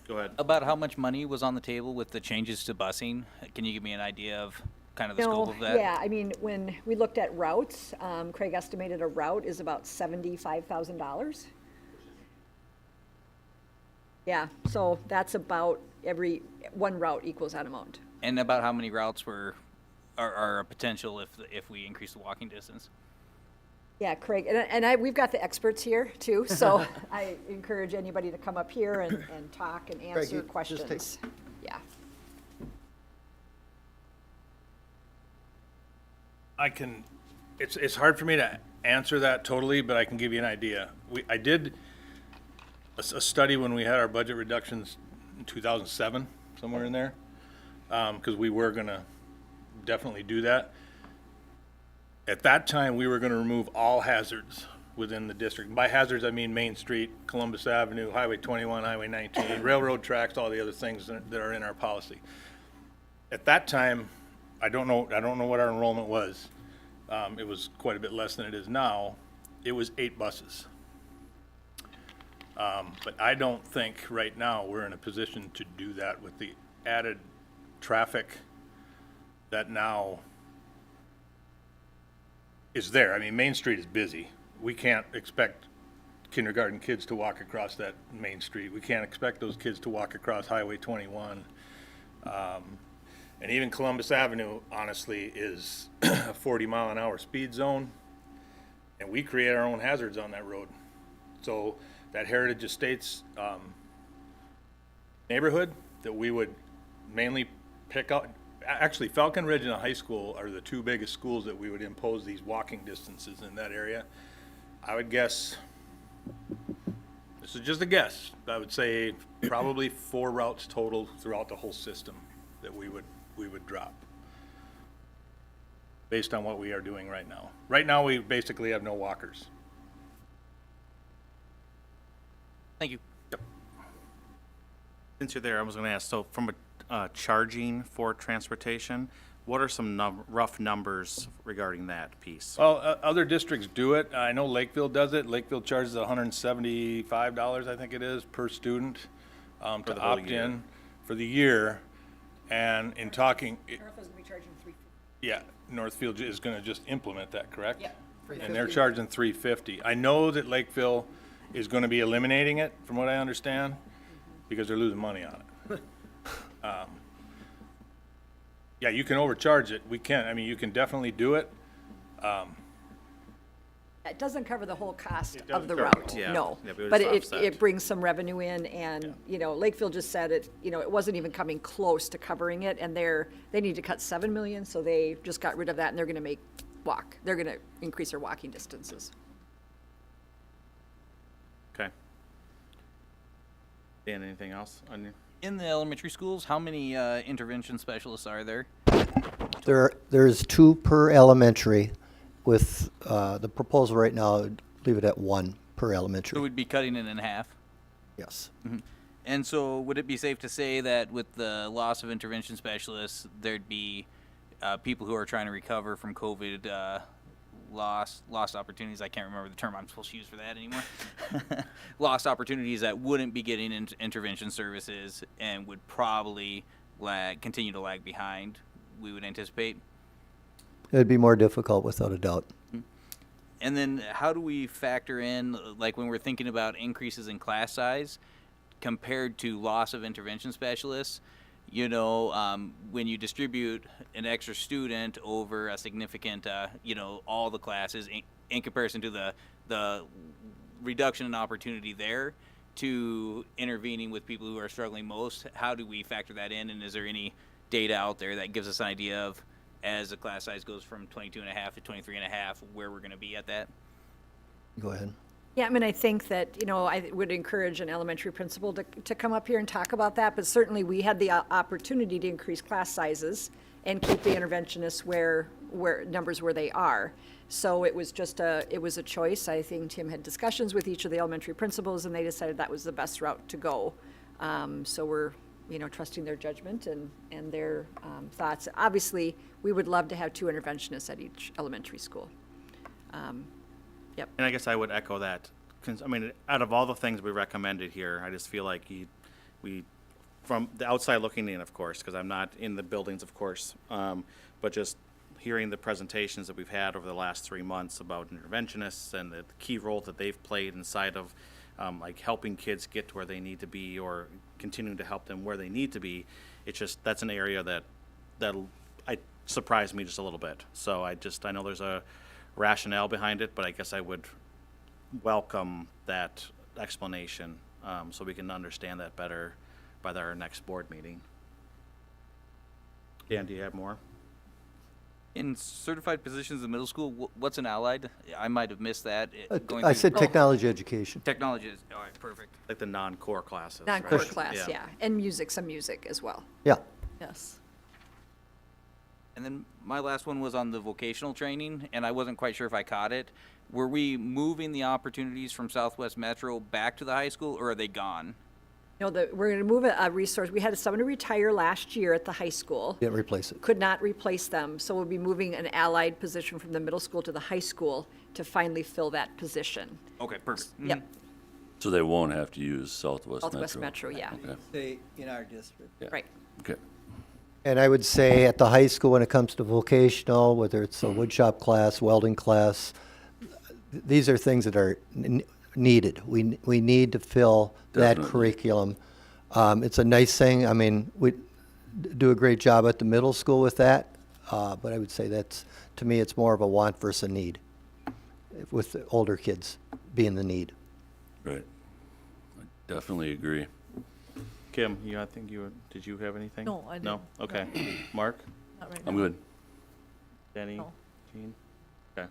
Go ahead. About how much money was on the table with the changes to busing? Can you give me an idea of kind of the scope of that? Yeah, I mean, when we looked at routes, Craig estimated a route is about $75,000. Yeah, so that's about one route equals that amount. And about how many routes are a potential if we increase the walking distance? Yeah, Craig, and we've got the experts here too, so I encourage anybody to come up here and talk and answer you just questions. Yeah. I can It's hard for me to answer that totally, but I can give you an idea. I did a study when we had our budget reductions in 2007, somewhere in there, because we were gonna definitely do that. At that time, we were gonna remove all hazards within the district. By hazards, I mean Main Street, Columbus Avenue, Highway 21, Highway 19, railroad tracks, all the other things that are in our policy. At that time, I don't know what our enrollment was. It was quite a bit less than it is now. It was 8 buses. But I don't think right now we're in a position to do that with the added traffic that now is there. I mean, Main Street is busy. We can't expect kindergarten kids to walk across that Main Street. We can't expect those kids to walk across Highway 21. And even Columbus Avenue, honestly, is a 40-mile-an-hour speed zone, and we create our own hazards on that road. So that Heritage Estates neighborhood that we would mainly pick out, actually Falcon Ridge and a high school are the 2 biggest schools that we would impose these walking distances in that area. I would guess, this is just a guess, I would say probably 4 routes total throughout the whole system that we would drop based on what we are doing right now. Right now, we basically have no walkers. Thank you. Yep. Since you're there, I was going to ask, so from a charging for transportation, what are some rough numbers regarding that piece? Well, other districts do it. I know Lakeville does it. Lakeville charges $175, I think it is, per student to the whole opt year. in for the year. And in talking, Northfield's gonna be charging $350. yeah, Northfield is going to just implement that, correct? Yeah. And they're charging $350. I know that Lakeville is going to be eliminating it, from what I understand, because they're losing money on it. Yeah, you can overcharge it. We can. I mean, you can definitely do it. It doesn't cover the whole cost It of the doesn't cover route, it. Yeah. no. Yeah, but it But was offset. it brings some revenue in, and, you know, Lakeville just said it, you know, it wasn't even coming close to covering it, and they need to cut 7 million, so they just got rid of that, and they're gonna they're gonna increase their walking distances. Okay. Dan, anything else on your? In the elementary schools, how many intervention specialists are there? There's 2 per elementary, with the proposal right now, I'd leave it at 1 per So elementary. we'd be cutting it in half. Yes. And so would it be safe to say that with the loss of intervention specialists, there'd be people who are trying to recover from COVID lost opportunities? I can't remember the term I'm supposed to use for that anymore. Lost opportunities that wouldn't be getting intervention services and would probably continue to lag behind, we would anticipate. It'd be more difficult without a doubt. And then how do we factor in, like when we're thinking about increases in class size compared to loss of intervention specialists, you know, when you distribute an extra student over a significant, you know, all the classes in comparison to the reduction in opportunity there to intervening with people who are struggling most, how do we factor that in? And is there any data out there that gives us an idea of, as the class size goes from 22.5 to 23.5, where we're going to be at that? Go ahead. Yeah, I mean, I think that, you know, I would encourage an elementary principal to come up here and talk about that, but certainly we had the opportunity to increase class sizes and keep the interventionists where numbers where they are. So it was just it was a choice. I think Tim had discussions with each of the elementary principals, and they decided that was the best route to go. So we're, you know, trusting their judgment and their thoughts. Obviously, we would love to have 2 interventionists at each elementary school. Yep. And I guess I would echo that. I mean, out of all the things we recommended here, I just feel like we, from the outside looking in, of course, because I'm not in the buildings, of course, but just hearing the presentations that we've had over the last 3 months about interventionists and the key role that they've played inside of like helping kids get to where they need to be or continuing to help them where they need to be, it's just, that's an area that surprised me just a little bit. So I know there's a rationale behind it, but I guess I would welcome that explanation so we can understand that better by our next board meeting. Dan, do you have more? In certified positions in middle school, what's an allied? I might have missed that. Going I through- said technology education. Technology is, all right, perfect. Like the non-core classes. Non-core right? class, yeah. And music, some music as well. Yeah. Yes. And then my last one was on the vocational training, and I wasn't quite sure if I caught it. Were we moving the opportunities from Southwest Metro back to the high school, or are they gone? No, we're going to move a resource. We had someone to retire last year at the high school. Didn't replace it. Could not replace them, so we'll be moving an allied position from the middle school to the high school to finally fill that position. Okay, perfect. Yep, So they won't have to use Southwest Metro? Southwest Metro, yeah. Okay, Say, in our district. yeah. Right. Okay. And I would say at the high school, when it comes to vocational, whether it's a woodshop class, welding class, these are things that are needed. We need to fill that Definitely. curriculum. It's a nice thing. I mean, we do a great job at the middle school with that, but I would say that's, to me, it's more of a want versus a need, with the older kids being the need. Right. I definitely agree. Kim, I think did you have anything? No, I No? didn't. Okay. Mark? Not right I'm now. good. Denny? No. Jean? Okay.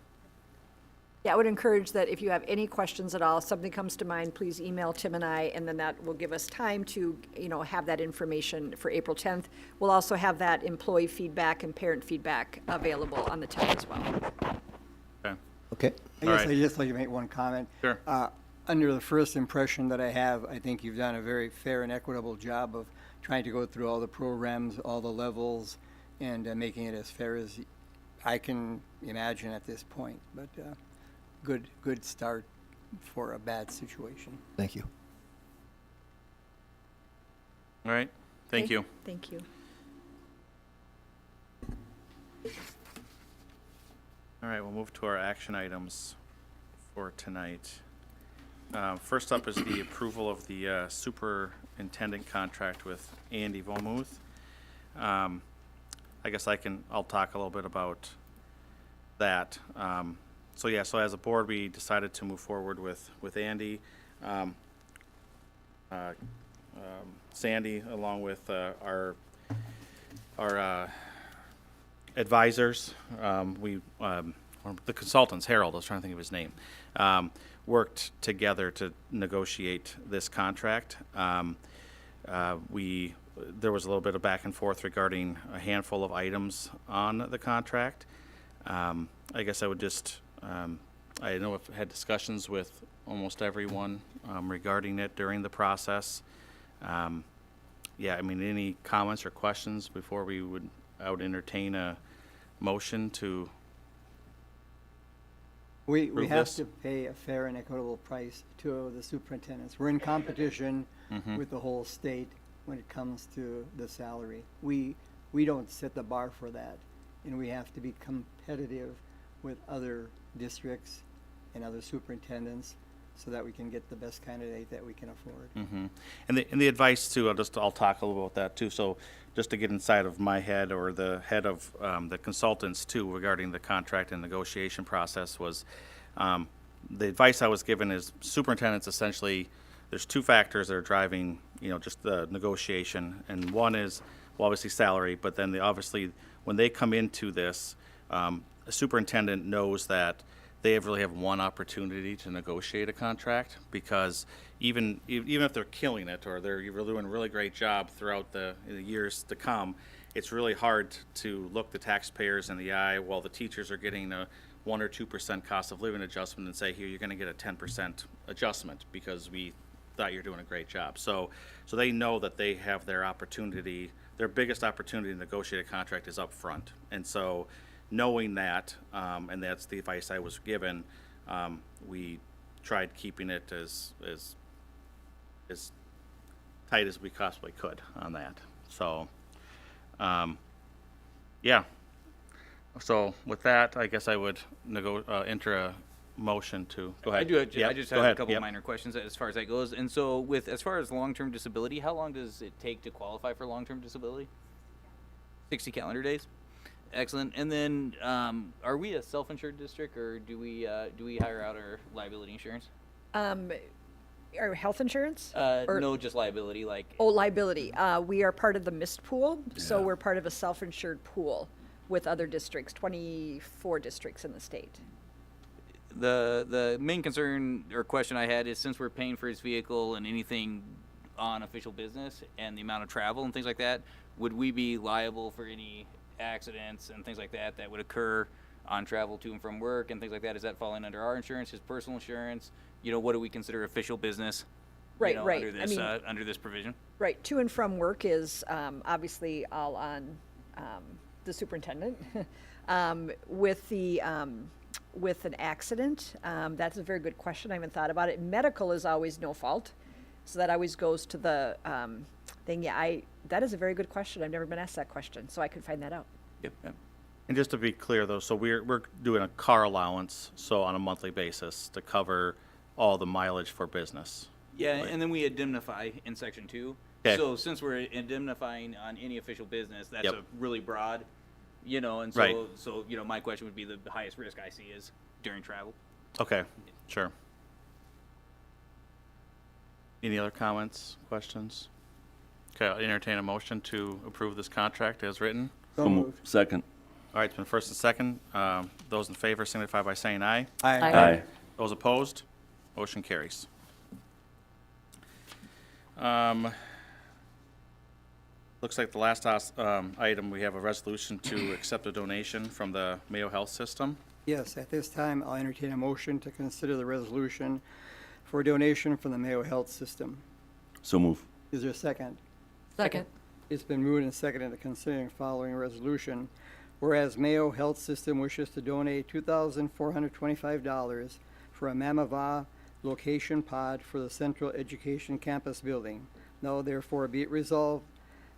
Yeah, I would encourage that if you have any questions at all, something comes to mind, please email Tim and I, and then that will give us time to, have that information for April 10th. We'll also have that employee feedback and parent feedback available on the 10th as well. Okay. Okay? I All guess right. I'd just like to make one comment. Sure. Under the first impression that I have, I think you've done a very fair and equitable job of trying to go through all the programs, all the levels, and making it as fair as I can imagine at this point. But good start for a bad situation. Thank you. All right. Thank you. Thank you. All right, we'll move to our action items for tonight. First up is the approval of the superintendent contract with Andy Vomuth. I guess I'll talk a little bit about that. So as a board, we decided to move forward with Andy. Sandy, along with our advisors, the consultants, Harold, I was trying to think of his name, worked together to negotiate this contract. There was a little bit of back and forth regarding a handful of items on the contract. I guess I would just, I know I've had discussions with almost everyone regarding it during the process. Any comments or questions before I would entertain a motion to We approve have this? to pay a fair and equitable price to the superintendents. We're in competition with the whole state when it comes to the salary. We don't set the bar for that, and we have to be competitive with other districts and other superintendents so that we can get the best candidate that we can afford. And the advice too, I'll talk a little about that too. So just to get inside of my head or the head of the consultants too regarding the contract and negotiation process was, the advice I was given is superintendents essentially, there's two factors that are driving, just the negotiation. And one is, well, obviously salary, but then obviously when they come into this, a superintendent knows that they really have one opportunity to negotiate a contract, because even if they're killing it or they're doing a really great job throughout the years to come, it's really hard to look the taxpayers in the eye while the teachers are getting a 1 or 2% cost of living adjustment and say, here, you're going to get a 10% adjustment because we thought you're doing a great job. So they know that they have their opportunity, their biggest opportunity to negotiate a contract is up front. And so knowing that, and that's the advice I was given, we tried keeping it as tight as we possibly could on that. So, So with that, I guess I would enter a motion to, go ahead. I just have a couple minor questions as far as that goes. And so as far as long-term disability, how long does it take to qualify for long-term disability? 60 calendar days? Excellent. And then, are we a self-insured district, or do we hire out our liability insurance? Our health insurance? No, just liability, like. Oh, liability. We are part of the MIST pool, so we're part of a self-insured pool. with other districts, 24 districts in the state. The main concern or question I had is, since we're paying for his vehicle and anything on official business and the amount of travel and things like that, would we be liable for any accidents and things like that that would occur on travel to and from work and things like that? Is that falling under our insurance, his personal insurance? You know, what do we consider official business? Right, you know, right. Under I this, mean- under this provision? Right, to and from work is obviously all on the superintendent. With an accident, that's a very good question. I haven't thought about it. Medical is always no fault, so that always goes to the thing. Yeah, that is a very good question. I've never been asked that question, so I could find that out. Yep, yep. And just to be clear, though, so we're doing a car allowance, so on a monthly basis, to cover all the mileage for business. Yeah, and then we indemnify in section 2. Okay. So since we're indemnifying on any official business, that's Yep. a really broad, you know, and so, Right. so, you know, my question would be the highest risk I see is during travel. Okay, sure. Any other comments, questions? Okay, I'll entertain a motion to approve this contract as written. So moved. Second. All right, it's been first and second. Those in favor signify by saying aye. Aye. Those opposed, motion carries. Looks like the last item, we have a resolution to accept a donation from the Mayo Health System. Yes, at this time, I'll entertain a motion to consider the resolution for donation from the Mayo Health System. So move. Is there a second? Second. It's been moved and seconded to consider following resolution. Whereas Mayo Health System wishes to donate $2,425 for a Mamava location pod for the Central Education Campus building. Now therefore be it resolved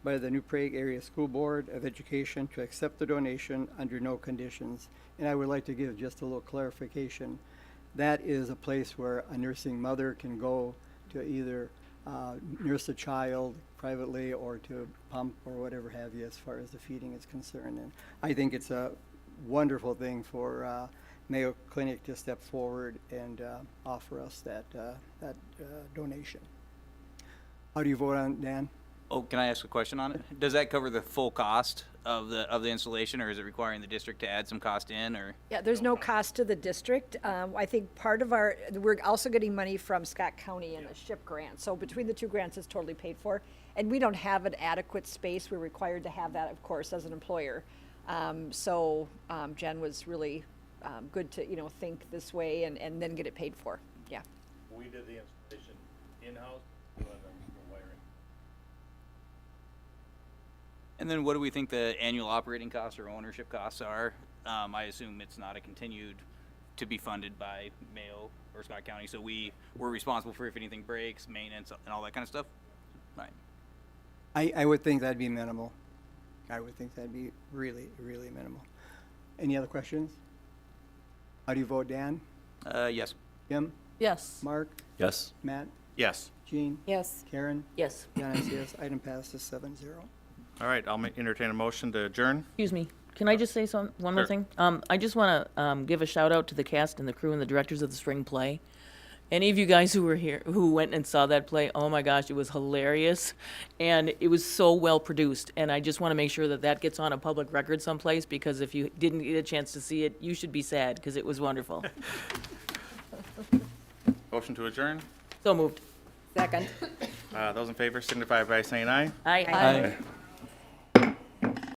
by the New Prague Area School Board of Education to accept the donation under no conditions. And I would like to give just a little clarification. That is a place where a nursing mother can go to either nurse a child privately or to pump or whatever have you as far as the feeding is concerned. And I think it's a wonderful thing for Mayo Clinic to step forward and offer us that donation. How do you vote on it, Dan? Oh, can I ask a question on it? Does that cover the full cost of the installation, or is it requiring the district to add some cost in, or? Yeah, there's no cost to the district. I think part of we're also getting money from Scott County in the SHIP grant. So between the two grants, it's totally paid for. And we don't have an adequate space. We're required to have that, of course, as an employer. Jen was really good to, think this way and then get it paid for. Yeah. We did the installation in-house, doing the wiring. And then what do we think the annual operating costs or ownership costs are? I assume it's not continued to be funded by Mayo or Scott County, so we're responsible for if anything breaks, maintenance, and all that kind of stuff? Right. I would think that'd be minimal. I would think that'd be really, really minimal. Any other questions? How do you vote, Dan? Yes. Kim? Yes. Mark? Yes. Matt? Yes. Jean? Yes. Karen? Yes. Dennis, yes. Item passes 7-0. All right, I'll entertain a motion to adjourn. Excuse me. Can I just say one more Sure. thing? I just want to give a shout out to the cast and the crew and the directors of the spring play. Any of you guys who were here, who went and saw that play, oh my gosh, it was hilarious. And it was so well produced. And I just want to make sure that that gets on a public record someplace, because if you didn't get a chance to see it, you should be sad, because it was wonderful. Motion to adjourn. So moved. Second. Those in favor signify by saying aye. Aye.